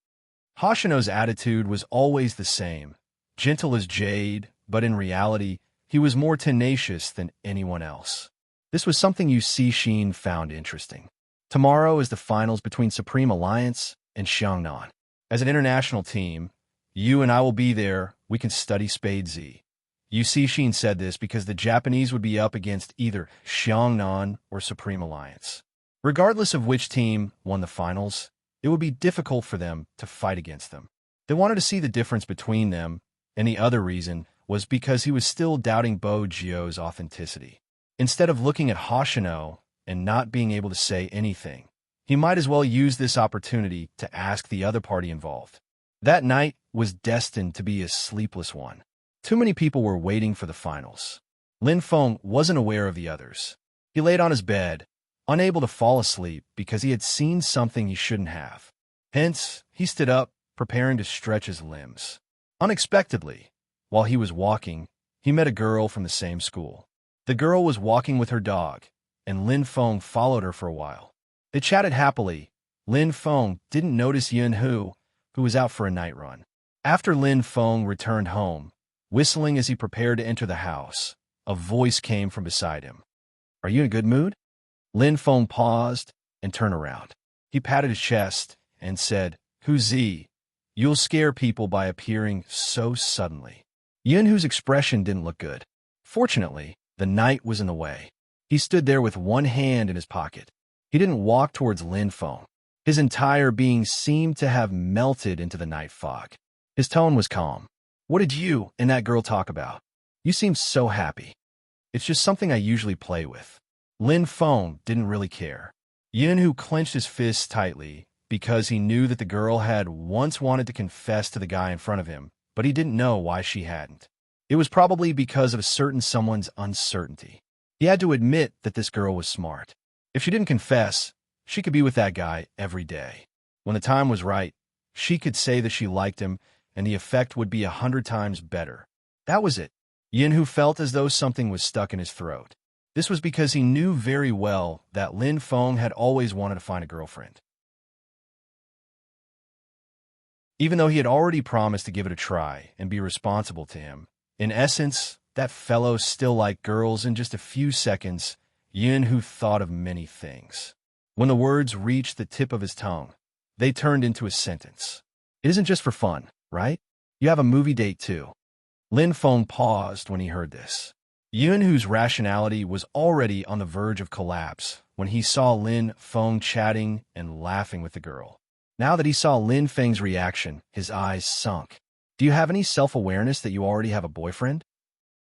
Hoshino's attitude was always the same, gentle as jade, but in reality, he was more tenacious than anyone else. This was something Yu Cixin found interesting. Tomorrow is the finals between Supreme Alliance and Xiangnan. As an international team, you and I will be there. We can study Spade Z. Yu Cixin said this because the Japanese would be up against either Xiangnan or Supreme Alliance. Regardless of which team won the finals, it would be difficult for them to fight against them. They wanted to see the difference between them, and the other reason was because he was still doubting Bo Jio's authenticity. Instead of looking at Hoshino and not being able to say anything, he might as well use this opportunity to ask the other party involved. That night was destined to be a sleepless one. Too many people were waiting for the finals. Lin Feng wasn't aware of the others. He laid on his bed, unable to fall asleep because he had seen something he shouldn't have. Hence, he stood up, preparing to stretch his limbs. Unexpectedly, while he was walking, he met a girl from the same school. The girl was walking with her dog, and Lin Feng followed her for a while. They chatted happily. Lin Feng didn't notice Yun Hu, who was out for a night run. After Lin Feng returned home, whistling as he prepared to enter the house, a voice came from beside him. Are you in a good mood? Lin Feng paused and turned around. He patted his chest and said, Who's Z? You'll scare people by appearing so suddenly. Yun Hu's expression didn't look good. Fortunately, the night was in the way. He stood there with one hand in his pocket. He didn't walk towards Lin Feng. His entire being seemed to have melted into the night fog. His tone was calm. What did you and that girl talk about? You seem so happy. It's just something I usually play with. Lin Feng didn't really care. Yun Hu clenched his fists tightly because he knew that the girl had once wanted to confess to the guy in front of him, but he didn't know why she hadn't. It was probably because of a certain someone's uncertainty. He had to admit that this girl was smart. If she didn't confess, she could be with that guy every day. When the time was right, she could say that she liked him, and the effect would be 100 times better. That was it. Yun Hu felt as though something was stuck in his throat. This was because he knew very well that Lin Feng had always wanted to find a girlfriend. Even though he had already promised to give it a try and be responsible to him, in essence, that fellow still liked girls. In just a few seconds, Yun Hu thought of many things. When the words reached the tip of his tongue, they turned into a sentence. It isn't just for fun, right? You have a movie date too. Lin Feng paused when he heard this. Yun Hu's rationality was already on the verge of collapse when he saw Lin Feng chatting and laughing with the girl. Now that he saw Lin Feng's reaction, his eyes sunk. Do you have any self-awareness that you already have a boyfriend?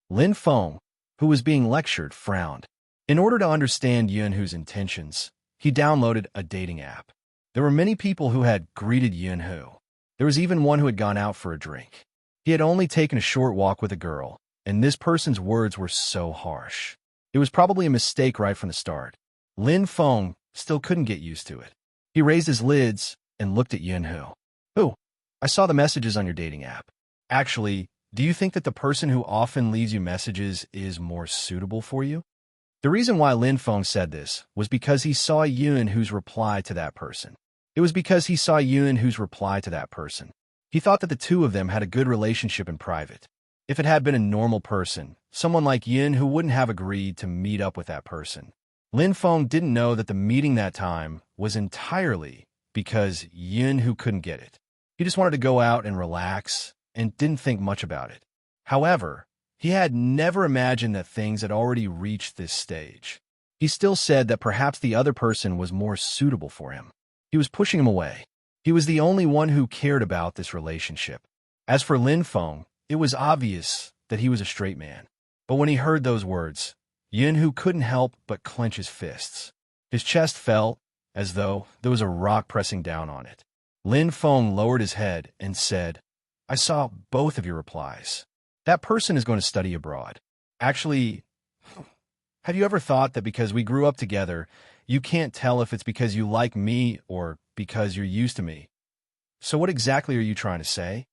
Lin Feng, who was being lectured, frowned. In order to understand Yun Hu's intentions, he downloaded a dating app. There were many people who had greeted Yun Hu. There was even one who had gone out for a drink. He had only taken a short walk with a girl, and this person's words were so harsh. It was probably a mistake right from the start. Lin Feng still couldn't get used to it. He raised his lids and looked at Yun Hu. Who? I saw the messages on your dating app. Actually, do you think that the person who often leaves you messages is more suitable for you? The reason why Lin Feng said this was because he saw Yun Hu's reply to that person. It was because he saw Yun Hu's reply to that person. He thought that the two of them had a good relationship in private. If it had been a normal person, someone like Yun Hu wouldn't have agreed to meet up with that person. Lin Feng didn't know that the meeting that time was entirely because Yun-Hoo couldn't get it. He just wanted to go out and relax and didn't think much about it. However, he had never imagined that things had already reached this stage. He still said that perhaps the other person was more suitable for him. He was pushing him away. He was the only one who cared about this relationship. As for Lin Feng, it was obvious that he was a straight man. But when he heard those words, Yun-Hoo couldn't help but clench his fists. His chest felt as though there was a rock pressing down on it. Lin Feng lowered his head and said, "I saw both of your replies. That person is going to study abroad. Actually, have you ever thought that because we grew up together, you can't tell if it's because you like me or because you're used to me? So what exactly are you trying to say?"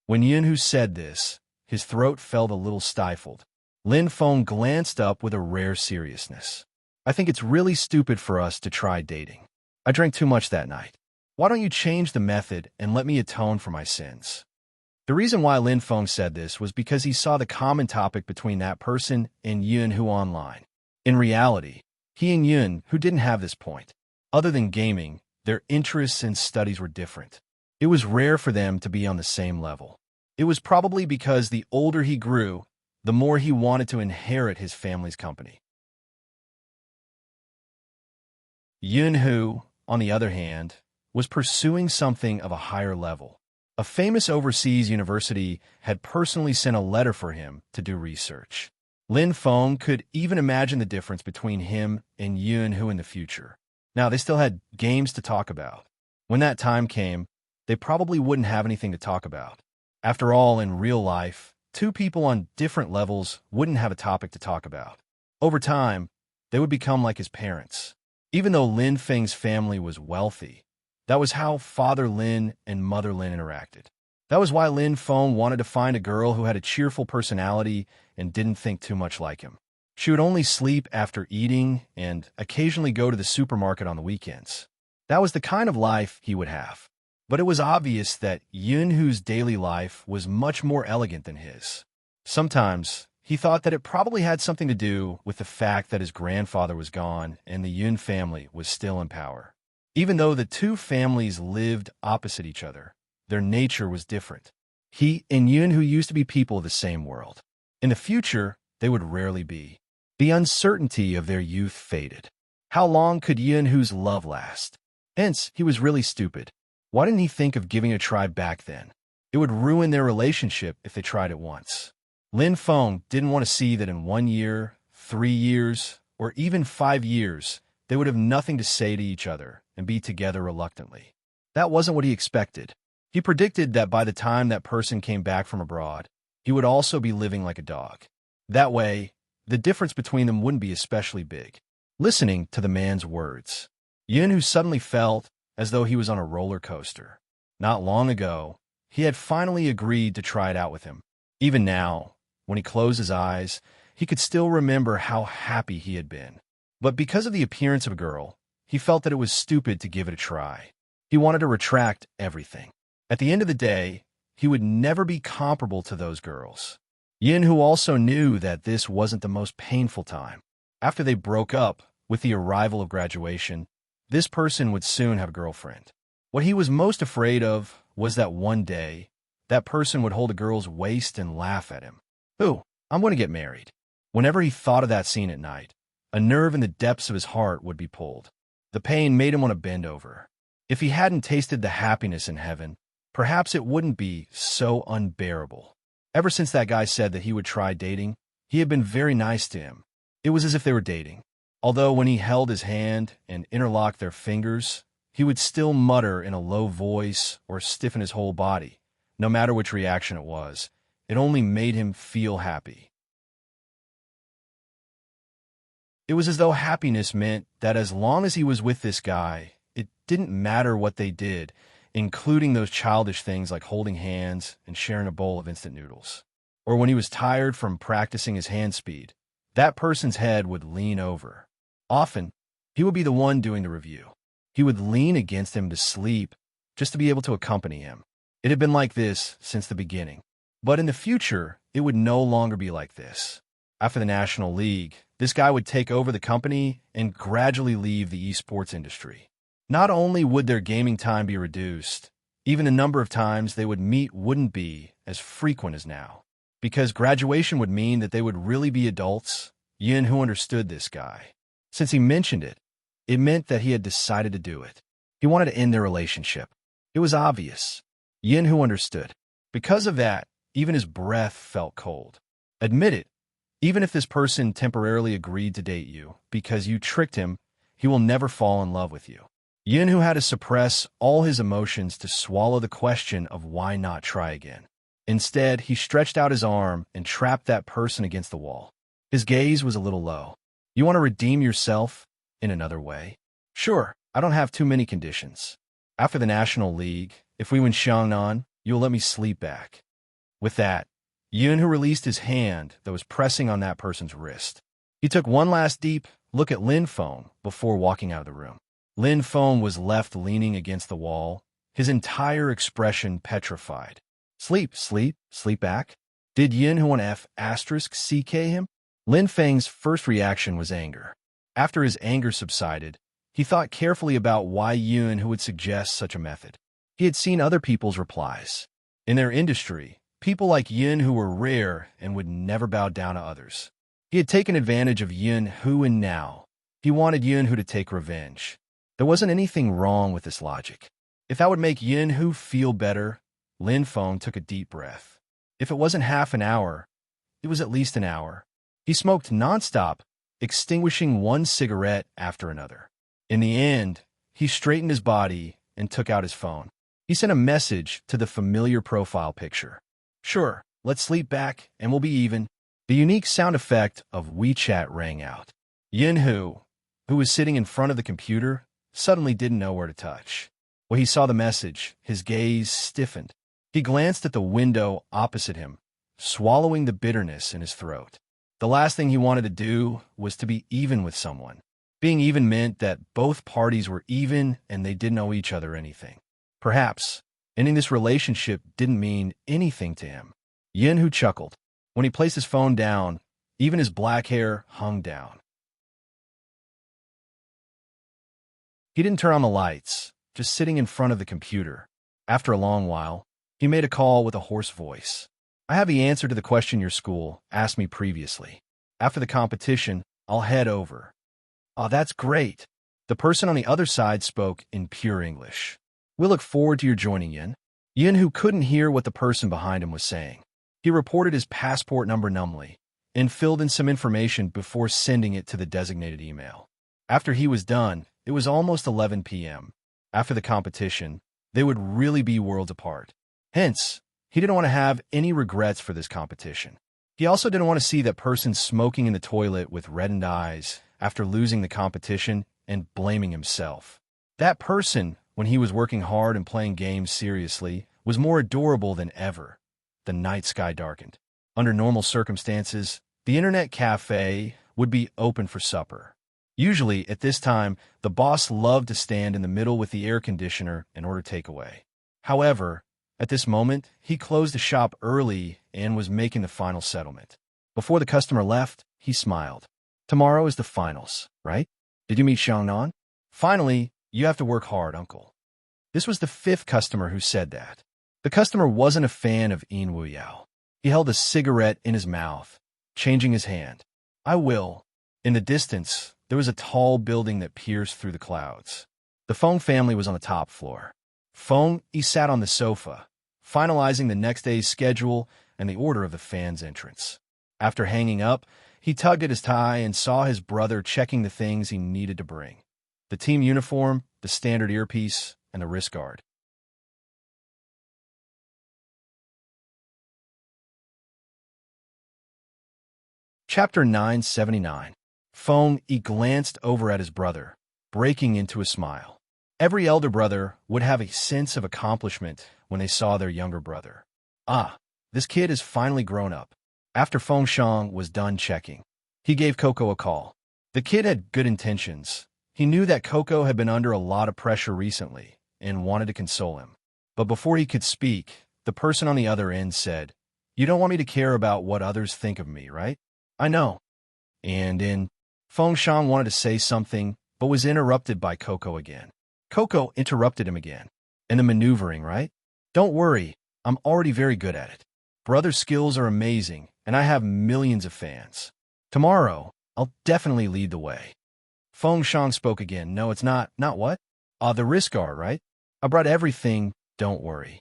When Yun-Hoo said this, his throat felt a little stifled. Lin Feng glanced up with a rare seriousness. "I think it's really stupid for us to try dating. I drank too much that night. Why don't you change the method and let me atone for my sins?" The reason why Lin Feng said this was because he saw the common topic between that person and Yun-Hoo online. In reality, he and Yun-Hoo didn't have this point. Other than gaming, their interests and studies were different. It was rare for them to be on the same level. It was probably because the older he grew, the more he wanted to inherit his family's company. Yun-Hoo, on the other hand, was pursuing something of a higher level. A famous overseas university had personally sent a letter for him to do research. Lin Feng could even imagine the difference between him and Yun-Hoo in the future. Now, they still had games to talk about. When that time came, they probably wouldn't have anything to talk about. After all, in real life, two people on different levels wouldn't have a topic to talk about. Over time, they would become like his parents. Even though Lin Feng's family was wealthy, that was how Father Lin and Mother Lin interacted. That was why Lin Feng wanted to find a girl who had a cheerful personality and didn't think too much like him. She would only sleep after eating and occasionally go to the supermarket on the weekends. That was the kind of life he would have. But it was obvious that Yun-Hoo's daily life was much more elegant than his. Sometimes, he thought that it probably had something to do with the fact that his grandfather was gone and the Yun family was still in power. Even though the two families lived opposite each other, their nature was different. He and Yun-Hoo used to be people of the same world. In the future, they would rarely be. The uncertainty of their youth faded. How long could Yun-Hoo's love last? Hence, he was really stupid. Why didn't he think of giving it a try back then? It would ruin their relationship if they tried it once. Lin Feng didn't want to see that in 1 year, 3 years, or even 5 years, they would have nothing to say to each other and be together reluctantly. That wasn't what he expected. He predicted that by the time that person came back from abroad, he would also be living like a dog. That way, the difference between them wouldn't be especially big. Listening to the man's words, Yun-Hoo suddenly felt as though he was on a roller coaster. Not long ago, he had finally agreed to try it out with him. Even now, when he closed his eyes, he could still remember how happy he had been. But because of the appearance of a girl, he felt that it was stupid to give it a try. He wanted to retract everything. At the end of the day, he would never be comparable to those girls. Yun-Hoo also knew that this wasn't the most painful time. After they broke up, with the arrival of graduation, this person would soon have a girlfriend. What he was most afraid of was that one day, that person would hold a girl's waist and laugh at him. "Ooh, I'm going to get married." Whenever he thought of that scene at night, a nerve in the depths of his heart would be pulled. The pain made him want to bend over. If he hadn't tasted the happiness in heaven, perhaps it wouldn't be so unbearable. Ever since that guy said that he would try dating, he had been very nice to him. It was as if they were dating. Although when he held his hand and interlocked their fingers, he would still mutter in a low voice or stiffen his whole body. No matter which reaction it was, it only made him feel happy. It was as though happiness meant that as long as he was with this guy, it didn't matter what they did, including those childish things like holding hands and sharing a bowl of instant noodles. Or when he was tired from practicing his hand speed, that person's head would lean over. Often, he would be the one doing the review. He would lean against him to sleep, just to be able to accompany him. It had been like this since the beginning. But in the future, it would no longer be like this. After the National League, this guy would take over the company and gradually leave the esports industry. Not only would their gaming time be reduced, even the number of times they would meet wouldn't be as frequent as now. Because graduation would mean that they would really be adults, Yin Who understood this guy. Since he mentioned it, it meant that he had decided to do it. He wanted to end their relationship. It was obvious. Yin Who understood. Because of that, even his breath felt cold. Admit it, even if this person temporarily agreed to date you because you tricked him, he will never fall in love with you. Yin Who had to suppress all his emotions to swallow the question of why not try again. Instead, he stretched out his arm and trapped that person against the wall. His gaze was a little low. You want to redeem yourself in another way? Sure, I don't have too many conditions. After the National League, if we win Xiangnan, you'll let me sleep back. With that, Yin Who released his hand that was pressing on that person's wrist. He took one last deep look at Lin Feng before walking out of the room. Lin Feng was left leaning against the wall, his entire expression petrified. Sleep, sleep, sleep back? Did Yin Who want F***CK him? Lin Feng's first reaction was anger. After his anger subsided, he thought carefully about why Yin Who would suggest such a method. He had seen other people's replies. In their industry, people like Yin Who were rare and would never bow down to others. He had taken advantage of Yin Who, and now he wanted Yin Who to take revenge. There wasn't anything wrong with this logic. If that would make Yin Who feel better, Lin Feng took a deep breath. If it wasn't half an hour, it was at least an hour. He smoked nonstop, extinguishing one cigarette after another. In the end, he straightened his body and took out his phone. He sent a message to the familiar profile picture. Sure, let's sleep back and we'll be even. The unique sound effect of WeChat rang out. Yin Who was sitting in front of the computer, suddenly didn't know where to touch. When he saw the message, his gaze stiffened. He glanced at the window opposite him, swallowing the bitterness in his throat. The last thing he wanted to do was to be even with someone. Being even meant that both parties were even and they didn't owe each other anything. Perhaps ending this relationship didn't mean anything to him. Yin Who chuckled. When he placed his phone down, even his black hair hung down. He didn't turn on the lights, just sitting in front of the computer. After a long while, he made a call with a hoarse voice. I have the answer to the question your school asked me previously. After the competition, I'll head over. Oh, that's great. The person on the other side spoke in pure English. We'll look forward to your joining, Yin. Yin Who couldn't hear what the person behind him was saying. He reported his passport number numbly and filled in some information before sending it to the designated email. After he was done, it was almost 11 p.m. After the competition, they would really be worlds apart. Hence, he didn't want to have any regrets for this competition. He also didn't want to see that person smoking in the toilet with reddened eyes after losing the competition and blaming himself. That person, when he was working hard and playing games seriously, was more adorable than ever. The night sky darkened. Under normal circumstances, the internet cafe would be open for supper. Usually, at this time, the boss loved to stand in the middle with the air conditioner and order takeaway. However, at this moment, he closed the shop early and was making the final settlement. Before the customer left, he smiled. Tomorrow is the finals, right? Did you meet Xiangnan? Finally, you have to work hard, uncle. This was the fifth customer who said that. The customer wasn't a fan of Yin Wu Yao. He held a cigarette in his mouth, changing his hand. I will. In the distance, there was a tall building that pierced through the clouds. The Feng family was on the top floor. Feng, he sat on the sofa, finalizing the next day's schedule and the order of the fans' entrance. After hanging up, he tugged at his tie and saw his brother checking the things he needed to bring. The team uniform, the standard earpiece, and the wrist guard. Chapter 979. Feng, he glanced over at his brother, breaking into a smile. Every elder brother would have a sense of accomplishment when they saw their younger brother. Ah, this kid is finally grown up. After Feng Shang was done checking, he gave Coco a call. The kid had good intentions. He knew that Coco had been under a lot of pressure recently and wanted to console him. But before he could speak, the person on the other end said, "You don't want me to care about what others think of me, right?" "I know." And Feng Shang wanted to say something, but was interrupted by Coco again. Coco interrupted him again. And the maneuvering, right? Don't worry, I'm already very good at it. Brother's skills are amazing, and I have millions of fans. Tomorrow, I'll definitely lead the way. Feng Shang spoke again. No, it's not. Not what? The risk guard, right? I brought everything, don't worry.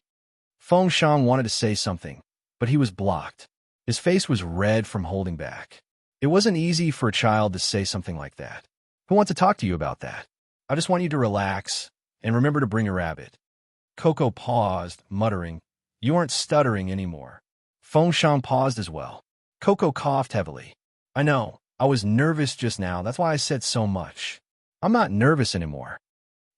Feng Shang wanted to say something, but he was blocked. His face was red from holding back. It wasn't easy for a child to say something like that. Who wants to talk to you about that? I just want you to relax, and remember to bring a rabbit. Coco paused, muttering, You aren't stuttering anymore. Feng Shang paused as well. Coco coughed heavily. I know, I was nervous just now, that's why I said so much. I'm not nervous anymore.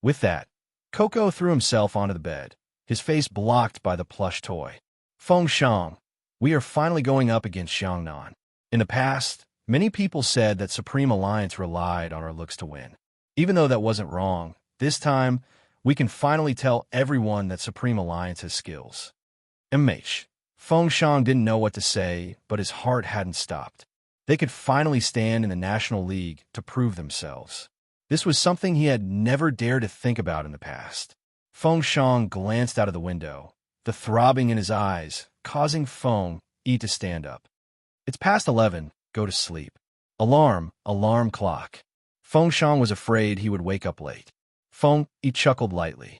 With that, Coco threw himself onto the bed, his face blocked by the plush toy. Feng Shang, we are finally going up against Xiangnan. In the past, many people said that Supreme Alliance relied on our looks to win. Even though that wasn't wrong, this time, we can finally tell everyone that Supreme Alliance has skills. Immerse. Feng Shang didn't know what to say, but his heart hadn't stopped. They could finally stand in the National League to prove themselves. This was something he had never dared to think about in the past. Feng Shang glanced out of the window, the throbbing in his eyes, causing Feng Yi to stand up. It's past 11, go to sleep. Alarm clock. Feng Shang was afraid he would wake up late. Feng Yi chuckled lightly.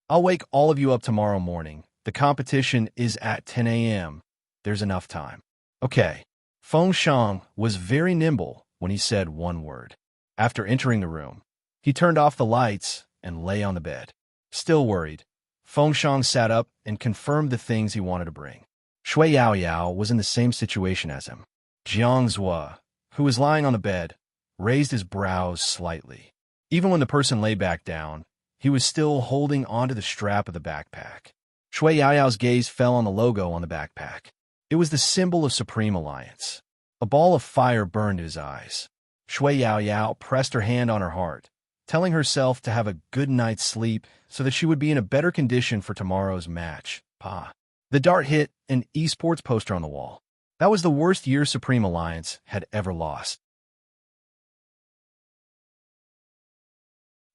I'll wake all of you up tomorrow morning. The competition is at 10 a.m. There's enough time. Okay. Feng Shang was very nimble when he said one word. After entering the room, he turned off the lights and lay on the bed. Still worried, Feng Shang sat up and confirmed the things he wanted to bring. Shui Yaoyao was in the same situation as him. Jiang Zhua, who was lying on the bed, raised his brows slightly. Even when the person lay back down, he was still holding onto the strap of the backpack. Shui Yaoyao's gaze fell on the logo on the backpack. It was the symbol of Supreme Alliance. A ball of fire burned his eyes. Shui Yaoyao pressed her hand on her heart, telling herself to have a good night's sleep so that she would be in a better condition for tomorrow's match. The dart hit an esports poster on the wall. That was the worst year Supreme Alliance had ever lost.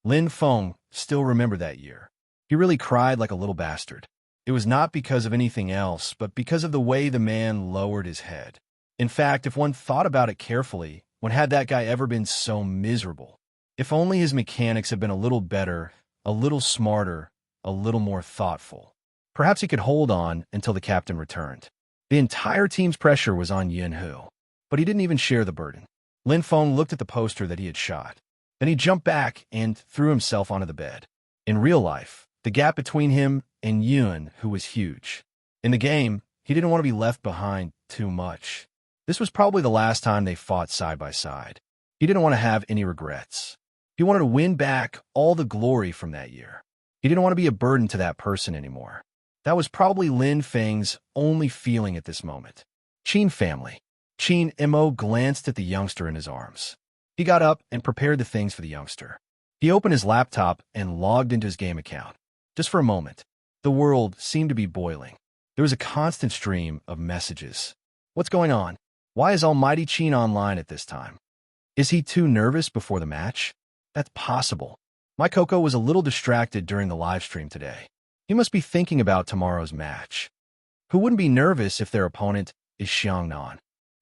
Lin Feng still remembered that year. He really cried like a little bastard. It was not because of anything else, but because of the way the man lowered his head. In fact, if one thought about it carefully, when had that guy ever been so miserable? If only his mechanics had been a little better, a little smarter, a little more thoughtful. Perhaps he could hold on until the captain returned. The entire team's pressure was on Yin Hu, but he didn't even share the burden. Lin Feng looked at the poster that he had shot. Then he jumped back and threw himself onto the bed. In real life, the gap between him and Yun, who was huge. In the game, he didn't want to be left behind too much. This was probably the last time they fought side by side. He didn't want to have any regrets. He wanted to win back all the glory from that year. He didn't want to be a burden to that person anymore. That was probably Lin Feng's only feeling at this moment. Qin family. Qin Mo glanced at the youngster in his arms. He got up and prepared the things for the youngster. He opened his laptop and logged into his game account. Just for a moment, the world seemed to be boiling. There was a constant stream of messages. What's going on? Why is Almighty Qin online at this time? Is he too nervous before the match? That's possible. My Coco was a little distracted during the live stream today. He must be thinking about tomorrow's match. Who wouldn't be nervous if their opponent is Xiangnan?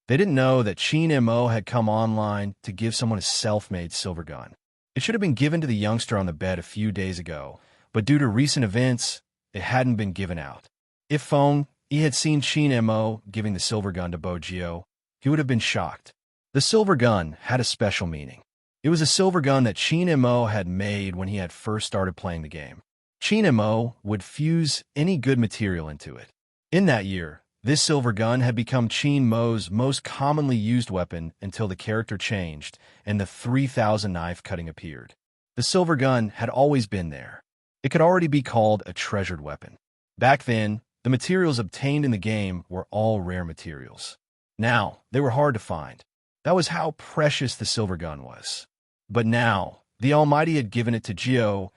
They didn't know that Qin Mo had come online to give someone a self-made silver gun. It should have been given to the youngster on the bed a few days ago, but due to recent events, it hadn't been given out. If Feng Yi had seen Qin Mo giving the silver gun to Bojio, he would have been shocked. The silver gun had a special meaning. It was a silver gun that Qin Mo had made when he had first started playing the game. Qin Mo would fuse any good material into it. In that year, this silver gun had become Qin Mo's most commonly used weapon until the character changed and the 3000 knife cutting appeared. The silver gun had always been there. It could already be called a treasured weapon. Back then, the materials obtained in the game were all rare materials. Now, they were hard to find. That was how precious the silver gun was. But now, the Almighty had given it to Jio.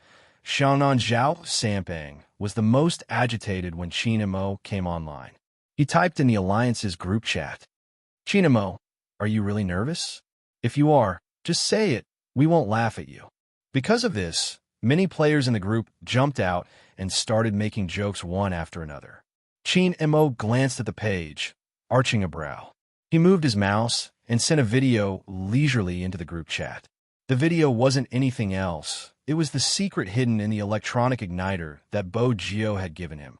Xiangnan Zhao Sampang was the most agitated when Qin Mo came online. He typed in the Alliance's group chat. Qin Mo, are you really nervous? If you are, just say it. We won't laugh at you. Because of this, Many players in the group jumped out and started making jokes one after another. Chin Mo glanced at the page, arching a brow. He moved his mouse and sent a video leisurely into the group chat. The video wasn't anything else. It was the secret hidden in the electronic igniter that Bo Gio had given him.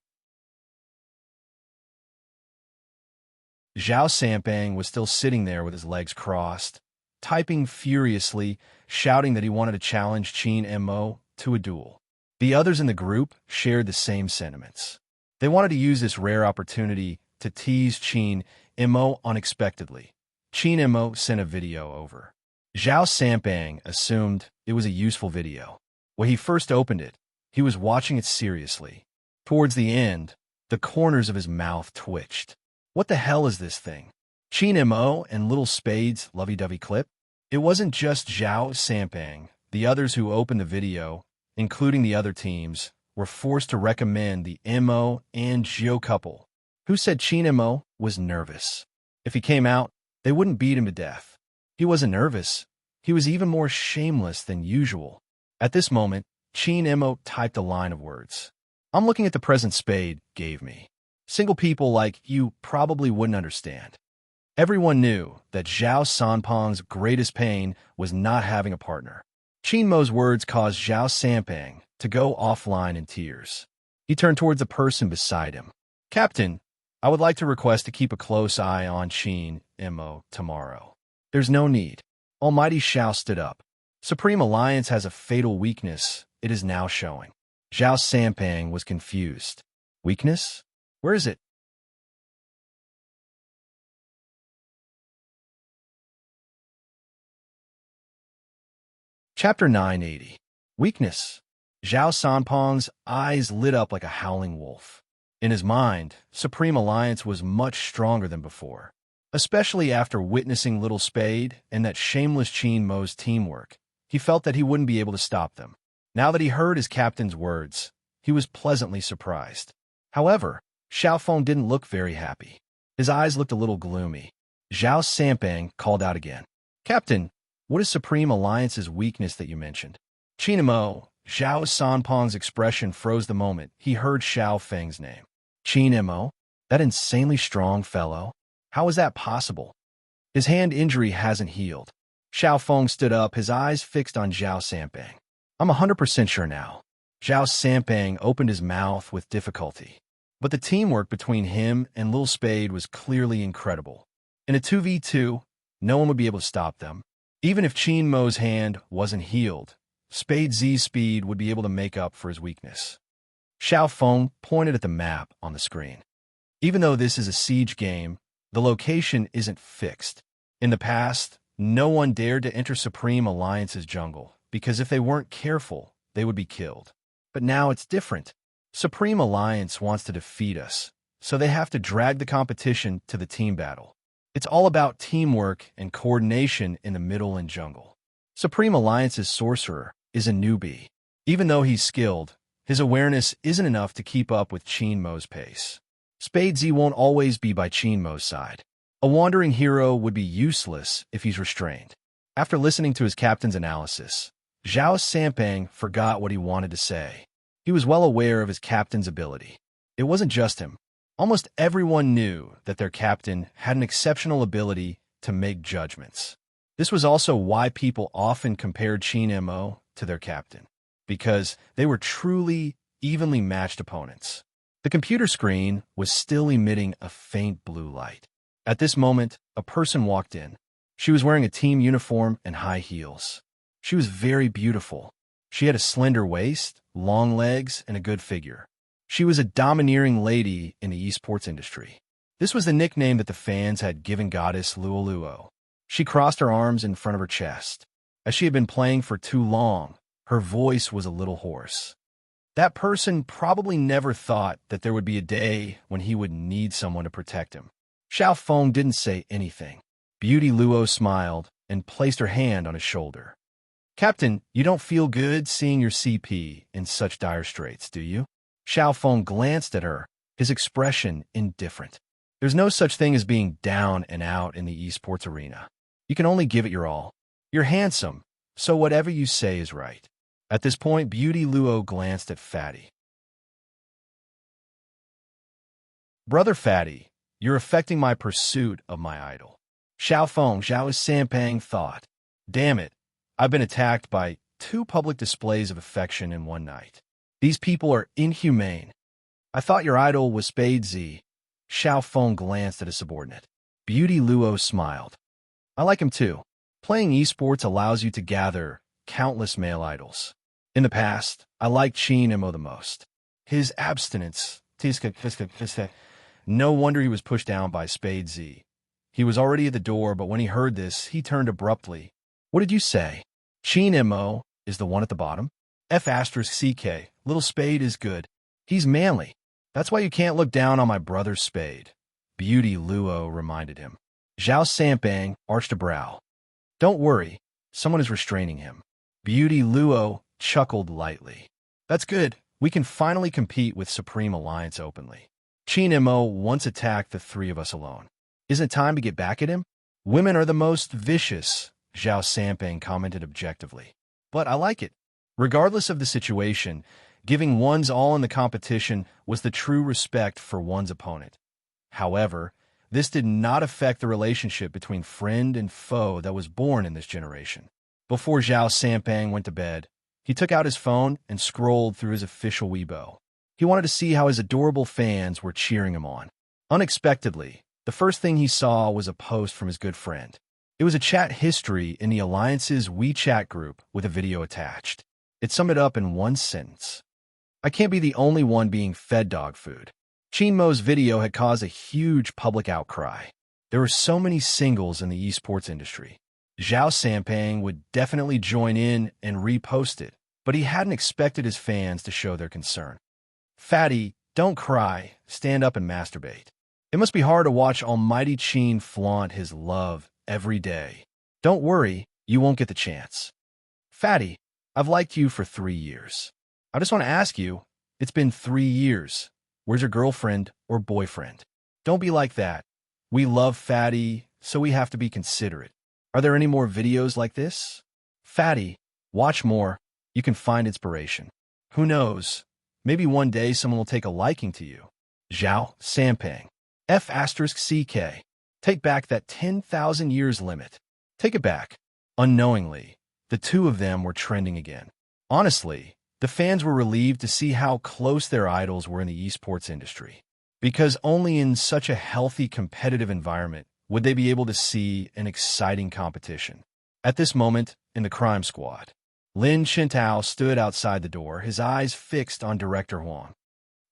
Zhao Sampang was still sitting there with his legs crossed, typing furiously, shouting that he wanted to challenge Chin Mo to a duel. The others in the group shared the same sentiments. They wanted to use this rare opportunity to tease Chin Mo unexpectedly. Chin Mo sent a video over. Zhao Sampang assumed it was a useful video. When he first opened it, he was watching it seriously. Towards the end, the corners of his mouth twitched. What the hell is this thing? Chin Mo and Little Spade's lovey-dovey clip? It wasn't just Zhao Sampang. The others who opened the video, including the other teams, were forced to recommend the Mo and Gio couple, who said Chin Mo was nervous. If he came out, they wouldn't beat him to death. He wasn't nervous. He was even more shameless than usual. At this moment, Chin Mo typed a line of words. I'm looking at the present Spade gave me. Single people like you probably wouldn't understand. Everyone knew that Zhao Sanpang's greatest pain was not having a partner. Chin Mo's words caused Zhao Sampang to go offline in tears. He turned towards the person beside him. Captain, I would like to request to keep a close eye on Chin Mo tomorrow. There's no need. Almighty Zhao stood up. Supreme Alliance has a fatal weakness. It is now showing. Zhao Sampang was confused. Weakness? Where is it? Chapter 980. Weakness. Zhao Sanpang's eyes lit up like a howling wolf. In his mind, Supreme Alliance was much stronger than before, especially after witnessing Little Spade and that shameless Chin Mo's teamwork. He felt that he wouldn't be able to stop them. Now that he heard his captain's words, he was pleasantly surprised. However, Xiaofeng didn't look very happy. His eyes looked a little gloomy. Zhao Sampang called out again. Captain, what is Supreme Alliance's weakness that you mentioned? Chin Mo. Zhao Sanpang's expression froze the moment he heard Xiaofeng's name. Chin Mo? That insanely strong fellow? How is that possible? His hand injury hasn't healed. Xiaofeng stood up, his eyes fixed on Zhao Sampang. I'm 100% sure now. Zhao Sampang opened his mouth with difficulty. But the teamwork between him and Lil Spade was clearly incredible. In a 2v2, no one would be able to stop them. Even if Chin Mo's hand wasn't healed, Spade Z's speed would be able to make up for his weakness. Xiaofeng pointed at the map on the screen. Even though this is a siege game, the location isn't fixed. In the past, no one dared to enter Supreme Alliance's jungle, because if they weren't careful, they would be killed. But now it's different. Supreme Alliance wants to defeat us, so they have to drag the competition to the team battle. It's all about teamwork and coordination in the middle and jungle. Supreme Alliance's sorcerer is a newbie. Even though he's skilled, his awareness isn't enough to keep up with Chin Mo's pace. Spade Z won't always be by Chin Mo's side. A wandering hero would be useless if he's restrained. After listening to his captain's analysis, Zhao Sampang forgot what he wanted to say. He was well aware of his captain's ability. It wasn't just him. Almost everyone knew that their captain had an exceptional ability to make judgments. This was also why people often compared Chin Mo to their captain, because they were truly evenly matched opponents. The computer screen was still emitting a faint blue light. At this moment, a person walked in. She was wearing a team uniform and high heels. She was very beautiful. She had a slender waist, long legs, and a good figure. She was a domineering lady in the esports industry. This was the nickname that the fans had given goddess Luoluo. She crossed her arms in front of her chest. As she had been playing for too long, her voice was a little hoarse. That person probably never thought that there would be a day when he would need someone to protect him. Xiaofeng didn't say anything. Beauty Luo smiled and placed her hand on his shoulder. Captain, you don't feel good seeing your CP in such dire straits, do you? Xiaofeng glanced at her, his expression indifferent. There's no such thing as being down and out in the esports arena. You can only give it your all. You're handsome, so whatever you say is right. At this point, Beauty Luo glanced at Fatty. Brother Fatty, you're affecting my pursuit of my idol. Xiao Sampang thought. Damn it, I've been attacked by 2 public displays of affection in one night. These people are inhumane. I thought your idol was Spade Z. Xiao Feng glanced at his subordinate. Beauty Luo smiled. I like him too. Playing esports allows you to gather countless male idols. In the past, I liked Qin Imo the most. His abstinence. No wonder he was pushed down by Spade Z. He was already at the door, but when he heard this, he turned abruptly. What did you say? Qin Imo is the one at the bottom? F***CK. Little Spade is good. He's manly. That's why you can't look down on my brother's Spade. Beauty Luo reminded him. Zhao Sampang arched a brow. Don't worry, someone is restraining him. Beauty Luo chuckled lightly. That's good. We can finally compete with Supreme Alliance openly. Qin Imo once attacked the 3 of us alone. Isn't it time to get back at him? Women are the most vicious, Zhao Sampang commented objectively. But I like it. Regardless of the situation, giving one's all in the competition was the true respect for one's opponent. However, this did not affect the relationship between friend and foe that was born in this generation. Before Zhao Sampang went to bed, he took out his phone and scrolled through his official Weibo. He wanted to see how his adorable fans were cheering him on. Unexpectedly, the first thing he saw was a post from his good friend. It was a chat history in the Alliance's WeChat group with a video attached. It summed it up in one sentence. I can't be the only one being fed dog food. Qin Mo's video had caused a huge public outcry. There were so many singles in the esports industry. Zhao Sampang would definitely join in and repost it, but he hadn't expected his fans to show their concern. Fatty, don't cry, stand up and masturbate. It must be hard to watch Almighty Qin flaunt his love every day. Don't worry, you won't get the chance. Fatty, I've liked you for 3 years. I just want to ask you, it's been 3 years. Where's your girlfriend or boyfriend? Don't be like that. We love Fatty, so we have to be considerate. Are there any more videos like this? Fatty, watch more. You can find inspiration. Who knows? Maybe one day someone will take a liking to you. Zhao Sampang. F***CK. Take back that 10,000 years limit. Take it back. Unknowingly, the 2 of them were trending again. Honestly, the fans were relieved to see how close their idols were in the esports industry. Because only in such a healthy, competitive environment would they be able to see an exciting competition. At this moment, in the crime squad, Lin Chintao stood outside the door, his eyes fixed on Director Huang.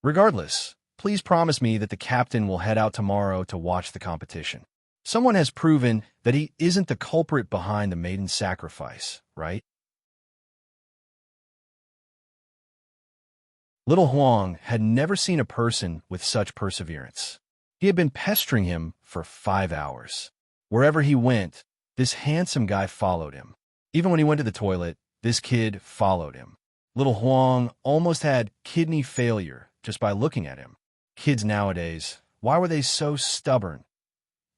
Regardless, please promise me that the captain will head out tomorrow to watch the competition. Someone has proven that he isn't the culprit behind the maiden sacrifice, right? Little Huang had never seen a person with such perseverance. He had been pestering him for 5 hours. Wherever he went, this handsome guy followed him. Even when he went to the toilet, this kid followed him. Little Huang almost had kidney failure just by looking at him. Kids nowadays, why were they so stubborn?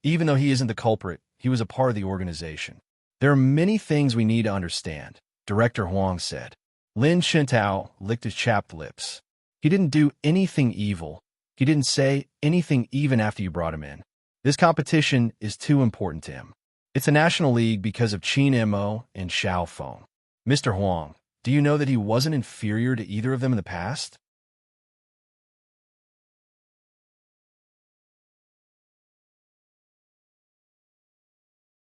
Even though he isn't the culprit, he was a part of the organization. There are many things we need to understand, Director Huang said. Lin Chintao licked his chapped lips. He didn't do anything evil. He didn't say anything even after you brought him in. This competition is too important to him. It's a national league because of Qin Imo and Xiao Feng. Mr. Huang, do you know that he wasn't inferior to either of them in the past?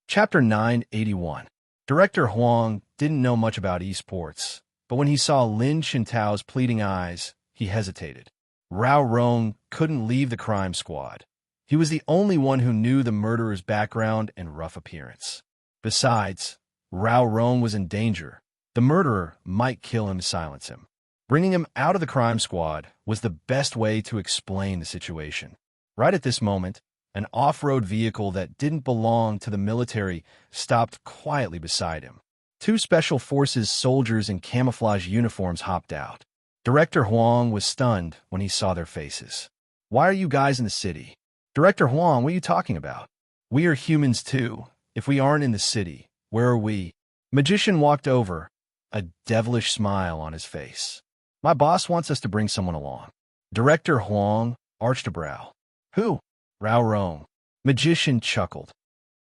Chapter 981. Director Huang didn't know much about esports, but when he saw Lin Chintao's pleading eyes, he hesitated. Rao Rong couldn't leave the crime squad. He was the only one who knew the murderer's background and rough appearance. Besides, Rao Rong was in danger. The murderer might kill him to silence him. Bringing him out of the crime squad was the best way to explain the situation. Right at this moment, an off-road vehicle that didn't belong to the military stopped quietly beside him. 2 special forces soldiers in camouflage uniforms hopped out. Director Huang was stunned when he saw their faces. Why are you guys in the city? Director Huang, what are you talking about? We are humans too. If we aren't in the city, where are we? Magician walked over. a devilish smile on his face. My boss wants us to bring someone along. Director Huang arched a brow. Who? Rao Rong. Magician chuckled.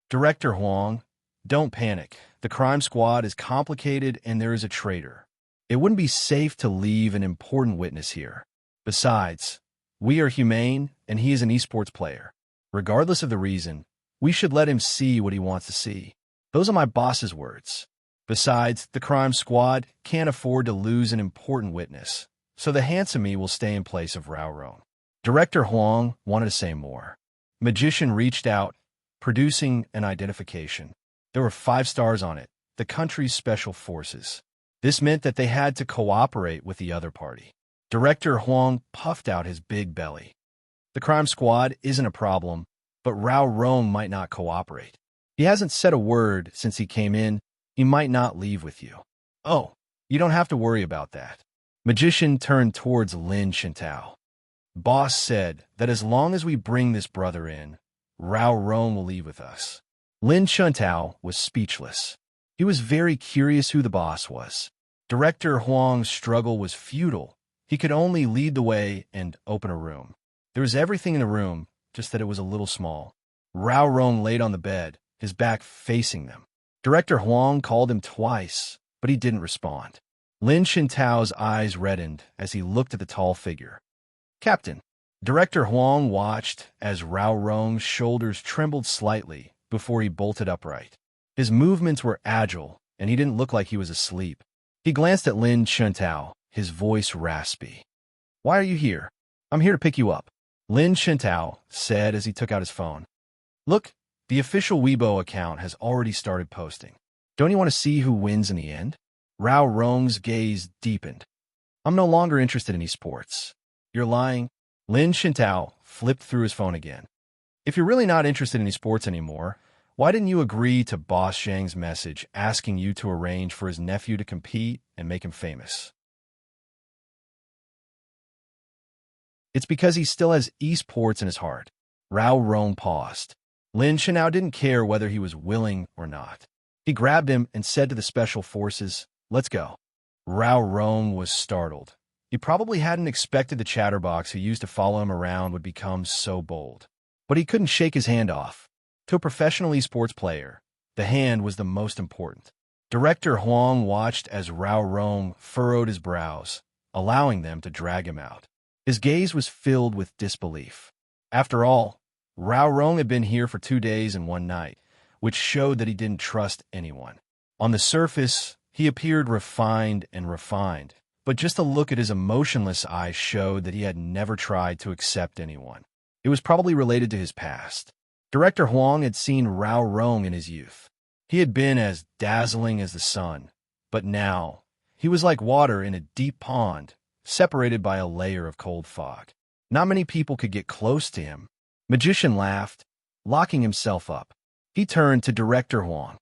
Director Huang, don't panic. The crime squad is complicated and there is a traitor. It wouldn't be safe to leave an important witness here. Besides, we are humane and he is an esports player. Regardless of the reason, we should let him see what he wants to see. Those are my boss's words. Besides, the crime squad can't afford to lose an important witness, so the handsome will stay in place of Rao Rong. Director Huang wanted to say more. Magician reached out, producing an identification. There were 5 stars on it, the country's special forces. This meant that they had to cooperate with the other party. Director Huang puffed out his big belly. The crime squad isn't a problem, but Rao Rong might not cooperate. He hasn't said a word since he came in. He might not leave with you. Oh, you don't have to worry about that. Magician turned towards Lin Shintao. Boss said that as long as we bring this brother in, Rao Rong will leave with us. Lin Shintao was speechless. He was very curious who the boss was. Director Huang's struggle was futile. He could only lead the way and open a room. There was everything in the room, just that it was a little small. Rao Rong laid on the bed, his back facing them. Director Huang called him twice, but he didn't respond. Lin Shintao's eyes reddened as he looked at the tall figure. Captain. Director Huang watched as Rao Rong's shoulders trembled slightly before he bolted upright. His movements were agile, and he didn't look like he was asleep. He glanced at Lin Shintao, his voice raspy. Why are you here? I'm here to pick you up. Lin Shintao said as he took out his phone. Look, the official Weibo account has already started posting. Don't you want to see who wins in the end? Rao Rong's gaze deepened. I'm no longer interested in esports. You're lying. Lin Shintao flipped through his phone again. If you're really not interested in esports anymore, why didn't you agree to Boss Zhang's message asking you to arrange for his nephew to compete and make him famous? It's because he still has esports in his heart. Rao Rong paused. Lin Shintao didn't care whether he was willing or not. He grabbed him and said to the special forces, let's go. Rao Rong was startled. He probably hadn't expected the chatterbox who used to follow him around would become so bold. But he couldn't shake his hand off. To a professional esports player, the hand was the most important. Director Huang watched as Rao Rong furrowed his brows, allowing them to drag him out. His gaze was filled with disbelief. After all, Rao Rong had been here for 2 days and 1 night, which showed that he didn't trust anyone. On the surface, he appeared refined, but just a look at his emotionless eyes showed that he had never tried to accept anyone. It was probably related to his past. Director Huang had seen Rao Rong in his youth. He had been as dazzling as the sun, but now he was like water in a deep pond, separated by a layer of cold fog. Not many people could get close to him. Magician laughed, locking himself up. He turned to Director Huang.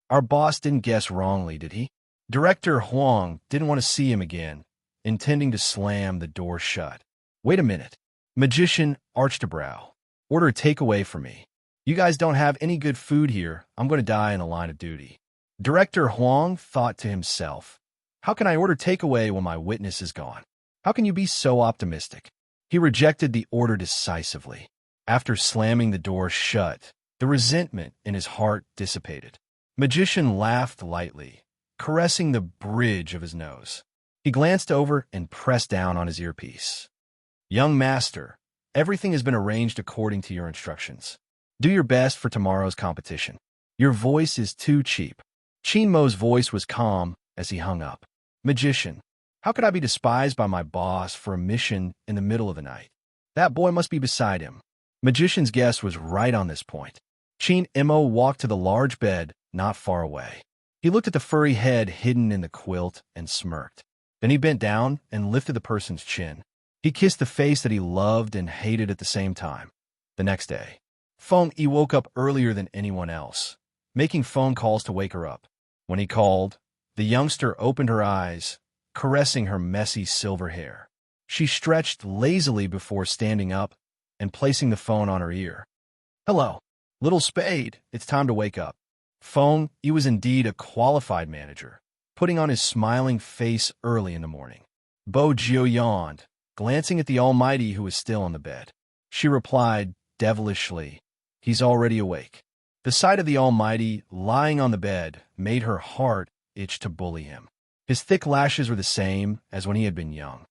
Our boss didn't guess wrongly, did he? Director Huang didn't want to see him again, intending to slam the door shut. Wait a minute. Magician arched a brow. Order a takeaway for me. You guys don't have any good food here. I'm going to die in the line of duty. Director Huang thought to himself, how can I order takeaway when my witness is gone? How can you be so optimistic? He rejected the order decisively. After slamming the door shut, the resentment in his heart dissipated. Magician laughed lightly, caressing the bridge of his nose. He glanced over and pressed down on his earpiece. Young master, everything has been arranged according to your instructions. Do your best for tomorrow's competition. Your voice is too cheap. Qin Mo's voice was calm as he hung up. Magician, how could I be despised by my boss for a mission in the middle of the night? That boy must be beside him. Magician's guess was right on this point. Qin Mo walked to the large bed not far away. He looked at the furry head hidden in the quilt and smirked. Then he bent down and lifted the person's chin. He kissed the face that he loved and hated at the same time. The next day, Feng Yi woke up earlier than anyone else, making phone calls to wake her up. When he called, the youngster opened her eyes, caressing her messy silver hair. She stretched lazily before standing up and placing the phone on her ear. Hello, little Spade, it's time to wake up. Feng Yi was indeed a qualified manager, putting on his smiling face early in the morning. Bojo yawned, glancing at the Almighty who was still on the bed. She replied devilishly, "He's already awake." The sight of the Almighty lying on the bed made her heart itch to bully him. His thick lashes were the same as when he had been young.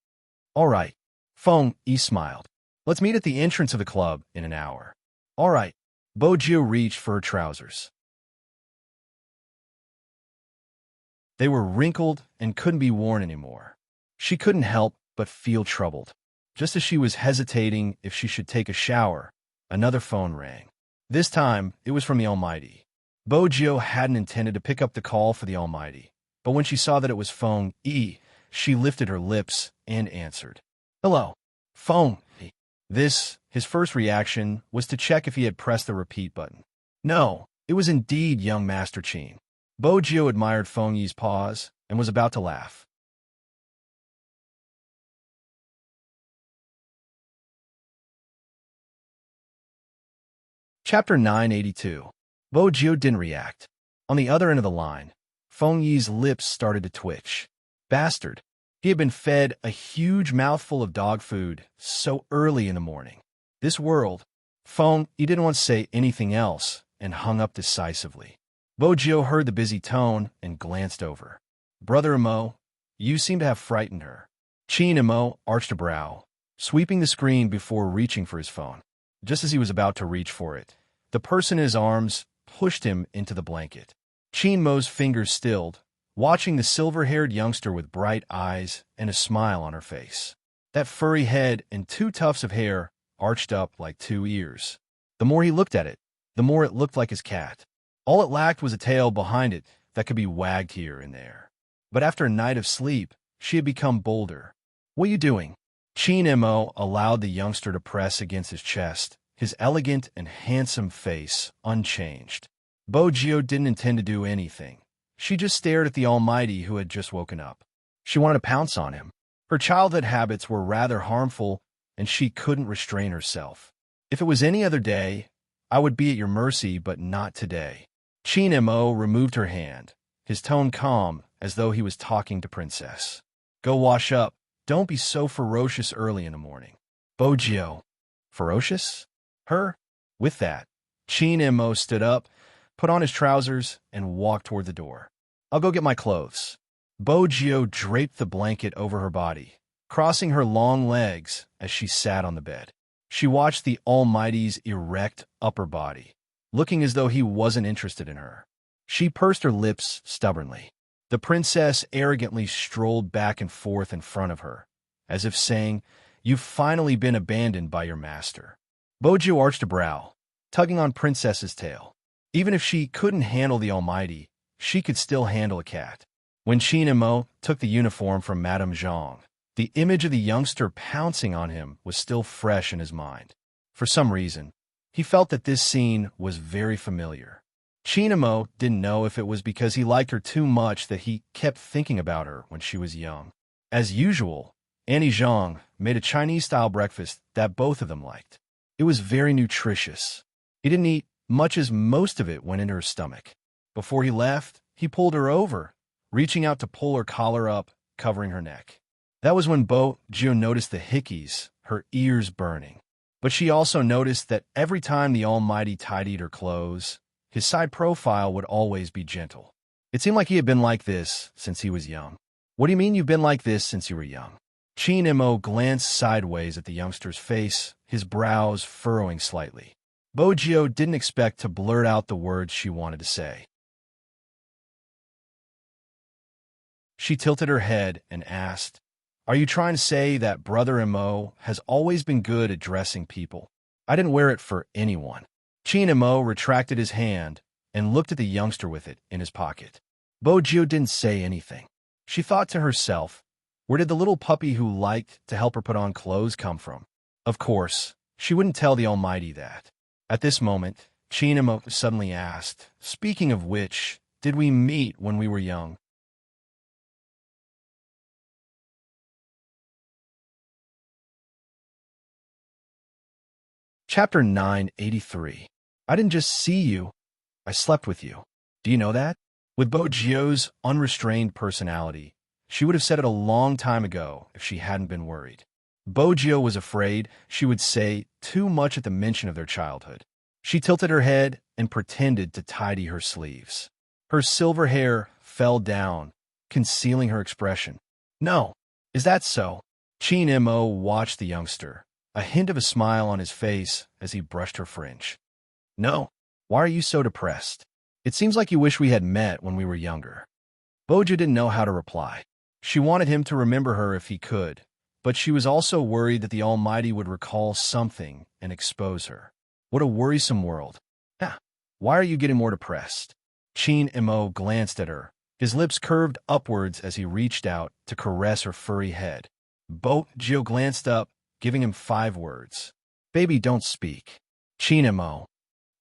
"All right." Feng Yi smiled. "Let's meet at the entrance of the club in an hour." "All right." Bojo reached for her trousers. They were wrinkled and couldn't be worn anymore. She couldn't help but feel troubled. Just as she was hesitating if she should take a shower, another phone rang. This time, it was from the Almighty. Bojo hadn't intended to pick up the call for the Almighty, but when she saw that it was Feng Yi, she lifted her lips and answered. "Hello, Feng Yi." His first reaction, was to check if he had pressed the repeat button. No, it was indeed young Master Qin. Bojo admired Feng Yi's pause and was about to laugh. Chapter 982. Bojo didn't react. On the other end of the line, Feng Yi's lips started to twitch. Bastard. He had been fed a huge mouthful of dog food so early in the morning. This world. Feng Yi didn't want to say anything else and hung up decisively. Bojo heard the busy tone and glanced over. "Brother Imo, you seem to have frightened her." Qin Imo arched a brow, sweeping the screen before reaching for his phone. Just as he was about to reach for it, the person in his arms pushed him into the blanket. Qin Mo's fingers stilled, watching the silver-haired youngster with bright eyes and a smile on her face. That furry head and two tufts of hair arched up like two ears. The more he looked at it, the more it looked like his cat. All it lacked was a tail behind it that could be wagged here and there. But after a night of sleep, she had become bolder. "What are you doing?" Qin Mo allowed the youngster to press against his chest, his elegant and handsome face unchanged. Bojo didn't intend to do anything. She just stared at the Almighty who had just woken up. She wanted to pounce on him. Her childhood habits were rather harmful, and she couldn't restrain herself. "If it was any other day, I would be at your mercy, but not today." Qin Mo removed her hand, his tone calm as though he was talking to Princess. "Go wash up. Don't be so ferocious early in the morning." Bojo. Ferocious? Her? With that, Qin Mo stood up, put on his trousers, and walked toward the door. "I'll go get my clothes." Bojo draped the blanket over her body, crossing her long legs as she sat on the bed. She watched the Almighty's erect upper body, looking as though he wasn't interested in her. She pursed her lips stubbornly. The princess arrogantly strolled back and forth in front of her, as if saying, "You've finally been abandoned by your master." Bojo arched a brow, tugging on Princess's tail. Even if she couldn't handle the Almighty, she could still handle a cat. When Qin Mo took the uniform from Madame Zhang, the image of the youngster pouncing on him was still fresh in his mind. For some reason, he felt that this scene was very familiar. Qin Mo didn't know if it was because he liked her too much that he kept thinking about her when she was young. As usual, Annie Zhang made a Chinese-style breakfast that both of them liked. It was very nutritious. He didn't eat much as most of it went into her stomach. Before he left, he pulled her over, reaching out to pull her collar up, covering her neck. That was when Bojo noticed the hickeys, her ears burning. But she also noticed that every time the Almighty tidied her clothes, his side profile would always be gentle. It seemed like he had been like this since he was young. "What do you mean you've been like this since you were young?" Qin Mo glanced sideways at the youngster's face, his brows furrowing slightly. Bojo didn't expect to blurt out the words she wanted to say. She tilted her head and asked, "Are you trying to say that Brother Imo has always been good at dressing people? I didn't wear it for anyone." Qin Mo retracted his hand and looked at the youngster with it in his pocket. Bojo didn't say anything. She thought to herself, where did the little puppy who liked to help her put on clothes come from? Of course, she wouldn't tell the Almighty that. At this moment, Qin Mo suddenly asked, "Speaking of which, did we meet when we were young?" Chapter 983. I didn't just see you, I slept with you. Do you know that? With Bojio's unrestrained personality, she would have said it a long time ago if she hadn't been worried. Bojio was afraid she would say too much at the mention of their childhood. She tilted her head and pretended to tidy her sleeves. Her silver hair fell down, concealing her expression. No, is that so? Chin Mo watched the youngster, a hint of a smile on his face as he brushed her fringe. No, why are you so depressed? It seems like you wish we had met when we were younger. Bojo didn't know how to reply. She wanted him to remember her if he could, but she was also worried that the Almighty would recall something and expose her. What a worrisome world. Ah, why are you getting more depressed? Chin Mo glanced at her, his lips curved upwards as he reached out to caress her furry head. Bojo glanced up, giving him 5 words. Baby, don't speak. Chin Mo.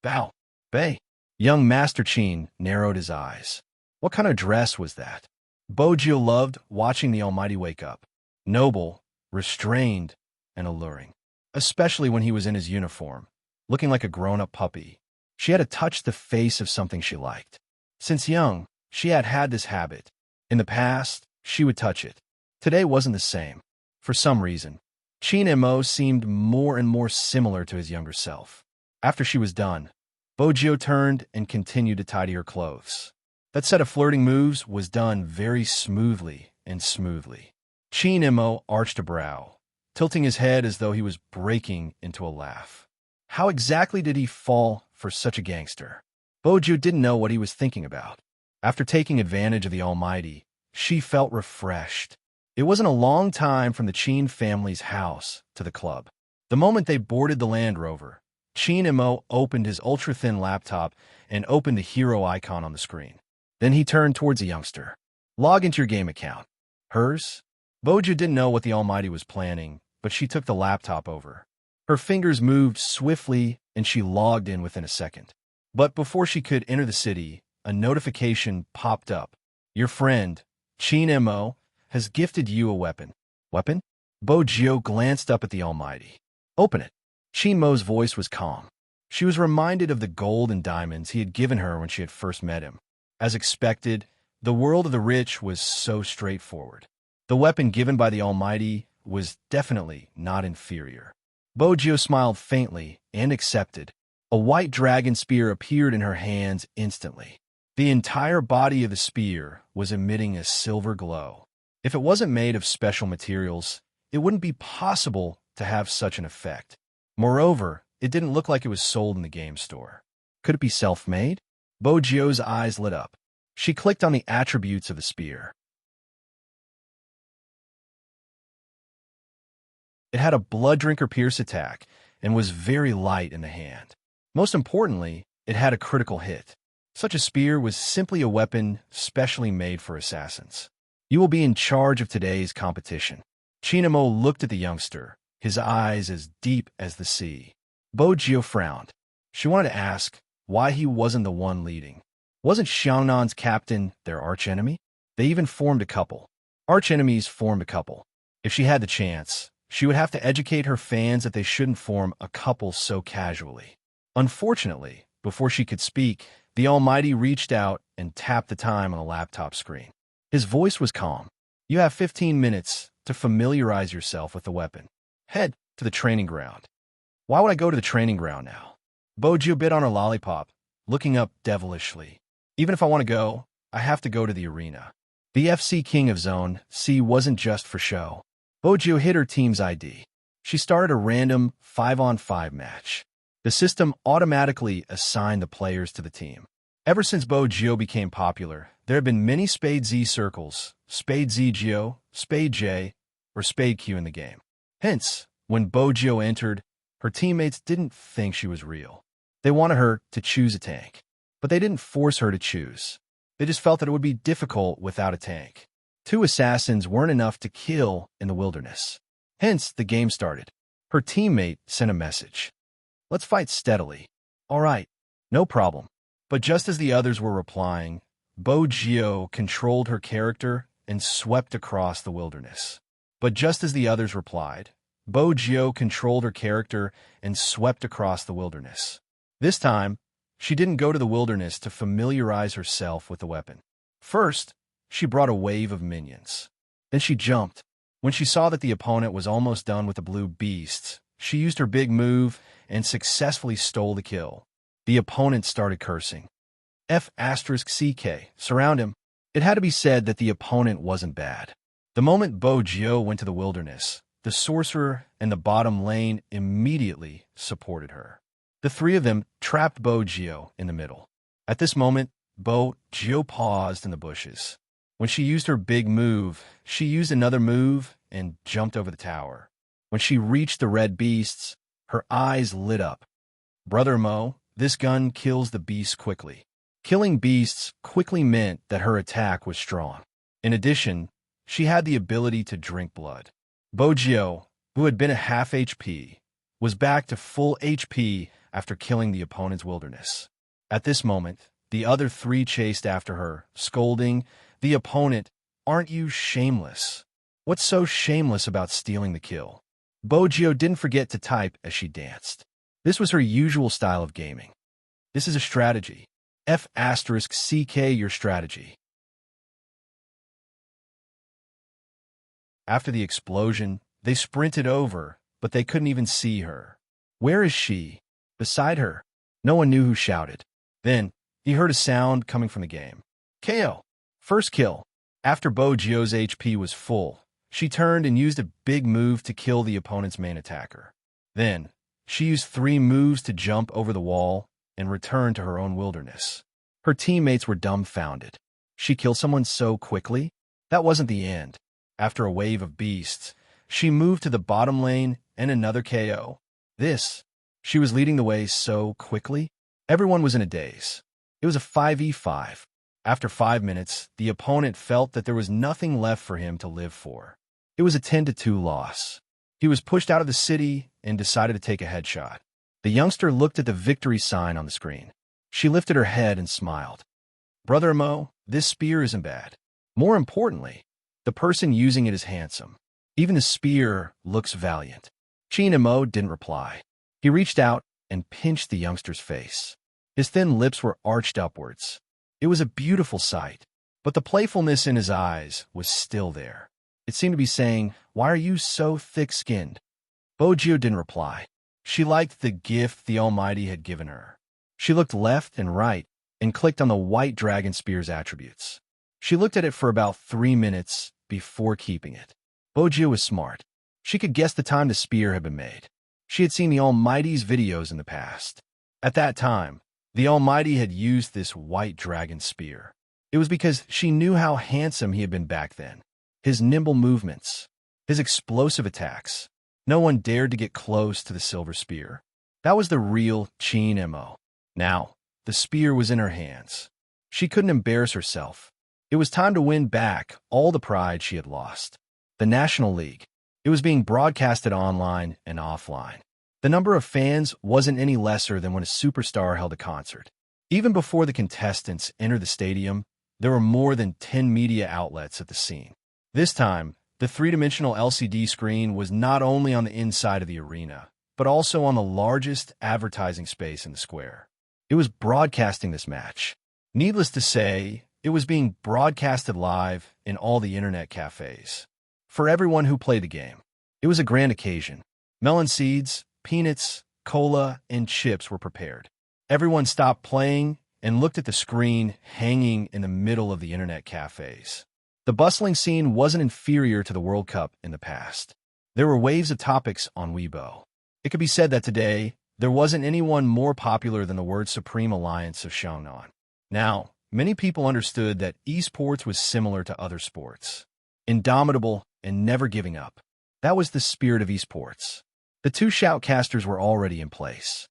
Bow. Bay. Young Master Chin narrowed his eyes. What kind of dress was that? Bojo loved watching the Almighty wake up. Noble, restrained, and alluring. Especially when he was in his uniform, looking like a grown-up puppy. She had to touch the face of something she liked. Since young, she had had this habit. In the past, she would touch it. Today wasn't the same. For some reason, Chin Mo seemed more and more similar to his younger self. After she was done, Bojo turned and continued to tidy her clothes. That set of flirting moves was done very smoothly and smoothly. Chin Mo arched a brow, tilting his head as though he was breaking into a laugh. How exactly did he fall for such a gangster? Bojo didn't know what he was thinking about. After taking advantage of the Almighty, she felt refreshed. It wasn't a long time from the Chin family's house to the club. The moment they boarded the Land Rover, Chin Mo opened his ultra-thin laptop and opened the hero icon on the screen. Then he turned towards the youngster. Log into your game account. Hers? Bojo didn't know what the Almighty was planning, but she took the laptop over. Her fingers moved swiftly and she logged in within a second. But before she could enter the city, a notification popped up. Your friend, Chin Mo, has gifted you a weapon. Weapon? Bojo glanced up at the Almighty. Open it. Chin Mo's voice was calm. She was reminded of the gold and diamonds he had given her when she had first met him. As expected, the world of the rich was so straightforward. The weapon given by the Almighty was definitely not inferior. Bojo smiled faintly and accepted. A white dragon spear appeared in her hands instantly. The entire body of the spear was emitting a silver glow. If it wasn't made of special materials, it wouldn't be possible to have such an effect. Moreover, it didn't look like it was sold in the game store. Could it be self-made? Bojo's eyes lit up. She clicked on the attributes of the spear. It had a blood drinker pierce attack and was very light in the hand. Most importantly, it had a critical hit. Such a spear was simply a weapon specially made for assassins. You will be in charge of today's competition. Chin Mo looked at the youngster, his eyes as deep as the sea. Bojo frowned. She wanted to ask why he wasn't the one leading. Wasn't Xiangnan's captain their archenemy? They even formed a couple. Archenemies formed a couple. If she had the chance, she would have to educate her fans that they shouldn't form a couple so casually. Unfortunately, before she could speak, the Almighty reached out and tapped the time on the laptop screen. His voice was calm. You have 15 minutes to familiarize yourself with the weapon. Head to the training ground. Why would I go to the training ground now? Bojo bit on her lollipop, looking up devilishly. Even if I want to go, I have to go to the arena. The FC King of Zone C wasn't just for show. Bojo hit her team's ID. She started a random 5-on-5 match. The system automatically assigned the players to the team. Ever since Bojo became popular, there have been many Spade Z circles, Spade Z Geo, Spade J, or Spade Q in the game. Hence, when Bojo entered, her teammates didn't think she was real. They wanted her to choose a tank, but they didn't force her to choose. They just felt that it would be difficult without a tank. 2 assassins weren't enough to kill in the wilderness. Hence, the game started. Her teammate sent a message. Let's fight steadily. All right, no problem. But just as the others were replying, Bojo controlled her character and swept across the wilderness. But just as the others replied, Bojo controlled her character and swept across the wilderness. This time, She didn't go to the wilderness to familiarize herself with the weapon. First, she brought a wave of minions. Then she jumped. When she saw that the opponent was almost done with the blue beasts, she used her big move and successfully stole the kill. The opponent started cursing. F***CK, surround him. It had to be said that the opponent wasn't bad. The moment Bojio went to the wilderness, the sorcerer and the bottom lane immediately supported her. The three of them trapped Bojio in the middle. At this moment, Bojio paused in the bushes. When she used her big move, she used another move and jumped over the tower. When she reached the red beasts, her eyes lit up. Brother Mo, this gun kills the beasts quickly. Killing beasts quickly meant that her attack was strong. In addition, she had the ability to drink blood. Bojio, who had been a half HP, was back to full HP after killing the opponent's wilderness. At this moment, the other three chased after her, scolding, "The opponent, aren't you shameless? What's so shameless about stealing the kill?" Bojio didn't forget to type as she danced. This was her usual style of gaming. This is a strategy. F***CK your strategy. After the explosion, they sprinted over, but they couldn't even see her. Where is she? Beside her. No one knew who shouted. Then, he heard a sound coming from the game. KO. First kill. After Bojio's HP was full, she turned and used a big move to kill the opponent's main attacker. Then, she used 3 moves to jump over the wall and return to her own wilderness. Her teammates were dumbfounded. She killed someone so quickly? That wasn't the end. After a wave of beasts, she moved to the bottom lane and another KO. She was leading the way so quickly. Everyone was in a daze. It was a 5v5. After 5 minutes, the opponent felt that there was nothing left for him to live for. It was a 10-2 loss. He was pushed out of the city and decided to take a headshot. The youngster looked at the victory sign on the screen. She lifted her head and smiled. Brother Mo, this spear isn't bad. More importantly, the person using it is handsome. Even the spear looks valiant. Chin and Mo didn't reply. He reached out and pinched the youngster's face. His thin lips were arched upwards. It was a beautiful sight, but the playfulness in his eyes was still there. It seemed to be saying, "Why are you so thick-skinned?" Bojio didn't reply. She liked the gift the Almighty had given her. She looked left and right and clicked on the white dragon spear's attributes. She looked at it for about 3 minutes before keeping it. Bojio was smart. She could guess the time the spear had been made. She had seen the Almighty's videos in the past. At that time, the Almighty had used this white dragon spear. It was because she knew how handsome he had been back then. His nimble movements, his explosive attacks. No one dared to get close to the silver spear. That was the real Chin Mo. Now, the spear was in her hands. She couldn't embarrass herself. It was time to win back all the pride she had lost. The National League. It was being broadcasted online and offline. The number of fans wasn't any lesser than when a superstar held a concert. Even before the contestants entered the stadium, there were more than 10 media outlets at the scene. This time, the 3-dimensional LCD screen was not only on the inside of the arena, but also on the largest advertising space in the square. It was broadcasting this match. Needless to say, it was being broadcasted live in all the internet cafes. For everyone who played the game, it was a grand occasion. Melon seeds, peanuts, cola, and chips were prepared. Everyone stopped playing and looked at the screen hanging in the middle of the internet cafes. The bustling scene wasn't inferior to the World Cup in the past. There were waves of topics on Weibo. It could be said that today, there wasn't anyone more popular than the word Supreme Alliance of Xiongnan. Now, many people understood that esports was similar to other sports. Indomitable and never giving up. That was the spirit of esports. The 2 shoutcasters were already in place.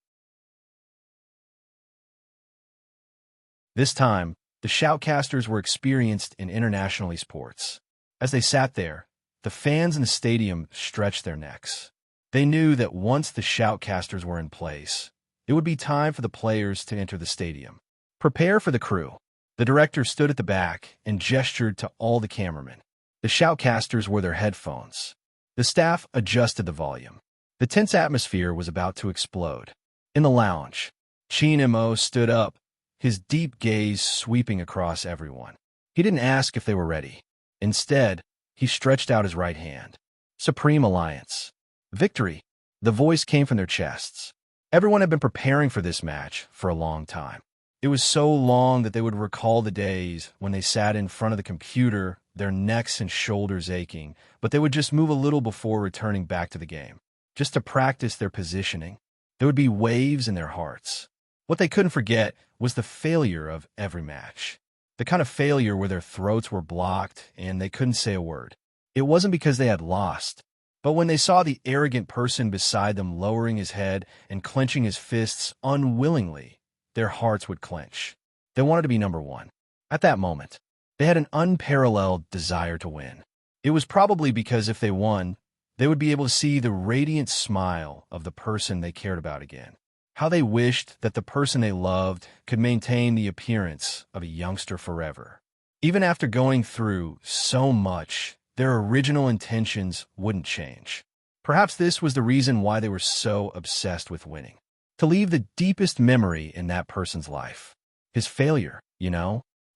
This time, the shoutcasters were experienced in international esports. As they sat there, the fans in the stadium stretched their necks. They knew that once the shoutcasters were in place, it would be time for the players to enter the stadium. Prepare for the crew. The director stood at the back and gestured to all the cameramen. The shoutcasters wore their headphones. The staff adjusted the volume. The tense atmosphere was about to explode. In the lounge, Chinamo stood up, his deep gaze sweeping across everyone. He didn't ask if they were ready. Instead, he stretched out his right hand. Supreme Alliance. Victory. The voice came from their chests. Everyone had been preparing for this match for a long time. It was so long that they would recall the days when they sat in front of the computer, their necks and shoulders aching, but they would just move a little before returning back to the game, just to practice their positioning. There would be waves in their hearts. What they couldn't forget was the failure of every match. The kind of failure where their throats were blocked and they couldn't say a word. It wasn't because they had lost, but when they saw the arrogant person beside them lowering his head and clenching his fists unwillingly, their hearts would clench. They wanted to be number one. At that moment, they had an unparalleled desire to win. It was probably because if they won, they would be able to see the radiant smile of the person they cared about again. How they wished that the person they loved could maintain the appearance of a youngster forever. Even after going through so much, their original intentions wouldn't change. Perhaps this was the reason why they were so obsessed with winning. To leave the deepest memory in that person's life. His failure,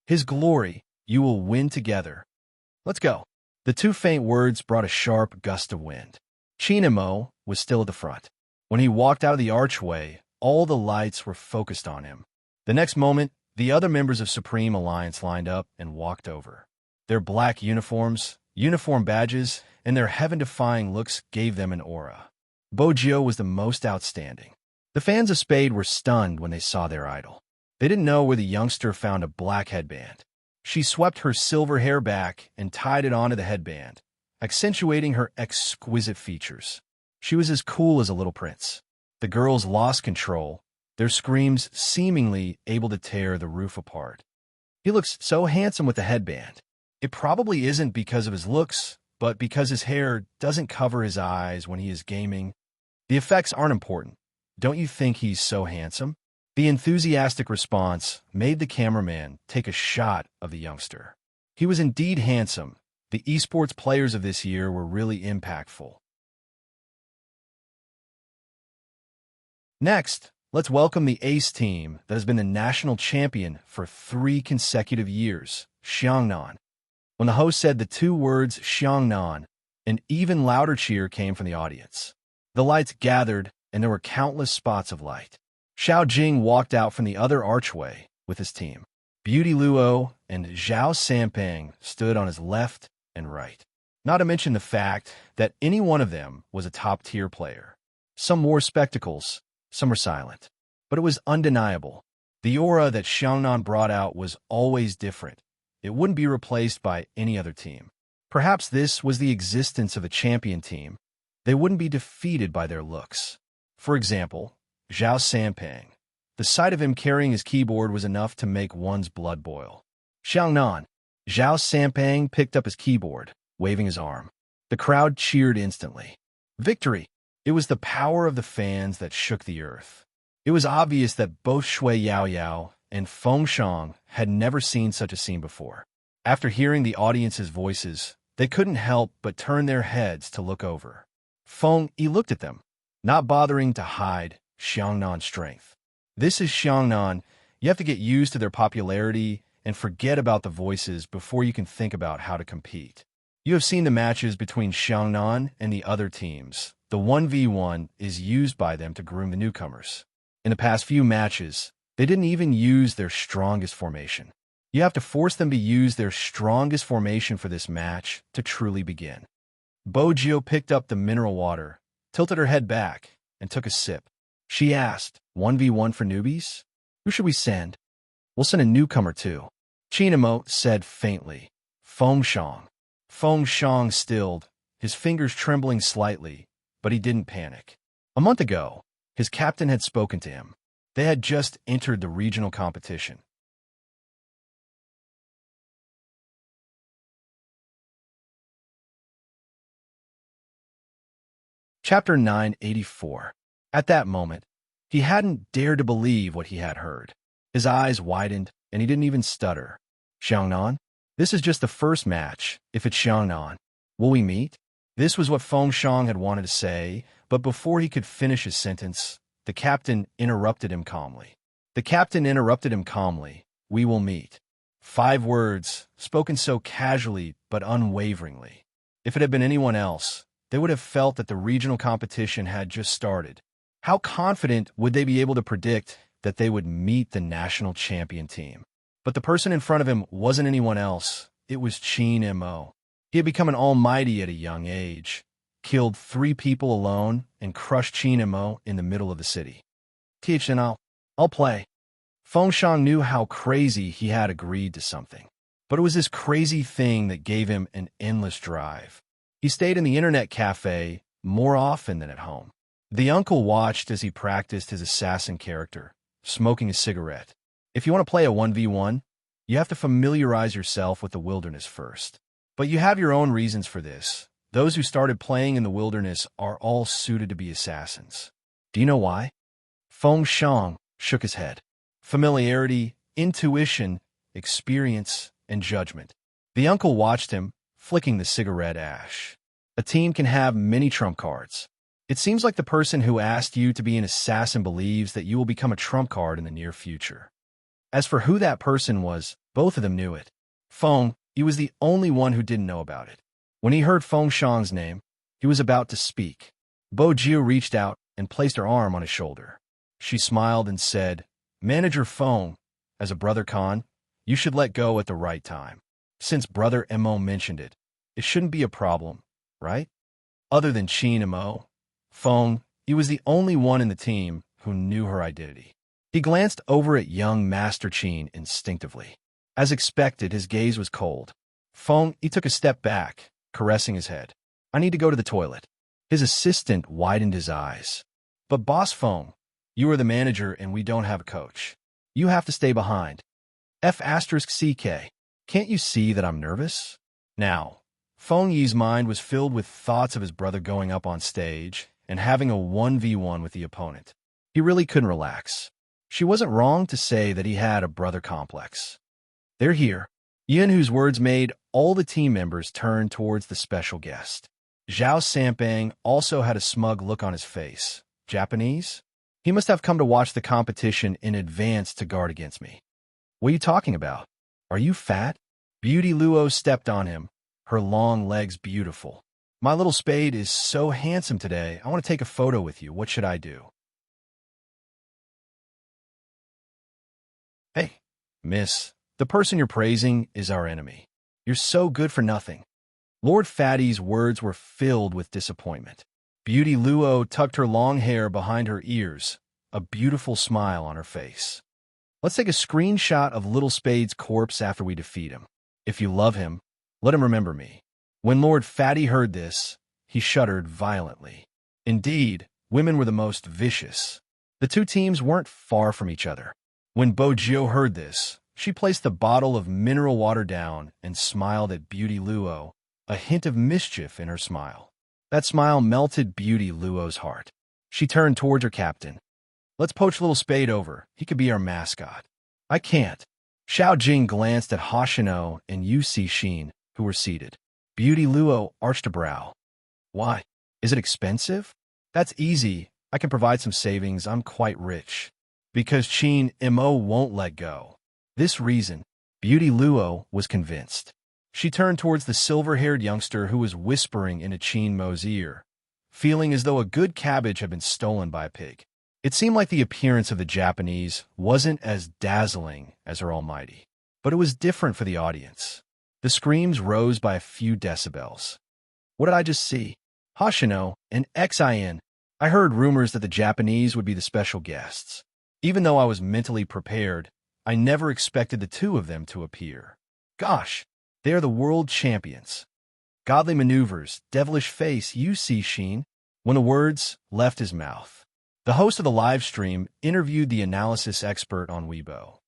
his glory, you will win together. Let's go. The two faint words brought a sharp gust of wind. Chinamo was still at the front. When he walked out of the archway, all the lights were focused on him. The next moment, the other members of Supreme Alliance lined up and walked over. Their black uniforms, uniform badges, and their heaven-defying looks gave them an aura. Bojio was the most outstanding. The fans of Spade were stunned when they saw their idol. They didn't know where the youngster found a black headband. She swept her silver hair back and tied it onto the headband, accentuating her exquisite features. She was as cool as a little prince. The girls lost control, their screams seemingly able to tear the roof apart. He looks so handsome with the headband. It probably isn't because of his looks, but because his hair doesn't cover his eyes when he is gaming. The effects aren't important. Don't you think he's so handsome? The enthusiastic response made the cameraman take a shot of the youngster. He was indeed handsome. The esports players of this year were really impactful. Next, let's welcome the ace team that has been the national champion for 3 consecutive years, Xiangnan. When the host said the 2 words Xiangnan, an even louder cheer came from the audience. The lights gathered, and there were countless spots of light. Xiao Jing walked out from the other archway with his team. Beauty Luo and Zhao Sampang stood on his left and right. Not to mention the fact that any one of them was a top-tier player. Some wore spectacles, some were silent. But it was undeniable. The aura that Xiangnan brought out was always different. It wouldn't be replaced by any other team. Perhaps this was the existence of a champion team. They wouldn't be defeated by their looks. For example, Zhao Sampang. The sight of him carrying his keyboard was enough to make one's blood boil. Xiangnan. Zhao Sampang picked up his keyboard, waving his arm. The crowd cheered instantly. Victory! It was the power of the fans that shook the earth. It was obvious that both Shui Yaoyao and Feng Shang had never seen such a scene before. After hearing the audience's voices, they couldn't help but turn their heads to look over. Feng Yi looked at them, not bothering to hide Xiangnan's strength. This is Xiangnan. You have to get used to their popularity and forget about the voices before you can think about how to compete. You have seen the matches between Xiangnan and the other teams. The 1v1 is used by them to groom the newcomers. In the past few matches, they didn't even use their strongest formation. You have to force them to use their strongest formation for this match to truly begin. Bojio picked up the mineral water, tilted her head back, and took a sip. She asked, 1v1 for newbies? Who should we send? We'll send a newcomer too. Chinamo said faintly. Feng Shang. Feng Shang stilled, his fingers trembling slightly, but he didn't panic. A month ago, his captain had spoken to him. They had just entered the regional competition. Chapter 984. At that moment, he hadn't dared to believe what he had heard. His eyes widened, and he didn't even stutter. Xiangnan? This is just the first match, if it's Xiangnan. Will we meet? This was what Feng Shang had wanted to say, but before he could finish his sentence, the captain interrupted him calmly. The captain interrupted him calmly. "We will meet." 5 words, spoken so casually but unwaveringly. If it had been anyone else, they would have felt that the regional competition had just started. How confident would they be able to predict that they would meet the national champion team? But the person in front of him wasn't anyone else. It was Qin Mo. He had become an almighty at a young age, killed 3 people alone, and crushed Qin Mo in the middle of the city. "Teach and I'll play." Fengshan knew how crazy he had agreed to something. But it was this crazy thing that gave him an endless drive. He stayed in the internet cafe more often than at home. The uncle watched as he practiced his assassin character, smoking a cigarette. If you want to play a 1v1, you have to familiarize yourself with the wilderness first. But you have your own reasons for this. Those who started playing in the wilderness are all suited to be assassins. Do you know why? Fengshan shook his head. Familiarity, intuition, experience, and judgment. The uncle watched him, flicking the cigarette ash. A team can have many trump cards. It seems like the person who asked you to be an assassin believes that you will become a trump card in the near future. As for who that person was, both of them knew it. He was the only one who didn't know about it. When he heard Fengshan's name, he was about to speak. Jiu reached out and placed her arm on his shoulder. She smiled and said, "Manager Feng, as a brother Khan, you should let go at the right time. Since Brother Mo mentioned it, it shouldn't be a problem, right?" Other than Qin Mo, he was the only one in the team who knew her identity. He glanced over at young Master Qin instinctively. As expected, his gaze was cold. He took a step back, caressing his head. "I need to go to the toilet." His assistant widened his eyes. "But Boss Feng, you are the manager and we don't have a coach. You have to stay behind." F***CK. Can't you see that I'm nervous? Now, Feng Yi's mind was filled with thoughts of his brother going up on stage and having a 1v1 with the opponent. He really couldn't relax. She wasn't wrong to say that he had a brother complex. "They're here." Yin, whose words made all the team members turn towards the special guest. Zhao Sampang also had a smug look on his face. "Japanese? He must have come to watch the competition in advance to guard against me." "What are you talking about? Are you fat?" Beauty Luo stepped on him, her long legs beautiful. "My little spade is so handsome today. I want to take a photo with you. What should I do?" "Hey, miss, the person you're praising is our enemy. You're so good for nothing." Lord Fatty's words were filled with disappointment. Beauty Luo tucked her long hair behind her ears, a beautiful smile on her face. "Let's take a screenshot of Little Spade's corpse after we defeat him. If you love him, let him remember me." When Lord Fatty heard this, he shuddered violently. Indeed, women were the most vicious. The two teams weren't far from each other. When Jiu heard this, she placed the bottle of mineral water down and smiled at Beauty Luo, a hint of mischief in her smile. That smile melted Beauty Luo's heart. She turned towards her captain. "Let's poach Little Spade over. He could be our mascot." "I can't." Xiao Jing glanced at Hoshino and Yu Cixin, who were seated. Beauty Luo arched a brow. "Why? Is it expensive?" "That's easy. I can provide some savings. I'm quite rich." "Because Qin Mo won't let go." This reason, Beauty Luo was convinced. She turned towards the silver-haired youngster who was whispering into Qin Mo's ear, feeling as though a good cabbage had been stolen by a pig. It seemed like the appearance of the Japanese wasn't as dazzling as her almighty, but it was different for the audience. The screams rose by a few decibels. "What did I just see? Hoshino and Xin. I heard rumors that the Japanese would be the special guests. Even though I was mentally prepared, I never expected the two of them to appear. Gosh, they are the world champions." "Godly maneuvers, devilish face, you see, Sheen." When the words left his mouth, the host of the live stream interviewed the analysis expert on Weibo.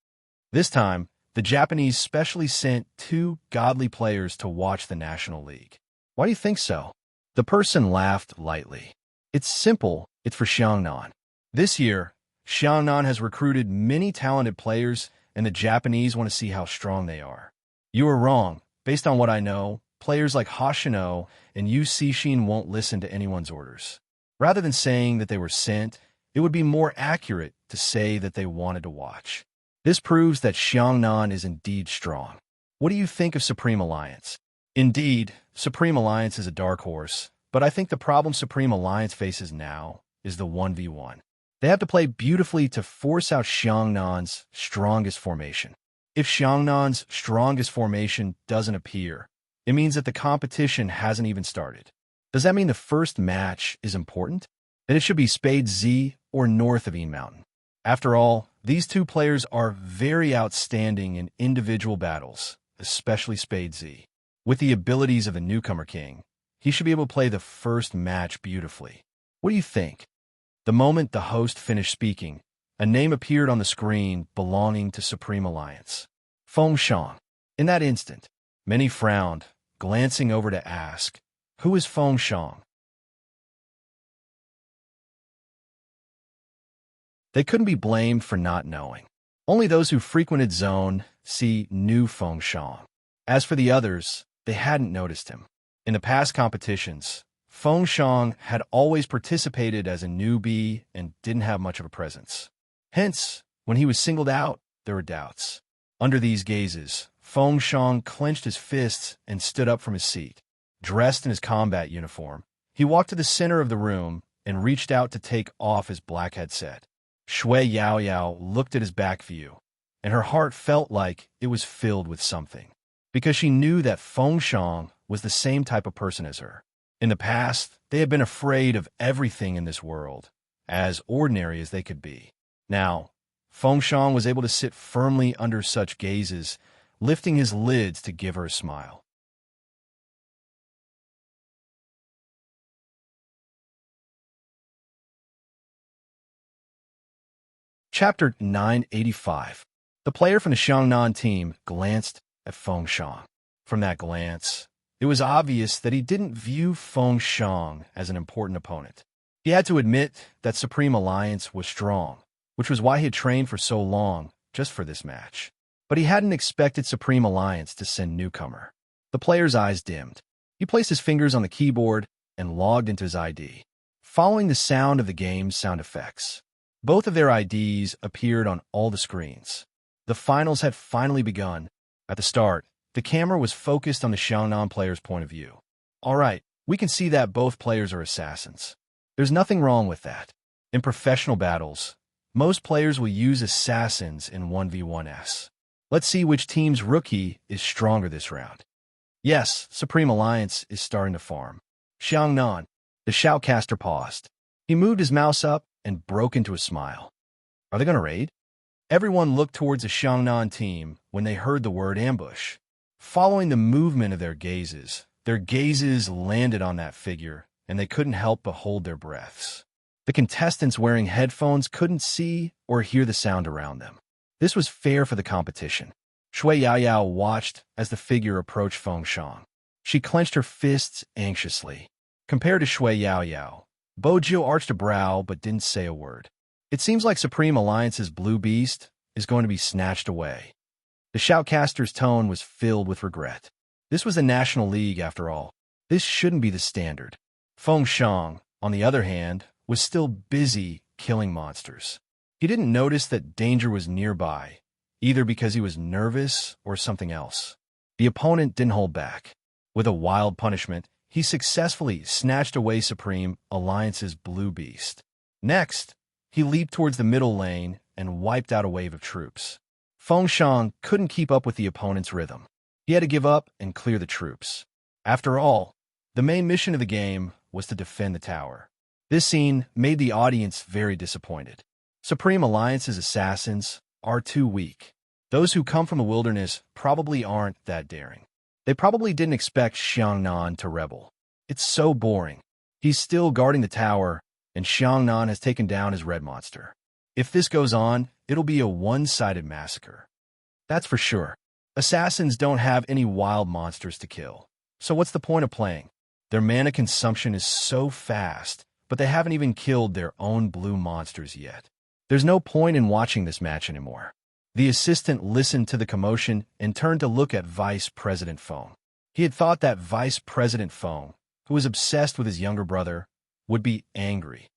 This time, the Japanese specially sent 2 godly players to watch the National League. "Why do you think so?" The person laughed lightly. "It's simple. It's for Xiangnan. This year, Xiangnan has recruited many talented players, and the Japanese want to see how strong they are." "You are wrong. Based on what I know, players like Hoshino and Yu Cixin won't listen to anyone's orders. Rather than saying that they were sent, it would be more accurate to say that they wanted to watch. This proves that Xiangnan is indeed strong. What do you think of Supreme Alliance? Indeed, Supreme Alliance is a dark horse, but I think the problem Supreme Alliance faces now is the 1v1. They have to play beautifully to force out Xiangnan's strongest formation. If Xiangnan's strongest formation doesn't appear, it means that the competition hasn't even started. Does that mean the first match is important? Then it should be Spade Z or north of Yin Mountain. After all, these two players are very outstanding in individual battles, especially Spade Z. With the abilities of the newcomer king, he should be able to play the first match beautifully. What do you think? The moment the host finished speaking, a name appeared on the screen belonging to Supreme Alliance. Feng Shang. In that instant, many frowned, glancing over to ask, who is Feng Shang? They couldn't be blamed for not knowing. Only those who frequented Zone C knew Feng Shang. As for the others, they hadn't noticed him. In the past competitions, Feng Shang had always participated as a newbie and didn't have much of a presence. Hence, when he was singled out, there were doubts. Under these gazes, Feng Shang clenched his fists and stood up from his seat. Dressed in his combat uniform, he walked to the center of the room and reached out to take off his black headset. Shui Yaoyao looked at his back view, and her heart felt like it was filled with something, because she knew that Feng Shang was the same type of person as her. In the past, they had been afraid of everything in this world, as ordinary as they could be. Now, Feng Shang was able to sit firmly under such gazes, lifting his lids to give her a smile. Chapter 985. The player from the Xiangnan team glanced at Feng Shang. From that glance, it was obvious that he didn't view Feng Shang as an important opponent. He had to admit that Supreme Alliance was strong, which was why he had trained for so long just for this match. But he hadn't expected Supreme Alliance to send newcomer. The player's eyes dimmed. He placed his fingers on the keyboard and logged into his ID, following the sound of the game's sound effects. Both of their IDs appeared on all the screens. The finals had finally begun. At the start, the camera was focused on the Xiangnan player's point of view. All right, we can see that both players are assassins. There's nothing wrong with that. In professional battles, most players will use assassins in 1v1s. Let's see which team's rookie is stronger this round. Yes, Supreme Alliance is starting to farm. Xiangnan, the shoutcaster paused. He moved his mouse up and broke into a smile. Are they going to raid? Everyone looked towards the Xiangnan team when they heard the word ambush. Following the movement of their gazes landed on that figure, and they couldn't help but hold their breaths. The contestants wearing headphones couldn't see or hear the sound around them. This was fair for the competition. Shui Yaoyao watched as the figure approached Feng Shang. She clenched her fists anxiously. Compared to Shui Yaoyao, Bojo arched a brow but didn't say a word. It seems like Supreme Alliance's Blue Beast is going to be snatched away. The shoutcaster's tone was filled with regret. This was the National League, after all. This shouldn't be the standard. Feng Shang, on the other hand, was still busy killing monsters. He didn't notice that danger was nearby, either because he was nervous or something else. The opponent didn't hold back. With a wild punishment, he successfully snatched away Supreme Alliance's Blue Beast. Next, he leaped towards the middle lane and wiped out a wave of troops. Feng Shang couldn't keep up with the opponent's rhythm. He had to give up and clear the troops. After all, the main mission of the game was to defend the tower. This scene made the audience very disappointed. Supreme Alliance's assassins are too weak. Those who come from the wilderness probably aren't that daring. They probably didn't expect Xiangnan to rebel. It's so boring. He's still guarding the tower, and Xiangnan has taken down his red monster. If this goes on, it'll be a one-sided massacre. That's for sure. Assassins don't have any wild monsters to kill. So what's the point of playing? Their mana consumption is so fast, but they haven't even killed their own blue monsters yet. There's no point in watching this match anymore. The assistant listened to the commotion and turned to look at Vice President Feng. He had thought that Vice President Feng, who was obsessed with his younger brother, would be angry.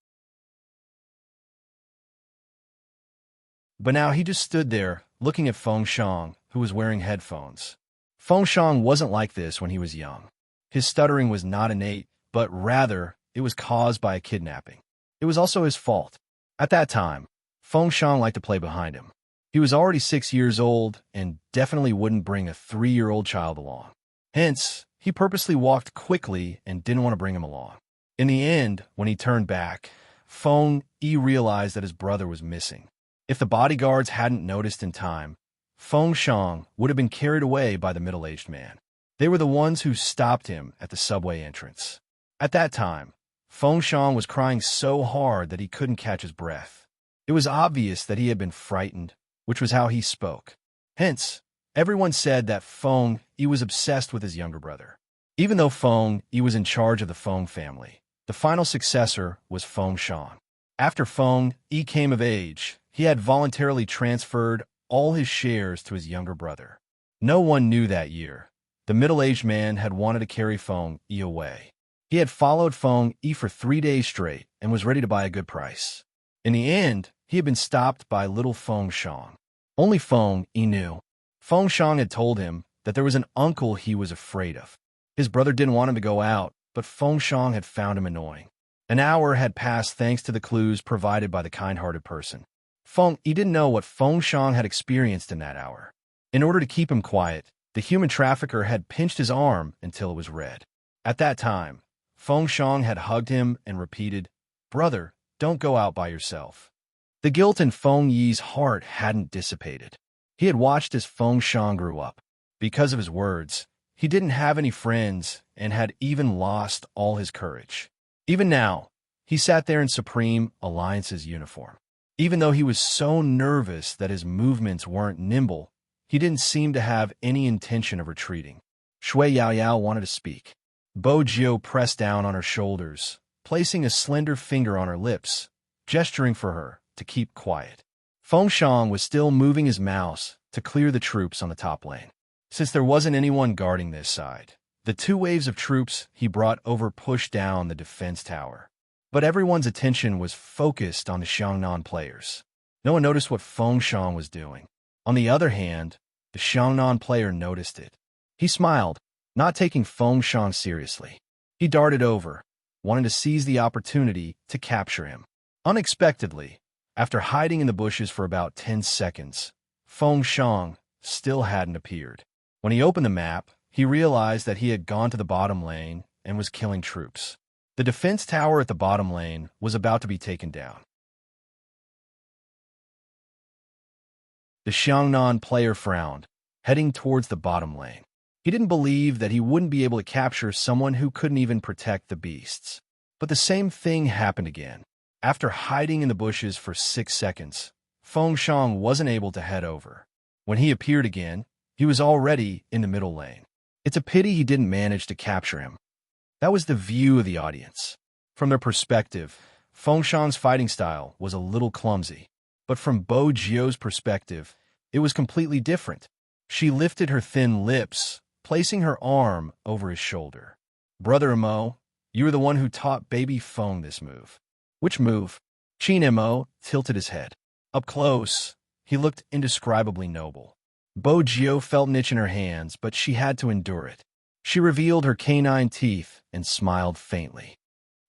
But now he just stood there, looking at Feng Shang, who was wearing headphones. Feng Shang wasn't like this when he was young. His stuttering was not innate, but rather, it was caused by a kidnapping. It was also his fault. At that time, Feng Shang liked to play behind him. He was already 6 years old and definitely wouldn't bring a 3-year-old child along. Hence, he purposely walked quickly and didn't want to bring him along. In the end, when he turned back, Feng Yi realized that his brother was missing. If the bodyguards hadn't noticed in time, Feng Shang would have been carried away by the middle-aged man. They were the ones who stopped him at the subway entrance. At that time, Feng Shang was crying so hard that he couldn't catch his breath. It was obvious that he had been frightened, which was how he spoke. Hence, everyone said that Feng Yi was obsessed with his younger brother. Even though Feng Yi was in charge of the Feng family, the final successor was Feng Shang. After Feng Yi came of age, he had voluntarily transferred all his shares to his younger brother. No one knew that year. The middle-aged man had wanted to carry Feng Yi away. He had followed Feng Yi for 3 days straight and was ready to buy a good price. In the end, he had been stopped by little Feng Shang. Only Feng Yi knew. Feng Shang had told him that there was an uncle he was afraid of. His brother didn't want him to go out, but Feng Shang had found him annoying. An hour had passed thanks to the clues provided by the kind-hearted person. Feng Yi didn't know what Feng Shang had experienced in that hour. In order to keep him quiet, the human trafficker had pinched his arm until it was red. At that time, Feng Shang had hugged him and repeated, "Brother, don't go out by yourself." The guilt in Feng Yi's heart hadn't dissipated. He had watched as Feng Shang grew up. Because of his words, he didn't have any friends and had even lost all his courage. Even now, he sat there in Supreme Alliance's uniform. Even though he was so nervous that his movements weren't nimble, he didn't seem to have any intention of retreating. Shui Yaoyao wanted to speak. Bo Jiu pressed down on her shoulders, placing a slender finger on her lips, gesturing for her to keep quiet. Feng Shang was still moving his mouse to clear the troops on the top lane. Since there wasn't anyone guarding this side, the 2 waves of troops he brought over pushed down the defense tower. But everyone's attention was focused on the Xiangnan players. No one noticed what Feng Shang was doing. On the other hand, the Xiangnan player noticed it. He smiled, not taking Feng Shang seriously. He darted over, wanting to seize the opportunity to capture him. Unexpectedly, after hiding in the bushes for about 10 seconds, Feng Shang still hadn't appeared. When he opened the map, he realized that he had gone to the bottom lane and was killing troops. The defense tower at the bottom lane was about to be taken down. The Xiangnan player frowned, heading towards the bottom lane. He didn't believe that he wouldn't be able to capture someone who couldn't even protect the beasts. But the same thing happened again. After hiding in the bushes for 6 seconds, Feng Shang wasn't able to head over. When he appeared again, he was already in the middle lane. It's a pity he didn't manage to capture him. That was the view of the audience. From their perspective, Feng Shang's fighting style was a little clumsy. But from Bo Jiu's perspective, it was completely different. She lifted her thin lips, placing her arm over his shoulder. "Brother Mo, you were the one who taught baby Feng this move." "Which move?" Qin Mo tilted his head. Up close, he looked indescribably noble. Bo Jiu felt an itch in her hands, but she had to endure it. She revealed her canine teeth and smiled faintly.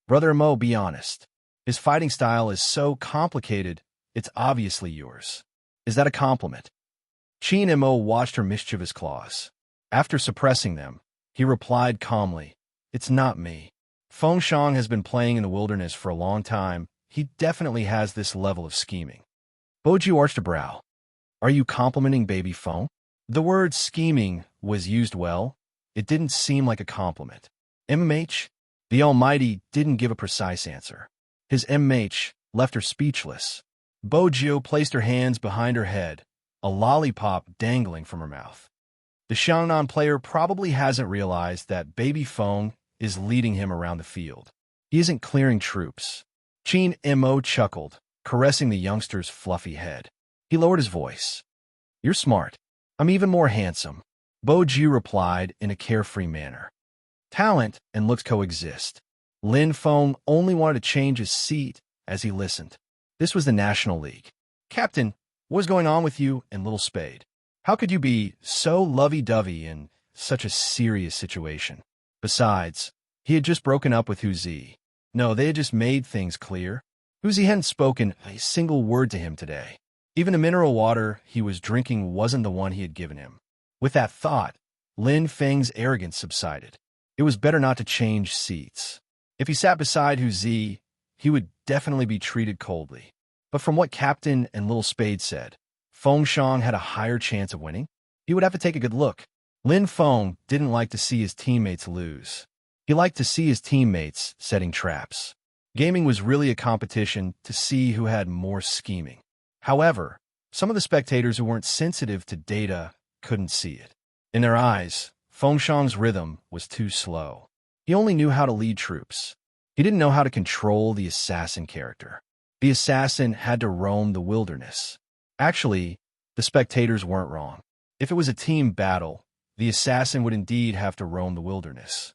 "Brother Mo, be honest. His fighting style is so complicated, it's obviously yours. Is that a compliment?" Qin Mo watched her mischievous claws. After suppressing them, he replied calmly, "It's not me. Feng Shang has been playing in the wilderness for a long time. He definitely has this level of scheming." Bo Jiu arched a brow. "Are you complimenting baby Feng?" The word scheming was used well. It didn't seem like a compliment. MH? The Almighty didn't give a precise answer. His MH left her speechless. Bo Jiu placed her hands behind her head, a lollipop dangling from her mouth. The Xiangnan player probably hasn't realized that baby Feng is leading him around the field. He isn't clearing troops. Qin Mo chuckled, caressing the youngster's fluffy head. He lowered his voice. "You're smart. I'm even more handsome." Bo Jiu replied in a carefree manner. Talent and looks coexist. Lin Feng only wanted to change his seat as he listened. This was the National League. "Captain, What's going on with you and Little Spade? How could you be so lovey-dovey in such a serious situation? Besides, he had just broken up with Huzi. No, they had just made things clear. Huzi hadn't spoken a single word to him today. Even the mineral water he was drinking wasn't the one he had given him. With that thought, Lin Feng's arrogance subsided. It was better not to change seats. If he sat beside Huzi, he would definitely be treated coldly. But from what Captain and Little Spade said, Feng Shang had a higher chance of winning. He would have to take a good look. Lin Feng didn't like to see his teammates lose. He liked to see his teammates setting traps. Gaming was really a competition to see who had more scheming. However, some of the spectators who weren't sensitive to data couldn't see it. In their eyes, Feng Shang's rhythm was too slow. He only knew how to lead troops. He didn't know how to control the assassin character. The assassin had to roam the wilderness. Actually, the spectators weren't wrong. If it was a team battle, the assassin would indeed have to roam the wilderness.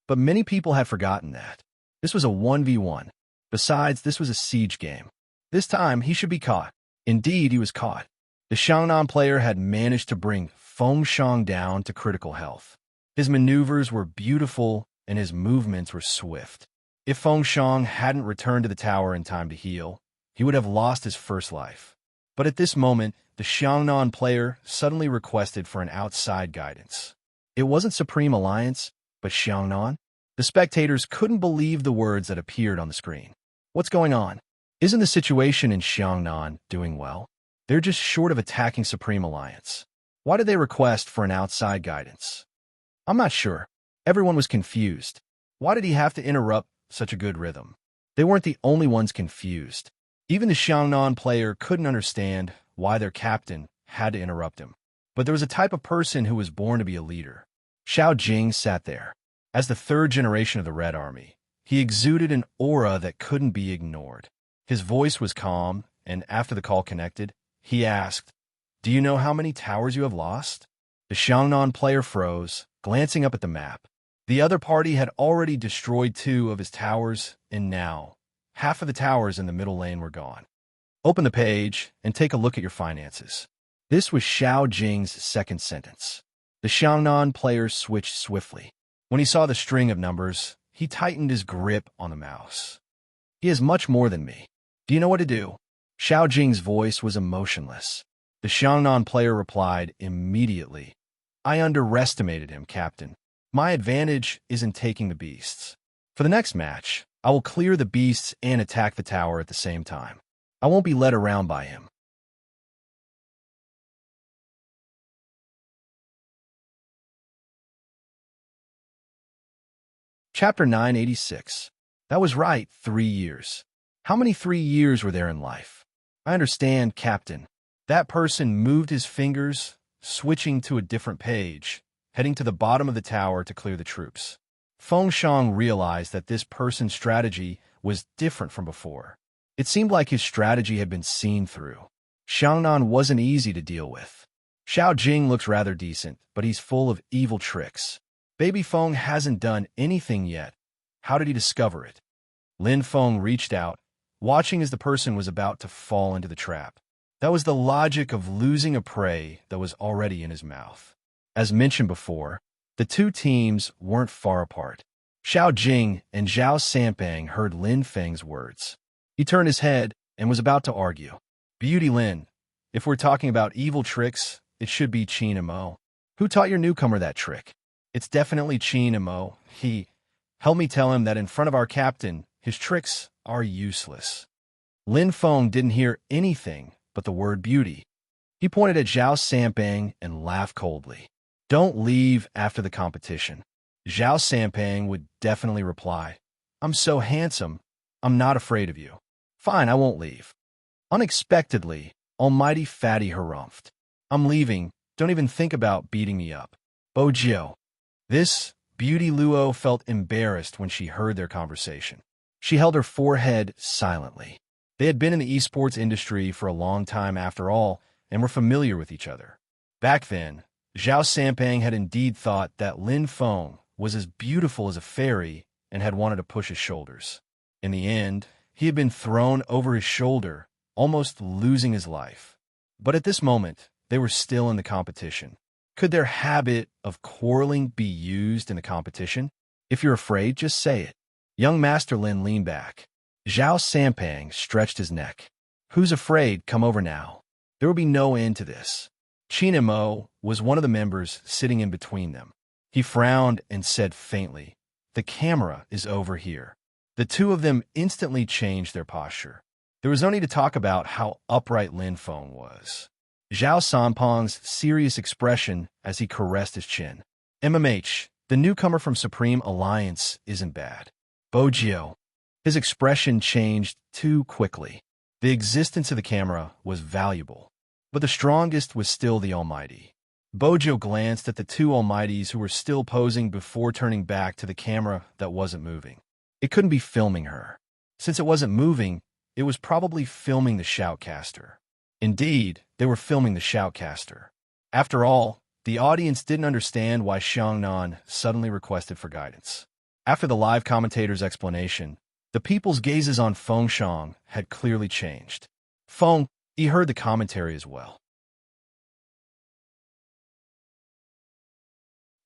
But many people had forgotten that. This was a 1v1. Besides, this was a siege game. This time, he should be caught. Indeed, he was caught. The Xiangnan player had managed to bring Feng Shang down to critical health. His maneuvers were beautiful and his movements were swift. If Feng Shang hadn't returned to the tower in time to heal, he would have lost his first life. But at this moment, the Xiangnan player suddenly requested for an outside guidance. It wasn't Supreme Alliance, but Xiangnan. The spectators couldn't believe the words that appeared on the screen. What's going on? Isn't the situation in Xiangnan doing well? They're just short of attacking Supreme Alliance. Why did they request for an outside guidance? I'm not sure. Everyone was confused. Why did he have to interrupt such a good rhythm? They weren't the only ones confused. Even the Xiangnan player couldn't understand why their captain had to interrupt him. But there was a type of person who was born to be a leader. Xiao Jing sat there. As the third generation of the Red Army, he exuded an aura that couldn't be ignored. His voice was calm, and after the call connected, he asked, "Do you know how many towers you have lost?" The Xiangnan player froze, glancing up at the map. The other party had already destroyed 2 of his towers, and now, half of the towers in the middle lane were gone. Open the page and take a look at your finances. This was Xiao Jing's second sentence. The Xiangnan player switched swiftly. When he saw the string of numbers, he tightened his grip on the mouse. He is much more than me. Do you know what to do? Xiao Jing's voice was emotionless. The Xiangnan player replied immediately. I underestimated him, Captain. My advantage is in taking the beasts. For the next match, I will clear the beasts and attack the tower at the same time. I won't be led around by him. Chapter 986. That was right, 3 years. How many 3 years were there in life? I understand, Captain. That person moved his fingers, switching to a different page, heading to the bottom of the tower to clear the troops. Feng Shang realized that this person's strategy was different from before. It seemed like his strategy had been seen through. Xiangnan wasn't easy to deal with. Xiao Jing looks rather decent, but he's full of evil tricks. Baby Feng hasn't done anything yet. How did he discover it? Lin Feng reached out, watching as the person was about to fall into the trap. That was the logic of losing a prey that was already in his mouth. As mentioned before, the 2 teams weren't far apart. Xiao Jing and Zhao Sanpeng heard Lin Feng's words. He turned his head and was about to argue. Beauty Lin, if we're talking about evil tricks, it should be Qin and Mo. Who taught your newcomer that trick? It's definitely Qin and Mo. Help me tell him that in front of our captain, his tricks are useless. Lin Feng didn't hear anything but the word beauty. He pointed at Zhao Sanpeng and laughed coldly. Don't leave after the competition. Zhao Sanpeng would definitely reply, I'm so handsome, I'm not afraid of you. Fine, I won't leave. Unexpectedly, Almighty Fatty harumphed. I'm leaving, don't even think about beating me up. Bojiu. This Beauty Luo felt embarrassed when she heard their conversation. She held her forehead silently. They had been in the esports industry for a long time after all, and were familiar with each other. Back then, Zhao Sanpeng had indeed thought that Lin Feng was as beautiful as a fairy and had wanted to push his shoulders. In the end, He had been thrown over his shoulder, almost losing his life. But at this moment, they were still in the competition. Could their habit of quarreling be used in the competition? If you're afraid, just say it. Young Master Lin leaned back. Zhao Sampang stretched his neck. Who's afraid? Come over now. There will be no end to this. Qin Mo was one of the members sitting in between them. He frowned and said faintly, "The camera is over here." The two of them instantly changed their posture. There was no need to talk about how upright Lin Feng was. Zhao Sanpeng's serious expression as he caressed his chin. "MMH, the newcomer from Supreme Alliance isn't bad." Bojio. His expression changed too quickly. The existence of the camera was valuable, but the strongest was still the Almighty. Bojo glanced at the two Almighties who were still posing before turning back to the camera that wasn't moving. It couldn't be filming her. Since it wasn't moving, it was probably filming the shoutcaster. Indeed, they were filming the shoutcaster. After all, the audience didn't understand why Xiangnan suddenly requested for guidance. After the live commentator's explanation, the people's gazes on Feng Shang had clearly changed. Feng, he heard the commentary as well.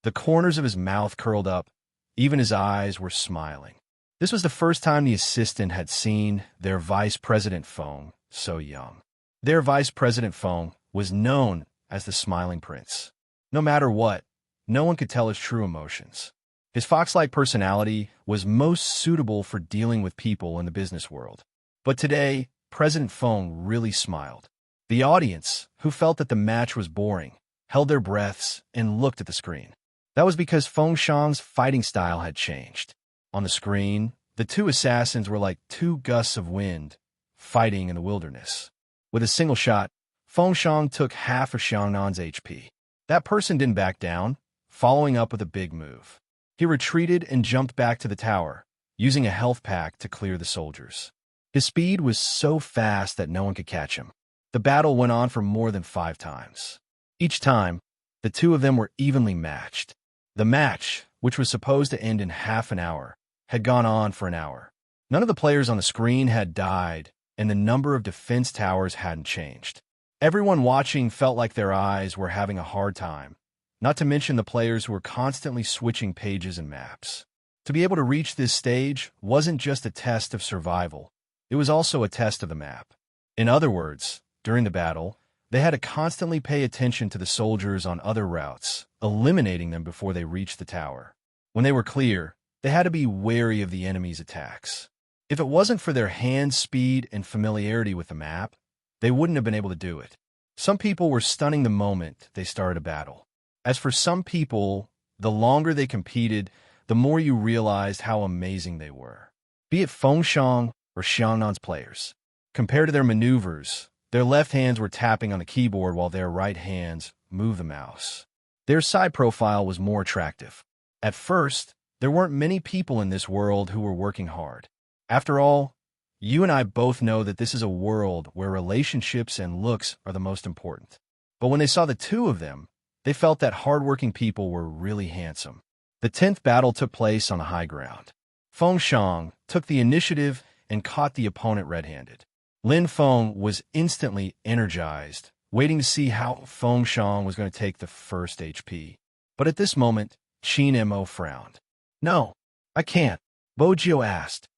The corners of his mouth curled up, even his eyes were smiling. This was the first time the assistant had seen their Vice President Feng so young. Their Vice President Feng was known as the Smiling Prince. No matter what, no one could tell his true emotions. His fox-like personality was most suitable for dealing with people in the business world. But today, President Feng really smiled. The audience, who felt that the match was boring, held their breaths and looked at the screen. That was because Feng Shang's fighting style had changed. On the screen, the two assassins were like two gusts of wind, fighting in the wilderness. With a single shot, Feng Shang took half of Xiangnan's HP. That person didn't back down, following up with a big move. He retreated and jumped back to the tower, using a health pack to clear the soldiers. His speed was so fast that no one could catch him. The battle went on for more than 5 times. Each time, the two of them were evenly matched. The match, which was supposed to end in half an hour, had gone on for an hour. None of the players on the screen had died, and the number of defense towers hadn't changed. Everyone watching felt like their eyes were having a hard time, not to mention the players who were constantly switching pages and maps. To be able to reach this stage wasn't just a test of survival, it was also a test of the map. In other words, during the battle, they had to constantly pay attention to the soldiers on other routes, eliminating them before they reached the tower. When they were clear, they had to be wary of the enemy's attacks. If it wasn't for their hand speed and familiarity with the map, they wouldn't have been able to do it. Some people were stunning the moment they started a battle. As for some people, the longer they competed, the more you realized how amazing they were. Be it Feng Shang or Xiangnan's players. Compared to their maneuvers, their left hands were tapping on the keyboard while their right hands moved the mouse. Their side profile was more attractive. At first, there weren't many people in this world who were working hard. After all, you and I both know that this is a world where relationships and looks are the most important. But when they saw the two of them, they felt that hardworking people were really handsome. The 10th battle took place on the high ground. Feng Shang took the initiative and caught the opponent red-handed. Lin Feng was instantly energized, waiting to see how Feng Shang was going to take the first HP. But at this moment, Qin Mo frowned. "No, I can't," Bojio asked.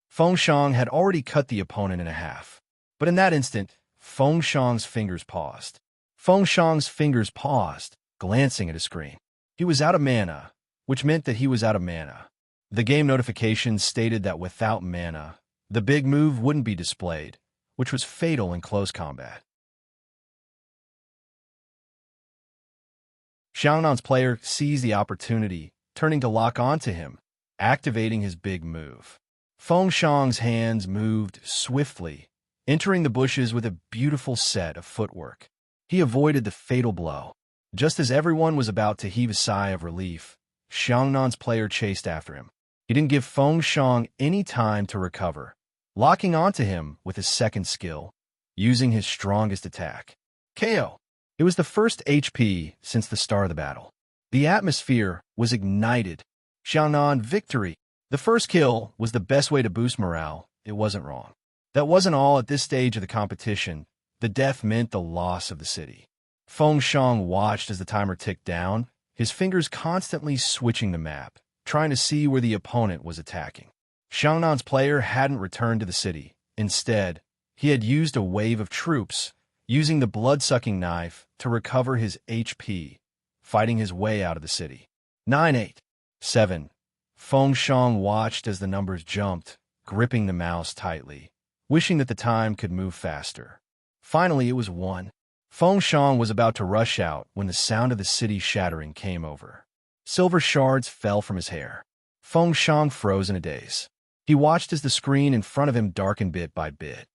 Feng Shang had already cut the opponent in half. But in that instant, Feng Shang's fingers paused. Glancing at his screen. He was out of mana, which meant that he was out of mana. The game notification stated that without mana, the big move wouldn't be displayed, which was fatal in close combat. Xiangnan's player seized the opportunity, turning to lock onto him, activating his big move. Feng Shang's hands moved swiftly, entering the bushes with a beautiful set of footwork. He avoided the fatal blow. Just as everyone was about to heave a sigh of relief, Xiangnan's player chased after him. He didn't give Feng Shang any time to recover, locking onto him with his second skill, using his strongest attack. KO. It was the first HP since the start of the battle. The atmosphere was ignited. Xiangnan victory. The first kill was the best way to boost morale. It wasn't wrong. That wasn't all. At this stage of the competition, the death meant the loss of the city. Feng Shang watched as the timer ticked down, his fingers constantly switching the map, trying to see where the opponent was attacking. Xiangnan's player hadn't returned to the city. Instead, he had used a wave of troops, using the blood-sucking knife to recover his HP, fighting his way out of the city. 9, 8, 7. Feng Shang watched as the numbers jumped, gripping the mouse tightly, wishing that the time could move faster. Finally, it was 1. Feng Shang was about to rush out when the sound of the city shattering came over. Silver shards fell from his hair. Feng Shang froze in a daze. He watched as the screen in front of him darkened bit by bit.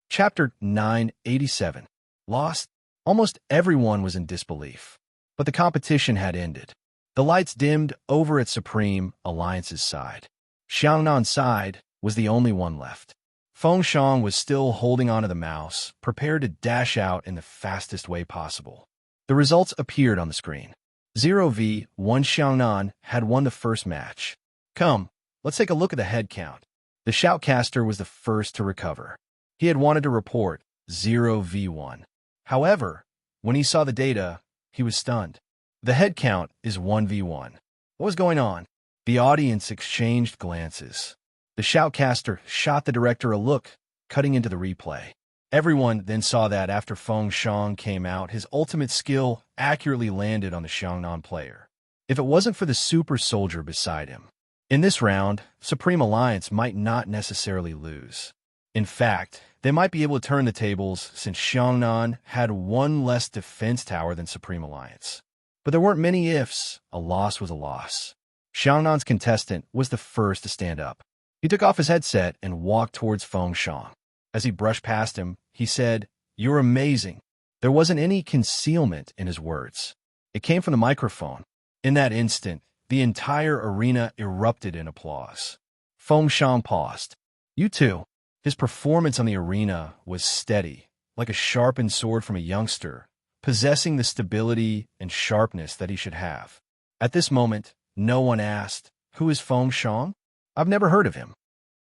Chapter 987. Lost? Almost everyone was in disbelief. But the competition had ended. The lights dimmed over at Supreme Alliance's side. Xiangnan's side was the only one left. Feng Shang was still holding onto the mouse, prepared to dash out in the fastest way possible. The results appeared on the screen. 0v1 Xiangnan had won the first match. Come, let's take a look at the head count. The shoutcaster was the first to recover. He had wanted to report 0v1. However, when he saw the data, he was stunned. The head count is 1v1. What was going on? The audience exchanged glances. The shoutcaster shot the director a look, cutting into the replay. Everyone then saw that after Feng Shang came out, his ultimate skill accurately landed on the Xiangnan player. If it wasn't for the super soldier beside him. In this round, Supreme Alliance might not necessarily lose. In fact, they might be able to turn the tables since Xiangnan had one less defense tower than Supreme Alliance. But there weren't many ifs. A loss was a loss. Xiangnan's contestant was the first to stand up. He took off his headset and walked towards Feng Shang. As he brushed past him, he said, "You're amazing." There wasn't any concealment in his words. It came from the microphone. In that instant, the entire arena erupted in applause. Feng Shang paused. "You too." His performance on the arena was steady, like a sharpened sword from a youngster, possessing the stability and sharpness that he should have. At this moment, no one asked, "Who is Feng Shang? I've never heard of him."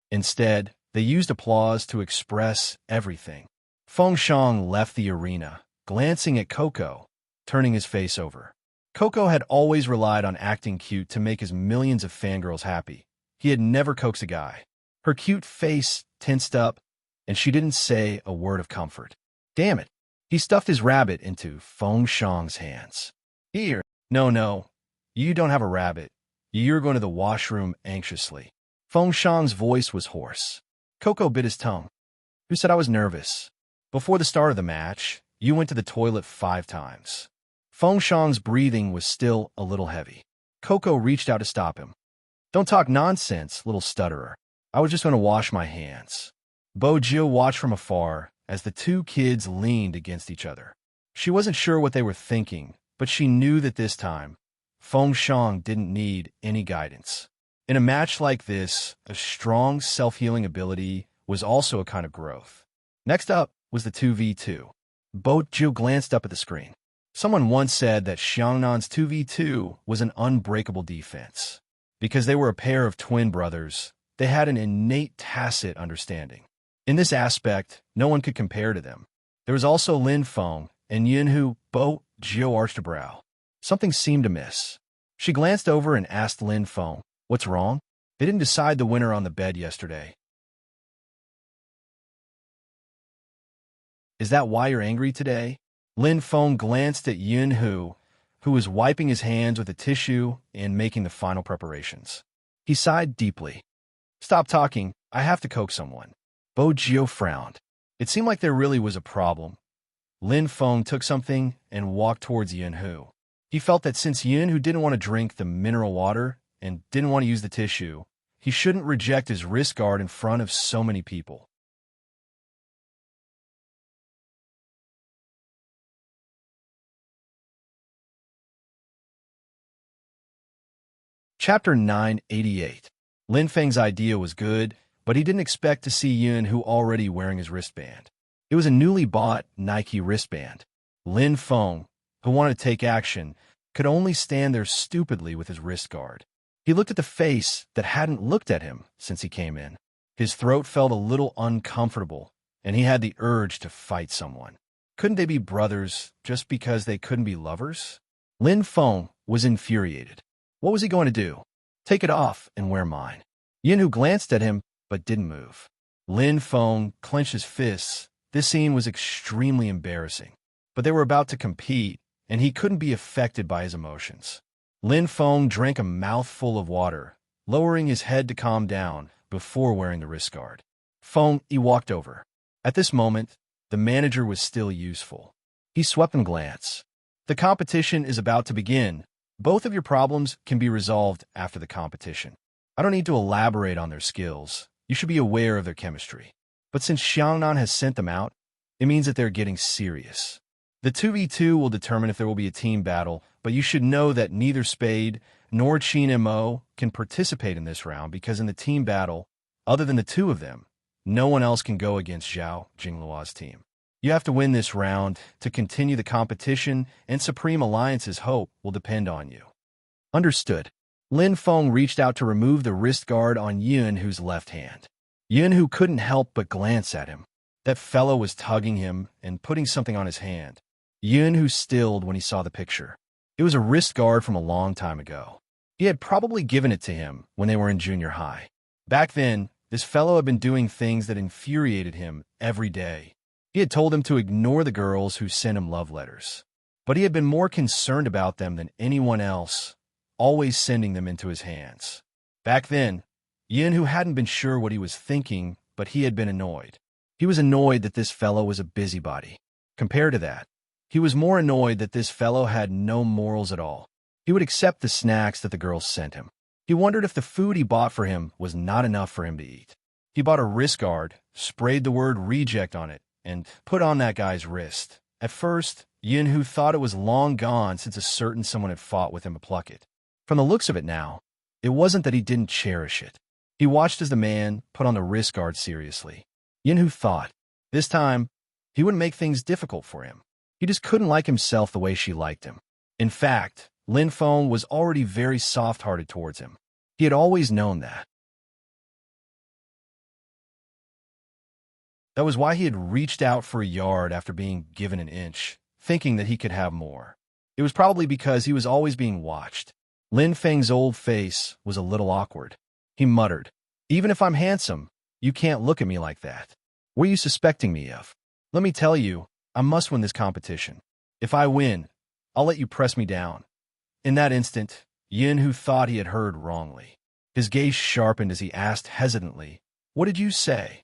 Instead, they used applause to express everything. Feng Shang left the arena, glancing at Coco, turning his face over. Coco had always relied on acting cute to make his millions of fangirls happy. He had never coaxed a guy. Her cute face tensed up, and she didn't say a word of comfort. Damn it. He stuffed his rabbit into Feng Shang's hands. "Here." No, you don't have a rabbit. You're going to the washroom anxiously. Feng Shang's voice was hoarse. Coco bit his tongue. "Who said I was nervous? Before the start of the match, you went to the toilet 5 times. Feng Shang's breathing was still a little heavy. Coco reached out to stop him. "Don't talk nonsense, little stutterer. I was just going to wash my hands." Bojiu watched from afar as the two kids leaned against each other. She wasn't sure what they were thinking, but she knew that this time, Feng Shang didn't need any guidance. In a match like this, a strong self-healing ability was also a kind of growth. Next up was the 2v2. Bojiu glanced up at the screen. Someone once said that Xiangnan's 2v2 was an unbreakable defense. Because they were a pair of twin brothers, they had an innate tacit understanding. In this aspect, no one could compare to them. There was also Lin Feng and Yunhu. Bojiu arched a brow. Something seemed amiss. She glanced over and asked Lin Feng, "What's wrong?" "They didn't decide the winner on the bed yesterday." "Is that why you're angry today?" Lin Feng glanced at Yunhu, who was wiping his hands with a tissue and making the final preparations. He sighed deeply. "Stop talking. I have to coax someone." Bojiu frowned. It seemed like there really was a problem. Lin Feng took something and walked towards Yunhu. He felt that since Yunhu didn't want to drink the mineral water and didn't want to use the tissue, he shouldn't reject his wrist guard in front of so many people. Chapter 988. Lin Feng's idea was good, but he didn't expect to see Yunhu already wearing his wristband. It was a newly bought Nike wristband. Lin Feng, who wanted to take action, could only stand there stupidly with his wrist guard. He looked at the face that hadn't looked at him since he came in. His throat felt a little uncomfortable, and he had the urge to fight someone. Couldn't they be brothers just because they couldn't be lovers? Lin Feng was infuriated. What was he going to do? Take it off and wear mine. Yinhu glanced at him, but didn't move. Lin Feng clenched his fists. This scene was extremely embarrassing. But they were about to compete, and he couldn't be affected by his emotions. Lin Feng drank a mouthful of water, lowering his head to calm down before wearing the wrist guard. Feng, he walked over. At this moment, the manager was still useful. He swept him glance. The competition is about to begin. Both of your problems can be resolved after the competition. I don't need to elaborate on their skills. You should be aware of their chemistry. But since Xiangnan has sent them out, it means that they're getting serious. The 2v2 will determine if there will be a team battle, but you should know that neither Spade nor Qin Mo can participate in this round because in the team battle, other than the two of them, no one else can go against Zhao Jingluo's team. You have to win this round to continue the competition, and Supreme Alliance's hope will depend on you. Understood. Lin Feng reached out to remove the wrist guard on Yunhu's left hand. Yunhu couldn't help but glance at him. That fellow was tugging him and putting something on his hand. Yunhu stilled when he saw the picture. It was a wrist guard from a long time ago. He had probably given it to him when they were in junior high. Back then, this fellow had been doing things that infuriated him every day. He had told him to ignore the girls who sent him love letters. But he had been more concerned about them than anyone else, always sending them into his hands. Back then, Yunhu hadn't been sure what he was thinking, but he had been annoyed. He was annoyed that this fellow was a busybody. Compared to that, he was more annoyed that this fellow had no morals at all. He would accept the snacks that the girls sent him. He wondered if the food he bought for him was not enough for him to eat. He bought a wrist guard, sprayed the word reject on it, and put on that guy's wrist. At first, Yunhu thought it was long gone since a certain someone had fought with him to pluck it. From the looks of it now, it wasn't that he didn't cherish it. He watched as the man put on the wrist guard seriously. Yunhu thought, this time, he wouldn't make things difficult for him. He just couldn't like himself the way she liked him. In fact, Lin Feng was already very soft-hearted towards him. He had always known that. That was why he had reached out for a yard after being given an inch, thinking that he could have more. It was probably because he was always being watched. Lin Feng's old face was a little awkward. He muttered, even if I'm handsome, you can't look at me like that. What are you suspecting me of? Let me tell you, I must win this competition. If I win, I'll let you press me down. In that instant, Yunhu thought he had heard wrongly. His gaze sharpened as he asked hesitantly, what did you say?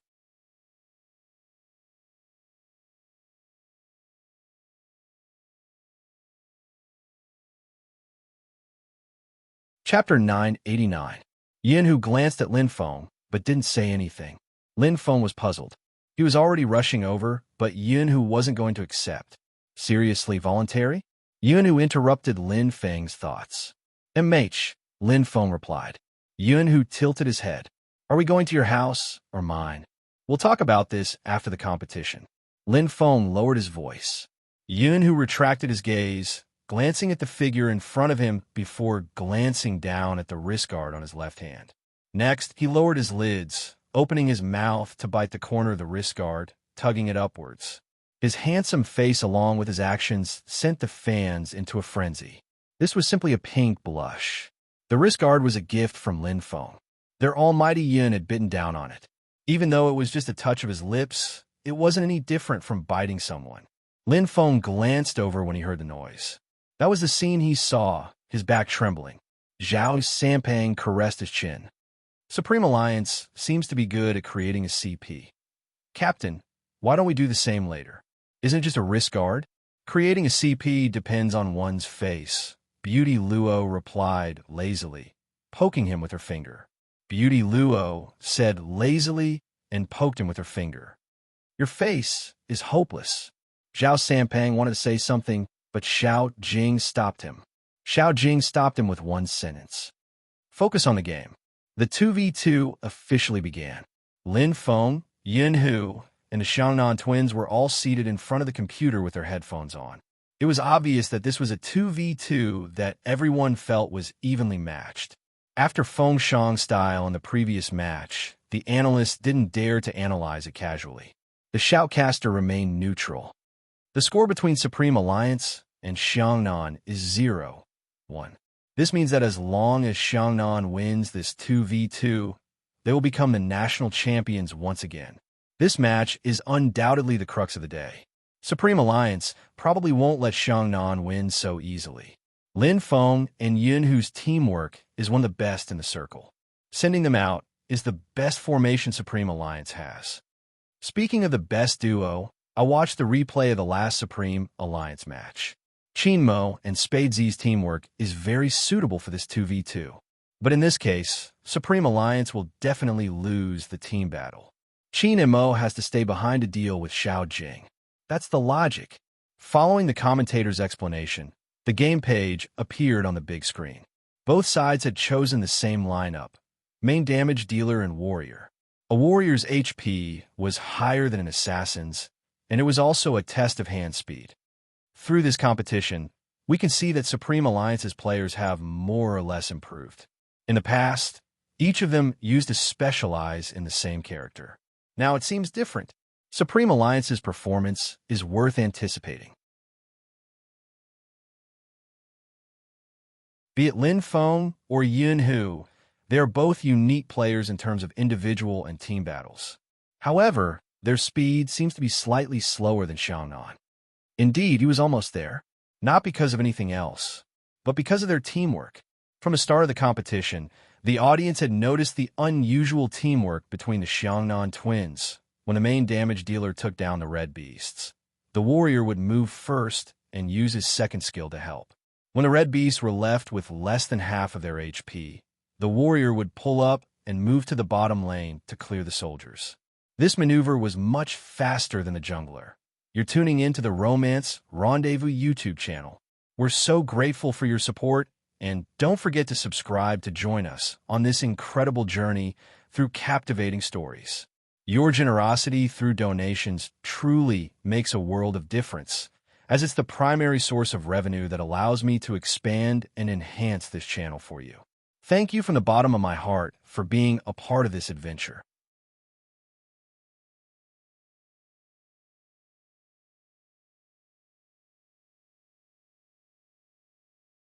Chapter 989. Yunhu glanced at Lin Feng, but didn't say anything. Lin Feng was puzzled. He was already rushing over, but Yunhu wasn't going to accept. Seriously voluntary? Yunhu interrupted Lin Feng's thoughts. MH, Lin Feng replied. Yunhu tilted his head. Are we going to your house or mine? We'll talk about this after the competition. Lin Feng lowered his voice. Yunhu retracted his gaze, glancing at the figure in front of him before glancing down at the wrist guard on his left hand. Next, he lowered his lids, opening his mouth to bite the corner of the wrist guard, tugging it upwards. His handsome face along with his actions sent the fans into a frenzy. This was simply a pink blush. The wrist guard was a gift from Lin Feng. Their almighty Yin had bitten down on it. Even though it was just a touch of his lips, it wasn't any different from biting someone. Lin Feng glanced over when he heard the noise. That was the scene he saw, his back trembling. Zhao Sampang caressed his chin. Supreme Alliance seems to be good at creating a CP. Captain, why don't we do the same later? Isn't it just a wrist guard? Creating a CP depends on one's face. Beauty Luo replied lazily, poking him with her finger. Beauty Luo said lazily and poked him with her finger. Your face is hopeless. Zhao Sampang wanted to say something, but Xiao Jing stopped him. Xiao Jing stopped him with one sentence. Focus on the game. The 2v2 officially began. Lin Feng, Yunhu, and the Xiangnan twins were all seated in front of the computer with their headphones on. It was obvious that this was a 2v2 that everyone felt was evenly matched. After Feng Shang's style in the previous match, the analysts didn't dare to analyze it casually. The shoutcaster remained neutral. The score between Supreme Alliance and Xiangnan is 0-1. This means that as long as Xiangnan wins this 2v2, they will become the national champions once again. This match is undoubtedly the crux of the day. Supreme Alliance probably won't let Xiangnan win so easily. Lin Feng and Yunhu's teamwork is one of the best in the circle. Sending them out is the best formation Supreme Alliance has. Speaking of the best duo, I watched the replay of the last Supreme Alliance match. Qin Mo and Spadezi's teamwork is very suitable for this 2v2. But in this case, Supreme Alliance will definitely lose the team battle. Qin and Mo has to stay behind to deal with Xiao Jing. That's the logic. Following the commentator's explanation, the game page appeared on the big screen. Both sides had chosen the same lineup: main damage dealer and warrior. A warrior's HP was higher than an assassin's, and it was also a test of hand speed. Through this competition, we can see that Supreme Alliance's players have more or less improved. In the past, each of them used to specialize in the same character. Now it seems different. Supreme Alliance's performance is worth anticipating. Be it Lin Feng or Yunhu, they are both unique players in terms of individual and team battles. However, their speed seems to be slightly slower than Xiangnan. Indeed, he was almost there, not because of anything else, but because of their teamwork. From the start of the competition, the audience had noticed the unusual teamwork between the Xiangnan twins. When the main damage dealer took down the red beasts, the warrior would move first and use his second skill to help. When the red beasts were left with less than half of their HP, the warrior would pull up and move to the bottom lane to clear the soldiers. This maneuver was much faster than the jungler. You're tuning into the Romance Rendezvous YouTube channel. We're so grateful for your support, and don't forget to subscribe to join us on this incredible journey through captivating stories. Your generosity through donations truly makes a world of difference, as it's the primary source of revenue that allows me to expand and enhance this channel for you. Thank you from the bottom of my heart for being a part of this adventure.